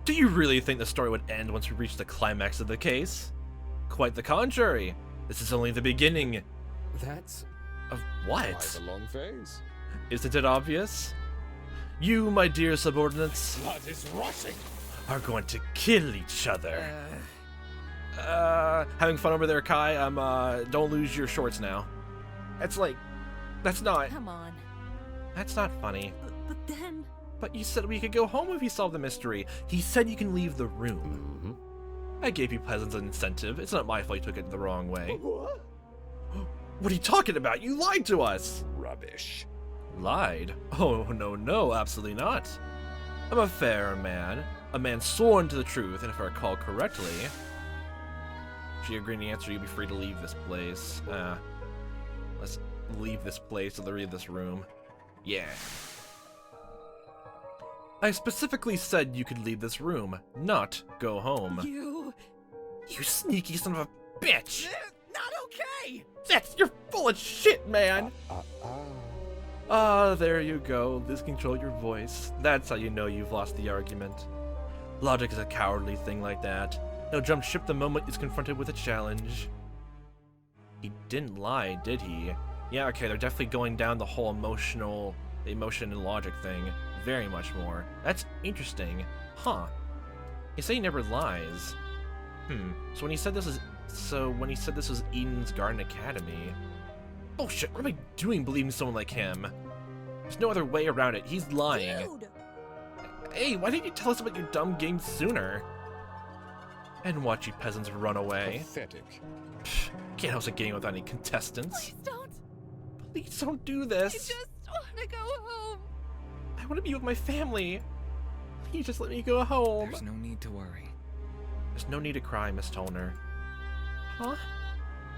Do you really think the story would end once we reach the climax of the case? Quite the contrary. This is only the beginning. That's... Of what? Quite a long phase. Isn't it obvious? You, my dear subordinates, Blood is rushing. are going to kill each other. Having fun over there, Kai? Don't lose your shorts now. That's like, that's not... Come on. That's not funny. But then... But you said we could go home if we solve the mystery. He said you can leave the room. I gave you peasants an incentive. It's not my fault you took it the wrong way. What? What are you talking about? You lied to us! Rubbish. Lied? Oh, no, absolutely not. I'm a fair man. A man sworn to the truth, and if I recall correctly... She agreed to answer, you'll be free to leave this place. Let's leave this place, or leave this room. Yeah. I specifically said you could leave this room, not go home. You sneaky son of a bitch! not okay! You're full of shit, man! There you go. Lose control of your voice. That's how you know you've lost the argument. Logic is a cowardly thing like that. He'll jump ship the moment he's confronted with a challenge. He didn't lie, did he? Yeah, okay, they're definitely going down the whole emotion and logic thing. Very much more. That's interesting. Huh. You say he never lies. So when he said this was Eden's Garden Academy... Bullshit, what am I doing believing someone like him? There's no other way around it. He's lying. Dude. Hey, why didn't you tell us about your dumb game sooner? And watch you peasants run away. Pathetic. Can't host a game without any contestants. Please don't. Please don't do this. I just want to go home. I want to be with my family. Please just let me go home. There's no need to worry. There's no need to cry, Miss Toner. Huh?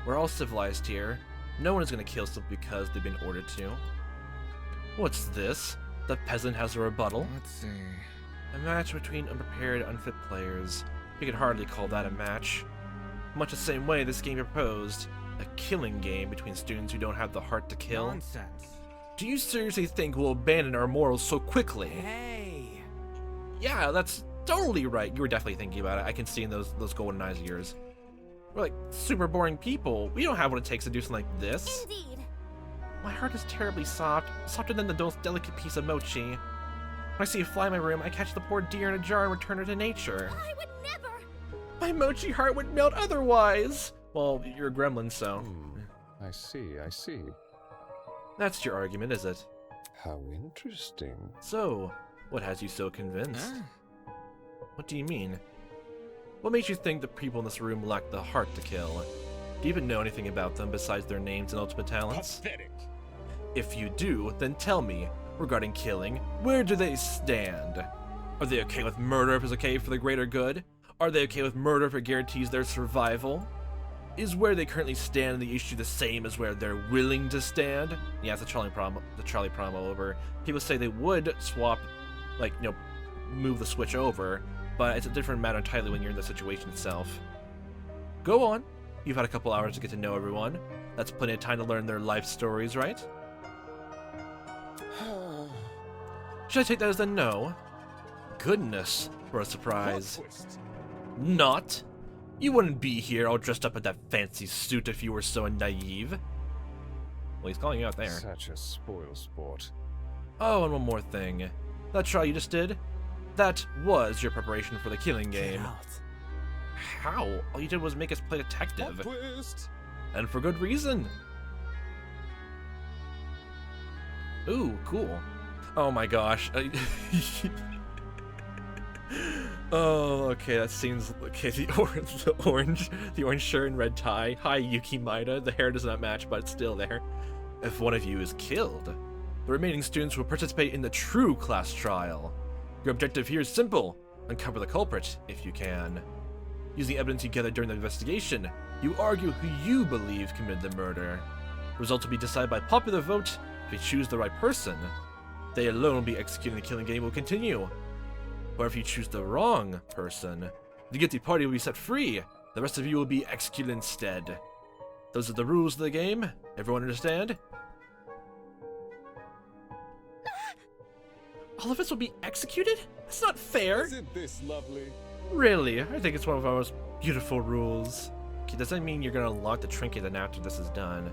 We're all civilized here. No one is going to kill simply because they've been ordered to. What's this? The peasant has a rebuttal. Let's see. A match between unprepared, unfit players. You could hardly call that a match. Much the same way this game proposed. A killing game between students who don't have the heart to kill. Nonsense. Do you seriously think we'll abandon our morals so quickly? Hey! Yeah, that's totally right. You were definitely thinking about it. I can see in those golden eyes of yours. We're like super boring people. We don't have what it takes to do something like this. Indeed. My heart is terribly soft, softer than the most delicate piece of mochi. When I see a fly in my room, I catch the poor deer in a jar and return her to nature. I would never. My mochi heart would melt otherwise. Well, you're a gremlin, so. I see. That's your argument, is it? How interesting. So, what has you so convinced? What do you mean? What makes you think the people in this room lack the heart to kill? Do you even know anything about them besides their names and ultimate talents? Pathetic. If you do, then tell me, regarding killing, where do they stand? Are they okay with murder if it's okay for the greater good? Are they okay with murder if it guarantees their survival? Is where they currently stand in the issue the same as where they're willing to stand? Yeah, it's the Charlie problem all over. People say they would swap, like, move the switch over, but it's a different matter entirely when you're in the situation itself. Go on. You've had a couple hours to get to know everyone. That's plenty of time to learn their life stories, right? Should I take that as a no? Goodness, for a surprise. Not? You wouldn't be here all dressed up in that fancy suit if you were so naive. Well, he's calling you out there. Such a spoil sport. Oh, and one more thing. That trial you just did? That was your preparation for the killing game. How? All you did was make us play detective. Twist. And for good reason. Ooh, cool. Oh my gosh. Oh, okay, that seems okay. The orange shirt and red tie. Hi, Yuki Maida. The hair does not match, but it's still there. If one of you is killed, the remaining students will participate in the true class trial. Your objective here is simple: uncover the culprit, if you can. Using evidence you gathered during the investigation, you argue who you believe committed the murder. Results will be decided by popular vote. If you choose the right person, they alone will be executing the killing game will continue. Or if you choose the wrong person, the guilty party will be set free. The rest of you will be executed instead. Those are the rules of the game. Everyone understand? All of us will be executed? That's not fair. Isn't this lovely? Really? I think it's one of our most beautiful rules. Okay, does that mean you're gonna unlock the trinket then after this is done?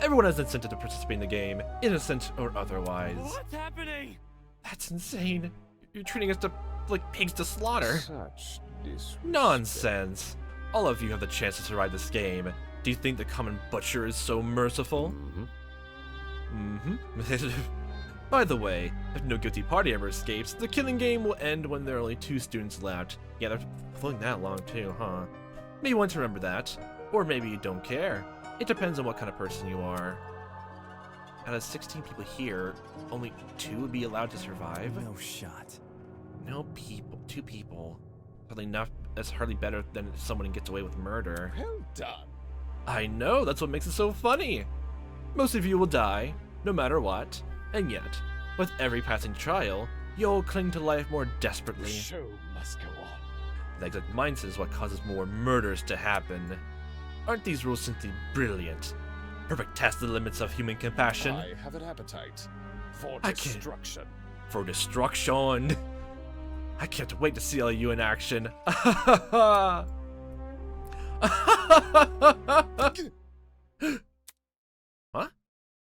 Everyone has incentive to participate in the game, innocent or otherwise. What's happening? That's insane. You're treating us like pigs to slaughter. Such disrespect. Nonsense. All of you have the chance to survive this game. Do you think the common butcher is so merciful? By the way, if no guilty party ever escapes, the killing game will end when there are only 2 students left. Yeah, they're floating that long too, huh? Maybe you want to remember that. Or maybe you don't care. It depends on what kind of person you are. Out of 16 people here, only 2 would be allowed to survive? No shot. No people. 2 people. That's hardly better than if someone gets away with murder. Well done. I know, that's what makes it so funny. Most of you will die, no matter what. And yet, with every passing trial, you'll cling to life more desperately. The show must go on. That exact mindset is what causes more murders to happen. Aren't these rules simply brilliant? Perfect test the limits of human compassion. I have an appetite for I destruction. For destruction. I can't wait to see all you in action. Huh?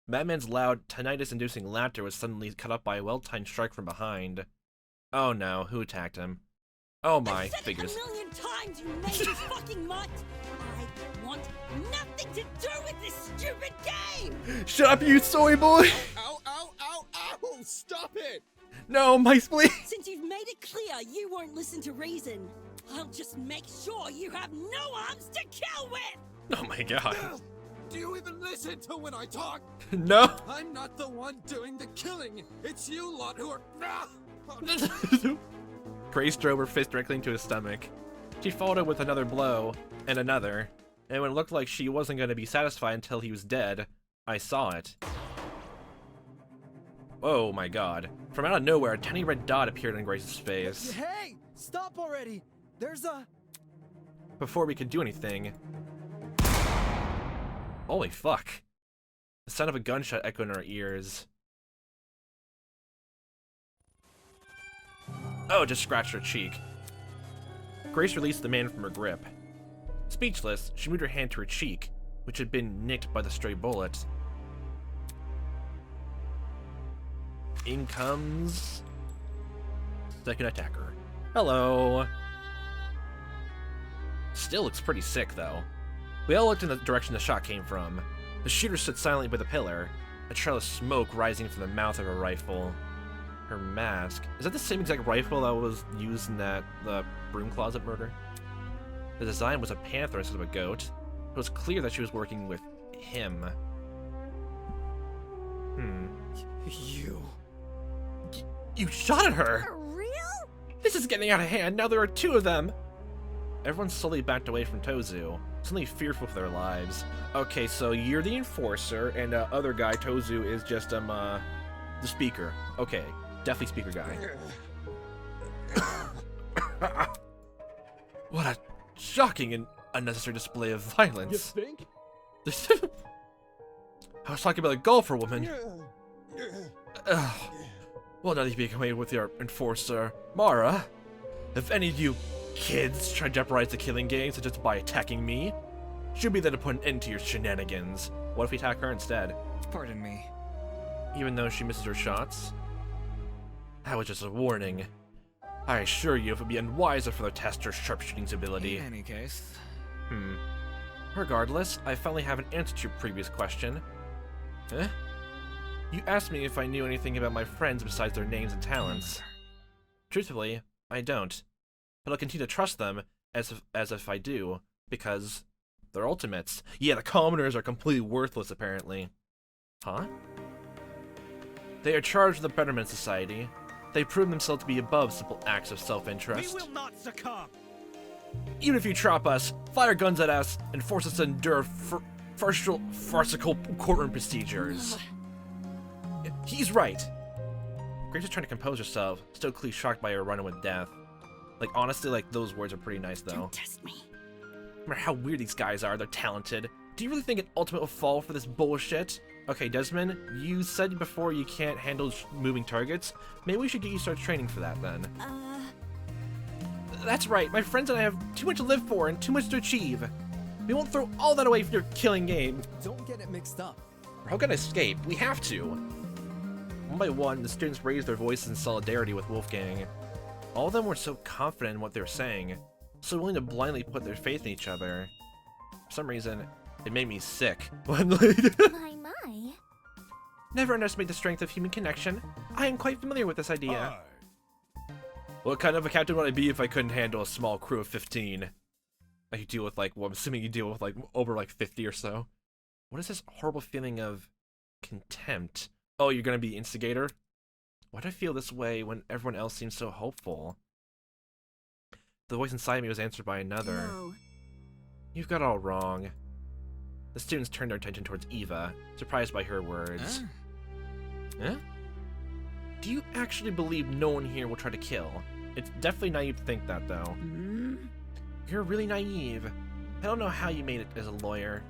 Madman's loud, tinnitus-inducing laughter was suddenly cut off by a well-timed strike from behind. Oh no, who attacked him? Oh my, figures. I've said it a million times, you native fucking mutt! I want nothing to do with this stupid game! Shut up, you soy boy! Ow, ow, ow, ow! Stop it! No, my spleen! Since you've made it clear you won't listen to reason, I'll just make sure you have no arms to kill with! Oh my god. Do you even listen to when I talk? No! I'm not the one doing the killing! It's you lot who are... Grace drove her fist directly into his stomach. She followed it with another blow, and another, and when it looked like she wasn't going to be satisfied until he was dead, I saw it. Oh my god. From out of nowhere, a tiny red dot appeared on Grace's face. Hey! Stop already! There's a... Before we could do anything... Holy fuck. The sound of a gunshot echoed in our ears. Oh, just scratched her cheek. Grace released the man from her grip. Speechless, she moved her hand to her cheek, which had been nicked by the stray bullet. In comes... second attacker. Hello. Still looks pretty sick, though. We all looked in the direction the shot came from. The shooter stood silently by the pillar, a trail of smoke rising from the mouth of her rifle. Her mask. Is that the same exact rifle that was used in the broom closet murder? The design was a panther instead of a goat. It was clear that she was working with him. You shot at her! For real? This is getting out of hand. Now there are 2 of them. Everyone slowly backed away from Tozu, suddenly fearful for their lives. Okay, so you're the enforcer, and other guy, Tozu, is just the speaker. Okay, definitely speaker guy. What a shocking and unnecessary display of violence. You think? I was talking about a golfer woman. Well, now that you become away with your enforcer, Mara, if any of you kids try to jeopardize the killing game such as by attacking me, she'll be there to put an end to your shenanigans. What if we attack her instead? Pardon me. Even though she misses her shots? That was just a warning. I assure you it would be unwiser for the test her sharpshooting's ability. In any case... Regardless, I finally have an answer to your previous question. Huh? You asked me if I knew anything about my friends besides their names and talents. Truthfully, I don't. But I'll continue to trust them as if I do, because they're ultimates. Yeah, the commoners are completely worthless, apparently. Huh? They are charged with the betterment of society. They prove themselves to be above simple acts of self-interest. We will not succumb! Even if you trap us, fire guns at us, and force us to endure farcical courtroom procedures. He's right. Grace is trying to compose herself, still clearly shocked by her run-in with death. Like, honestly, like, those words are pretty nice, though. Don't test me. Remember how weird these guys are, they're talented. Do you really think an ultimate will fall for this bullshit? Okay, Desmond, you said before you can't handle moving targets. Maybe we should get you started training for that, then. That's right, my friends and I have too much to live for and too much to achieve. We won't throw all that away for your killing game. Don't get it mixed up. How can I escape? We have to. One by one, the students raised their voices in solidarity with Wolfgang. All of them were so confident in what they were saying, so willing to blindly put their faith in each other. For some reason, it made me sick. My. Never underestimate the strength of human connection. I am quite familiar with this idea. What kind of a captain would I be if I couldn't handle a small crew of 15? I could deal with, like, well, I'm assuming you deal with, like, over, like, 50 or so. What is this horrible feeling of contempt? Oh, you're gonna be the instigator? Why do I feel this way when everyone else seems so hopeful? The voice inside me was answered by another. No. You've got it all wrong. The students turned their attention towards Eva, surprised by her words. Huh? Do you actually believe no one here will try to kill? It's definitely naive to think that, though. You're really naive. I don't know how you made it as a lawyer.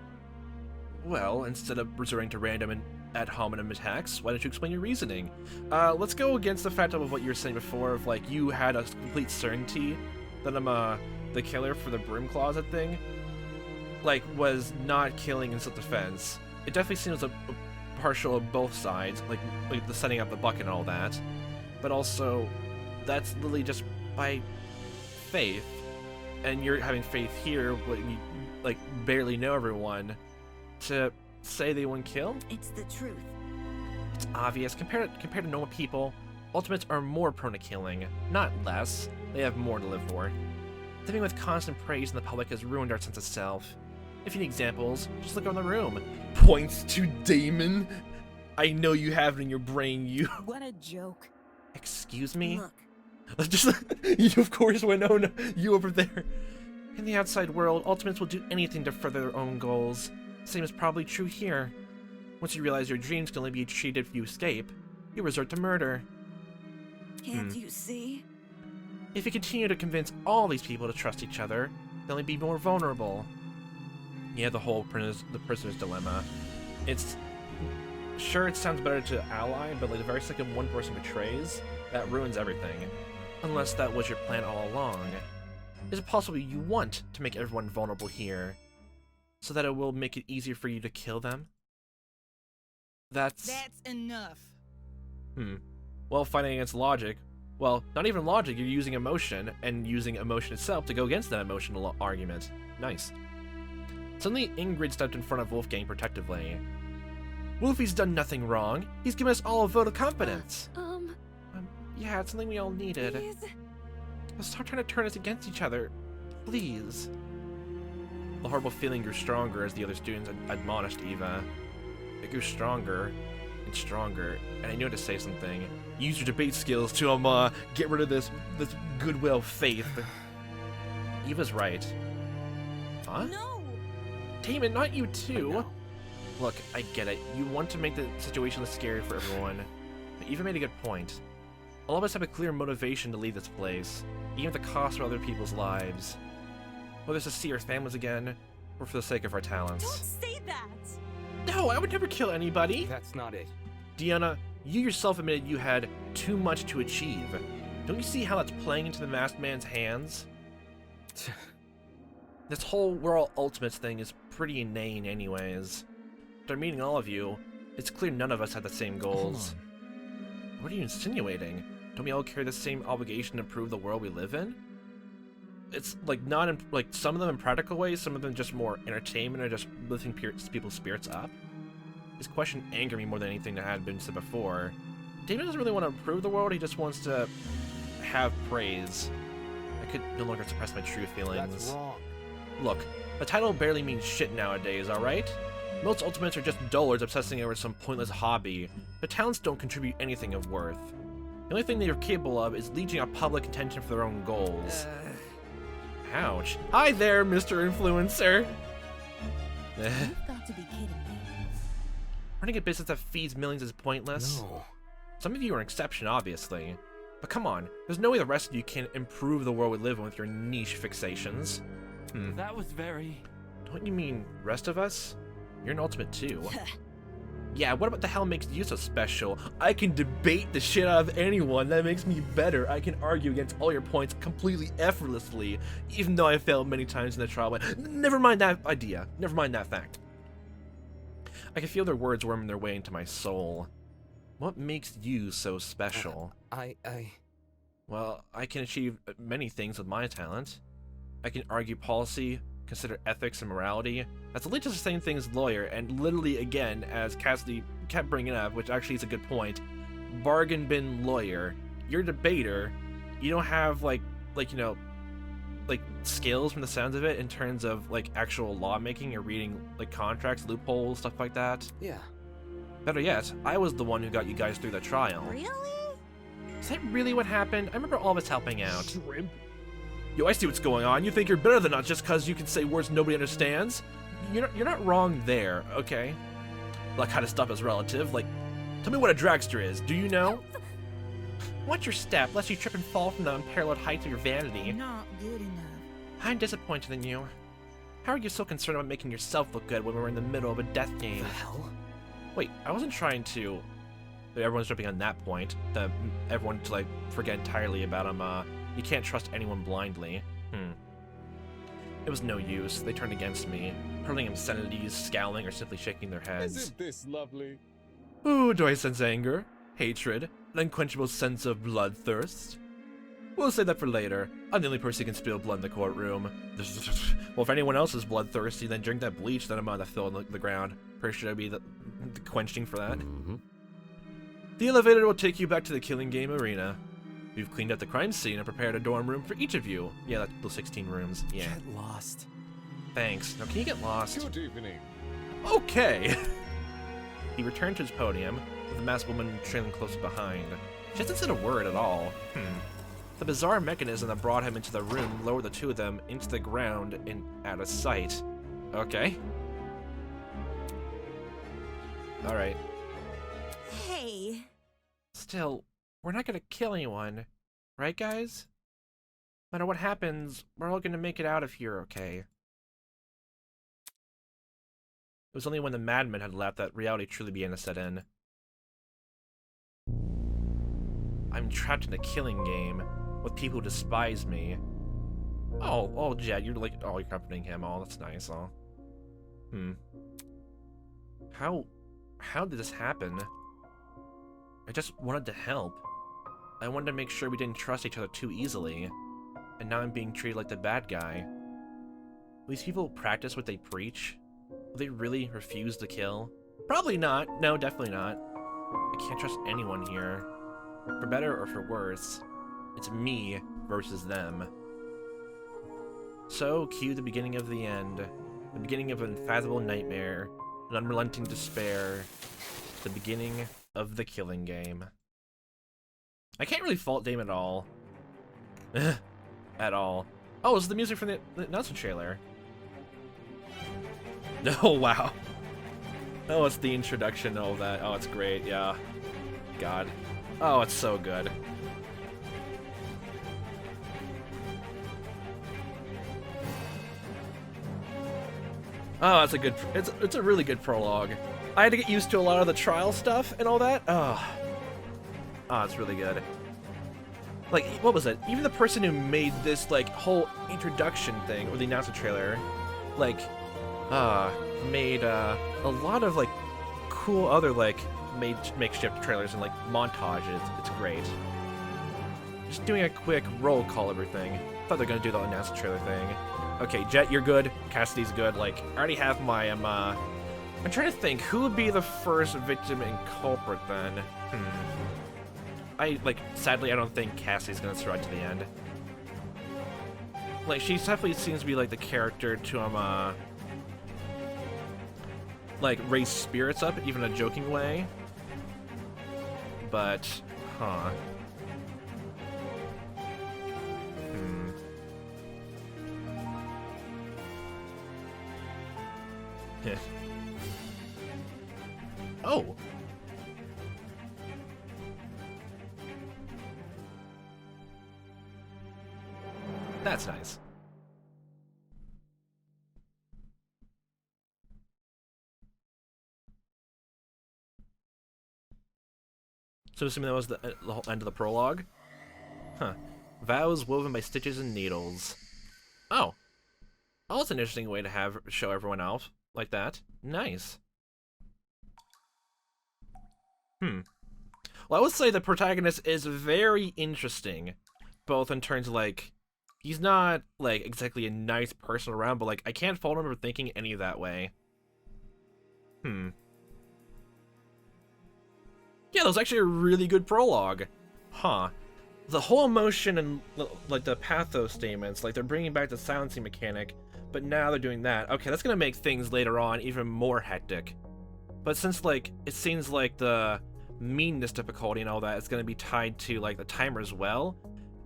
Well, instead of resorting to random and ad hominem attacks, why don't you explain your reasoning? Let's go against the fact of what you were saying before, of, like, you had a complete certainty that I'm, the killer for the broom closet thing, like, was not killing in self-defense. It definitely seems a partial of both sides, like the setting up the bucket and all that, but also, that's literally just by faith, and you're having faith here, when you, like, barely know everyone, to say they wouldn't kill? It's the truth. It's obvious. Compared to normal people, Ultimates are more prone to killing, not less. They have more to live for. Living with constant praise in the public has ruined our sense of self. If you need examples, just look around the room. Points to Damon. I know you have it in your brain, you. What a joke. Excuse me? Look. Just, you, of course, Winona, you over there. In the outside world, Ultimates will do anything to further their own goals. Same is probably true here. Once you realize your dreams can only be achieved if you escape, you resort to murder. Can't you see? If you continue to convince all these people to trust each other, they'll only be more vulnerable. Yeah, the whole prisoner's dilemma. It's... Sure, it sounds better to ally, but like the very second one person betrays, that ruins everything. Unless that was your plan all along. Is it possible you want to make everyone vulnerable here, so that it will make it easier for you to kill them? That's enough. Well, fighting against logic, well, not even logic, you're using emotion, and using emotion itself to go against that emotional argument. Nice. Suddenly, Ingrid stepped in front of Wolfgang protectively. Wolfie's done nothing wrong. He's given us all a vote of confidence. Yeah, it's something we all needed. Please. Stop trying to turn us against each other. Please. The horrible feeling grew stronger as the other students admonished Eva. It grew stronger and stronger, and I knew to say something. Use your debate skills to get rid of this goodwill faith. Eva's right. Huh? No! Damon, not you too! Look, I get it. You want to make the situation less scary for everyone. But Eva made a good point. All of us have a clear motivation to leave this place, even at the cost of other people's lives. Whether it's to see our families again, or for the sake of our talents. Don't say that! No, I would never kill anybody! That's not it. Deanna, you yourself admitted you had too much to achieve. Don't you see how that's playing into the masked man's hands? This whole we're all ultimates thing is pretty inane anyways. After meeting all of you, it's clear none of us had the same goals. What are you insinuating? Don't we all carry the same obligation to improve the world we live in? It's like not in, like some of them in practical ways, some of them just more entertainment or just lifting people's spirits up. His question angered me more than anything that had been said before. Damon doesn't really want to improve the world, he just wants to have praise. I could no longer suppress my true feelings. That's wrong. Look, a title barely means shit nowadays, alright? Most Ultimates are just dullards obsessing over some pointless hobby. Their talents don't contribute anything of worth. The only thing they are capable of is leeching up public attention for their own goals. Ouch. Hi there, Mr. Influencer! You've got to be kidding me. Running a business that feeds millions is pointless. No. Some of you are an exception, obviously. But come on, there's no way the rest of you can improve the world we live in with your niche fixations. That was very... Don't you mean rest of us? You're an ultimate too. Yeah, what about the hell makes you so special? I can debate the shit out of anyone. That makes me better. I can argue against all your points completely effortlessly, even though I failed many times in the trial. But never mind that idea. Never mind that fact. I can feel their words worming their way into my soul. What makes you so special? Well, I can achieve many things with my talent. I can argue policy, consider ethics and morality. That's literally just the same thing as lawyer, and literally again, as Cassidy kept bringing up, which actually is a good point, bargain bin lawyer. You're a debater. You don't have like you know, like skills from the sounds of it in terms of like actual lawmaking or reading like contracts, loopholes, stuff like that. Yeah. Better yet, I was the one who got you guys through the trial. Really? Is that really what happened? I remember all of us helping out. Shrimp. Yo, I see what's going on. You think you're better than us just because you can say words nobody understands? You're not wrong there, okay? That kind of stuff is relative. Like, tell me what a dragster is. Do you know? Watch your step, lest you trip and fall from the unparalleled heights of your vanity. Not good enough. I'm disappointed in you. How are you so concerned about making yourself look good when we're in the middle of a death game? The hell? Wait, I wasn't trying to... Everyone's jumping on that point. Everyone to, like, forget entirely about him. You can't trust anyone blindly. It was no use. They turned against me, hurling obscenities, scowling, or simply shaking their heads. Isn't this lovely? Ooh, do I sense anger, hatred, an unquenchable sense of bloodthirst? We'll save that for later. I'm the only person who can spill blood in the courtroom. Well, if anyone else is bloodthirsty, then drink that bleach that I'm on the fill in the ground. Pretty sure it'd be the quenching for that. The elevator will take you back to the killing game arena. We've cleaned up the crime scene and prepared a dorm room for each of you. Yeah, that's the 16 rooms. Yeah. Get lost. Thanks. Now, can you get lost? Good evening. Okay. He returned to his podium, with the masked woman trailing close behind. She hasn't said a word at all. The bizarre mechanism that brought him into the room lowered the two of them into the ground and out of sight. Okay. Alright. Hey. Still, we're not gonna kill anyone. Right, guys? No matter what happens, we're all gonna make it out of here, okay? It was only when the madman had left that reality truly began to set in. I'm trapped in a killing game with people who despise me. Oh, Jed, you're like, you're comforting him. Oh, that's nice. Oh. How did this happen? I just wanted to help. I wanted to make sure we didn't trust each other too easily. And now I'm being treated like the bad guy. Will these people practice what they preach? Will they really refuse to kill? Probably not. No, definitely not. I can't trust anyone here. For better or for worse, it's me versus them. So, cue the beginning of the end. The beginning of an unfathomable nightmare. An unrelenting despair. The beginning of the killing game. I can't really fault Damon at all. At all. Oh, it's the music from the announcement trailer. Oh, wow. Oh, it's the introduction, all that. Oh, it's great, yeah. God. Oh, it's so good. Oh, that's a good, it's a really good prologue. I had to get used to a lot of the trial stuff and all that. Oh, it's really good. Like, what was it? Even the person who made this, like, whole introduction thing, or the announcement trailer, like, made, a lot of, like, cool other, like, makeshift trailers and, like, montages. It's great. Just doing a quick roll call everything. Thought they're gonna do the announcement trailer thing. Okay, Jet, you're good. Cassidy's good. Like, I already have my, I'm trying to think, who would be the first victim and culprit, then? Sadly, I don't think Cassie's gonna survive to the end. Like, she definitely seems to be, like, the character to, like, raise spirits up, even in a joking way. But, Oh! That's nice. So assuming that was the whole end of the prologue? Huh. Vows woven by stitches and needles. Oh. Oh, that's an interesting way to show everyone off like that. Nice. Well, I would say the protagonist is very interesting, both in terms of, like, he's not, like, exactly a nice person around, but, like, I can't fault him for thinking any of that way. Yeah, that was actually a really good prologue. Huh. The whole emotion and, like, the pathos statements, like, they're bringing back the silencing mechanic, but now they're doing that. Okay, that's gonna make things later on even more hectic. But since, like, it seems like the meanness difficulty and all that is gonna be tied to, like, the timer as well,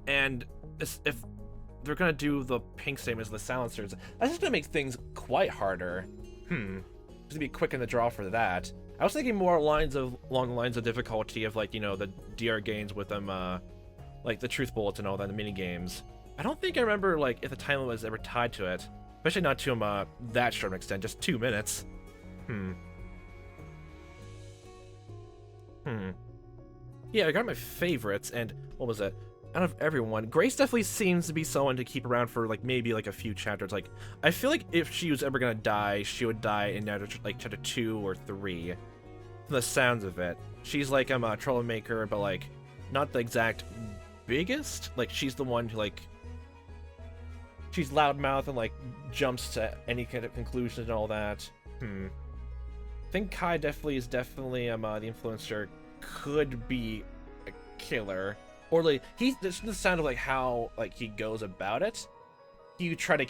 and if they're gonna do the pink statements, the silencers, that's just gonna make things quite harder. Just to be quick in the draw for that. I was thinking more along the lines of difficulty of, like, you know, the DR games with them, like the truth bullets and all that, the mini games. I don't think I remember, like, if the time limit was ever tied to it, especially not to that short an extent, just 2 minutes. Yeah, I got my favorites, and what was it? Out of everyone, Grace definitely seems to be someone to keep around for, like, maybe, like, a few chapters. Like, I feel like if she was ever gonna die, she would die in either, like, chapter 2 or 3. From the sounds of it. She's, like, a troublemaker, but, like, not the exact biggest. Like, she's the one who, like, she's loudmouth and, like, jumps to any kind of conclusions and all that. I think Kai is definitely, the influencer, could be a killer. Or, like, just the sound of, like, how, like, he goes about it. He would try to,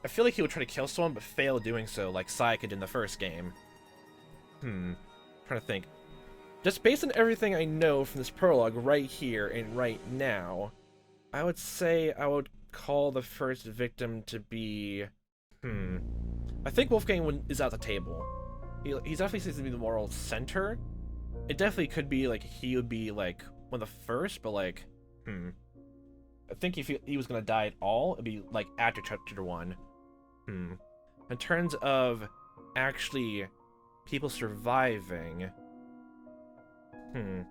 I feel like he would try to kill someone, but fail doing so, like Sayaka did in the first game. Trying to think. Just based on everything I know from this prologue right here and right now, I would say I would call the first victim to be, I think Wolfgang is at the table. He definitely seems to be the moral center. It definitely could be, like, he would be, like, one of the first, but, like, I think if he was gonna die at all, it'd be, like, after chapter 1. In terms of actually people surviving, for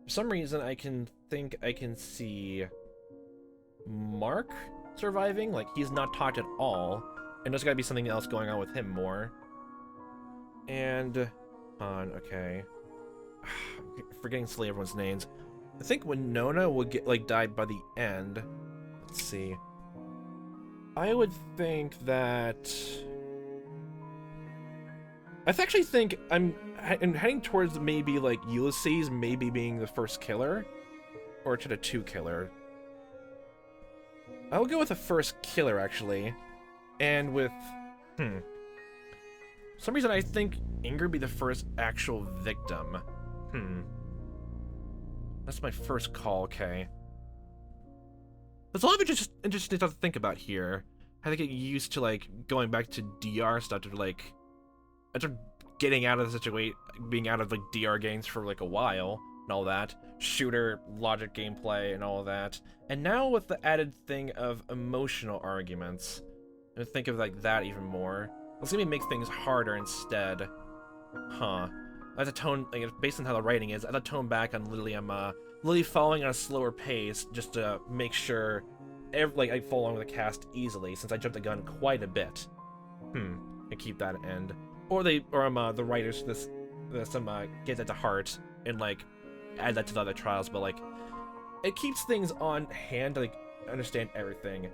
some reason I can think I can see Mark surviving. Like, he's not talked at all, and there's gotta be something else going on with him more. And okay, forgetting slowly everyone's names. I think Winona would get, like, died by the end. Let's see. I would think that I actually think I'm heading towards maybe, like, Ulysses maybe being the first killer, or to the 2 killer. I'll go with the first killer, actually, and with for some reason I think Ingrid would be the first actual victim. That's my first call. Okay. There's a lot of interesting stuff to think about here. How to get used to, like, going back to DR stuff to, like, after getting out of the situation, being out of, like, DR games for, like, a while and all that, shooter logic gameplay and all of that, and now with the added thing of emotional arguments, and think of, like, that even more. It's gonna make things harder instead. I have to tone, like, based on how the writing is, I have to tone back on Lily. Lily following on a slower pace just to make sure, I follow along with the cast easily, since I jumped the gun quite a bit. And keep that end. Or the writers get that to heart and, like, add that to the other trials, but, like, it keeps things on hand to, like, understand everything.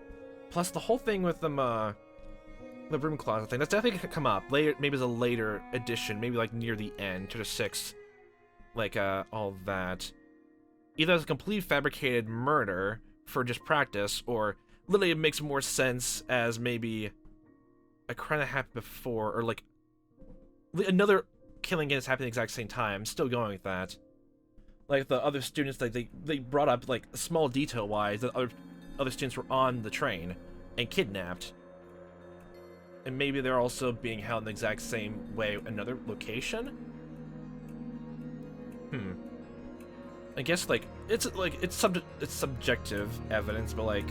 Plus the whole thing with the room closet thing, that's definitely gonna come up later, maybe as a later edition, maybe, like, near the end, chapter 6, like, all that. Either as a complete fabricated murder for just practice, or literally it makes more sense as maybe a crime that happened before, or, like, another killing is happening at the exact same time. Still going with that. Like, the other students, like, they brought up, like, small detail-wise, that other students were on the train and kidnapped. And maybe they're also being held in the exact same way, another location? I guess, like, it's subjective evidence, but, like,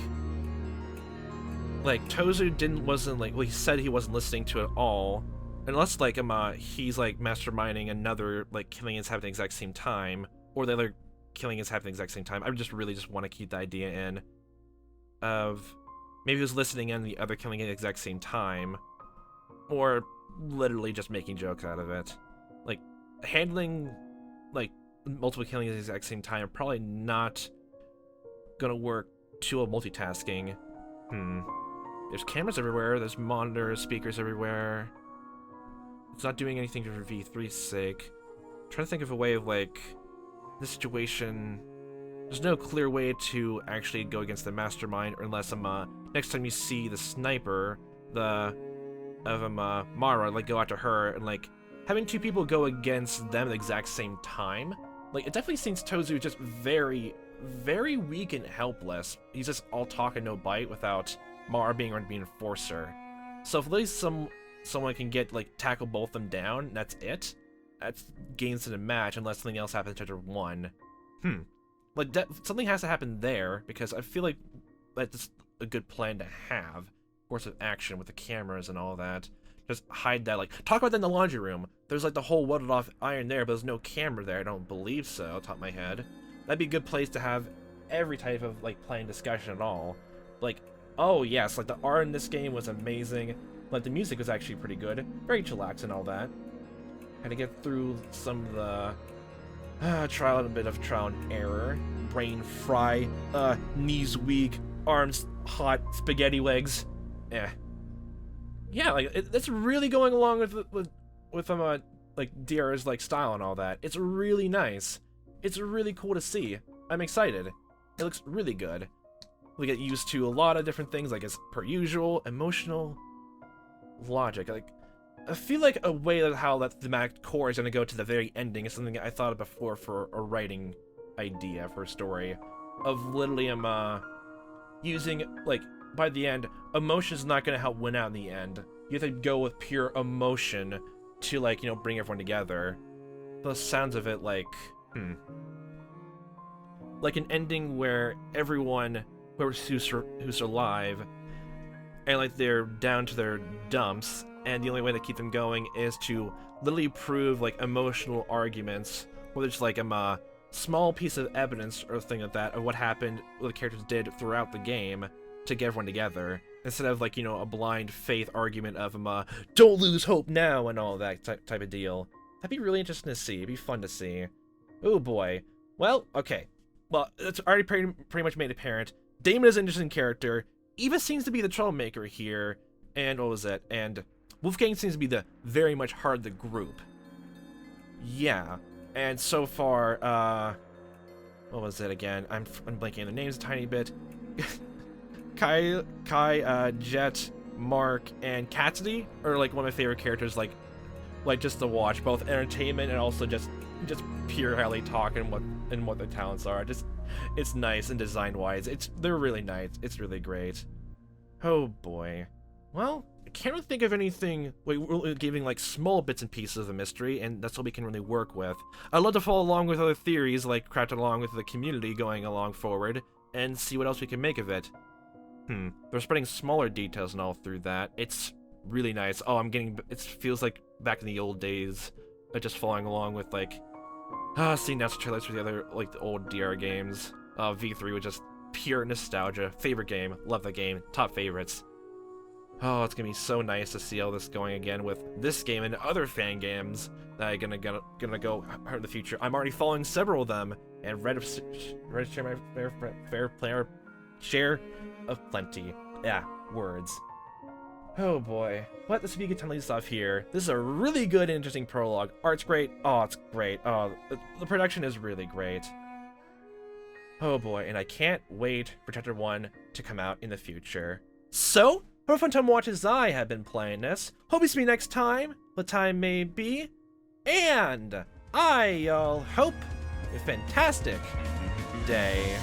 Tozu wasn't, like, well, he said he wasn't listening to it all, unless, like, he's, like, masterminding another, like, killing is happening at the exact same time, or the other killing is happening at the exact same time. I really just want to keep the idea in of maybe he was listening in the other killing at the exact same time, or literally just making jokes out of it. Like, handling, like, multiple killings at the exact same time are probably not gonna work too multitasking. There's cameras everywhere, there's monitors, speakers everywhere. It's not doing anything for V3's sake. I'm trying to think of a way of, like, this situation. There's no clear way to actually go against the mastermind, unless next time you see the sniper, Mara, like, go after her, and, like, having two people go against them at the exact same time, like, it definitely seems Tozu just very, very weak and helpless. He's just all talk and no bite without Mara being an enforcer. So if at least someone can get, like, tackle both of them down, that's it. That's gains to the match, unless something else happens to Chapter 1. Like, something has to happen there, because I feel like that's a good plan to have. Course of action with the cameras and all that. Just hide that, like, talk about that in the laundry room. There's, like, the whole welded off iron there, but there's no camera there, I don't believe so, off the top of my head. That'd be a good place to have every type of, like, playing discussion at all. Like, oh yes, like, the art in this game was amazing. Like, the music was actually pretty good. Very chillax and all that. Had to get through some of the a bit of trial and error. Brain fry, knees weak, arms hot, spaghetti legs. Yeah, like, it's really going along with like, DR's, like, style and all that. It's really nice. It's really cool to see. I'm excited. It looks really good. We get used to a lot of different things, like, as per usual, emotional logic. Like, I feel like a way of how that thematic core is going to go to the very ending is something I thought of before for a writing idea for a story. Of literally, using, like, by the end, emotion's not going to help win out in the end. You have to go with pure emotion to, like, you know, bring everyone together. The sounds of it, like, like an ending where everyone who's alive, and, like, they're down to their dumps, and the only way to keep them going is to literally prove, like, emotional arguments, whether it's, like, a small piece of evidence or thing like that of what happened, what the characters did throughout the game to get everyone together, instead of, like, you know, a blind faith argument of don't lose hope now and all that type of deal. That'd be really interesting to see. It'd be fun to see. Oh boy. Well, okay. Well, it's already pretty much made apparent. Damon is an interesting character. Eva seems to be the troublemaker here, and what was it? And Wolfgang seems to be the very much heart of the group. Yeah, and so far, what was it again? I'm blanking on the names a tiny bit. Kai, Jet, Mark, and Cassidy are, like, one of my favorite characters, like just to watch, both entertainment and also just pure how they talk and what their talents are. Just, it's nice, and design-wise, they're really nice. It's really great. Oh boy. Well, I can't really think of anything. We're giving, like, small bits and pieces of the mystery, and that's all we can really work with. I'd love to follow along with other theories, like crafted along with the community going along forward, and see what else we can make of it. They're spreading smaller details and all through that. It's really nice. Oh, it feels like back in the old days, just following along with, like, seeing NASA trailers for the other, like, the old DR games. V3 was just pure nostalgia. Favorite game. Love the game. Top favorites. Oh, it's gonna be so nice to see all this going again with this game and other fan games that are gonna go in the future. I'm already following several of them, and ready to share my fair share of plenty. Yeah, words. Oh boy. But this would be a good time to leave this off here. This is a really good and interesting prologue. Art's great. Oh, it's great. Oh, the production is really great. Oh boy, and I can't wait for Chapter 1 to come out in the future. So, have a fun time watching as I have been playing this. Hope you see me next time, what time may be. And I hope a fantastic day.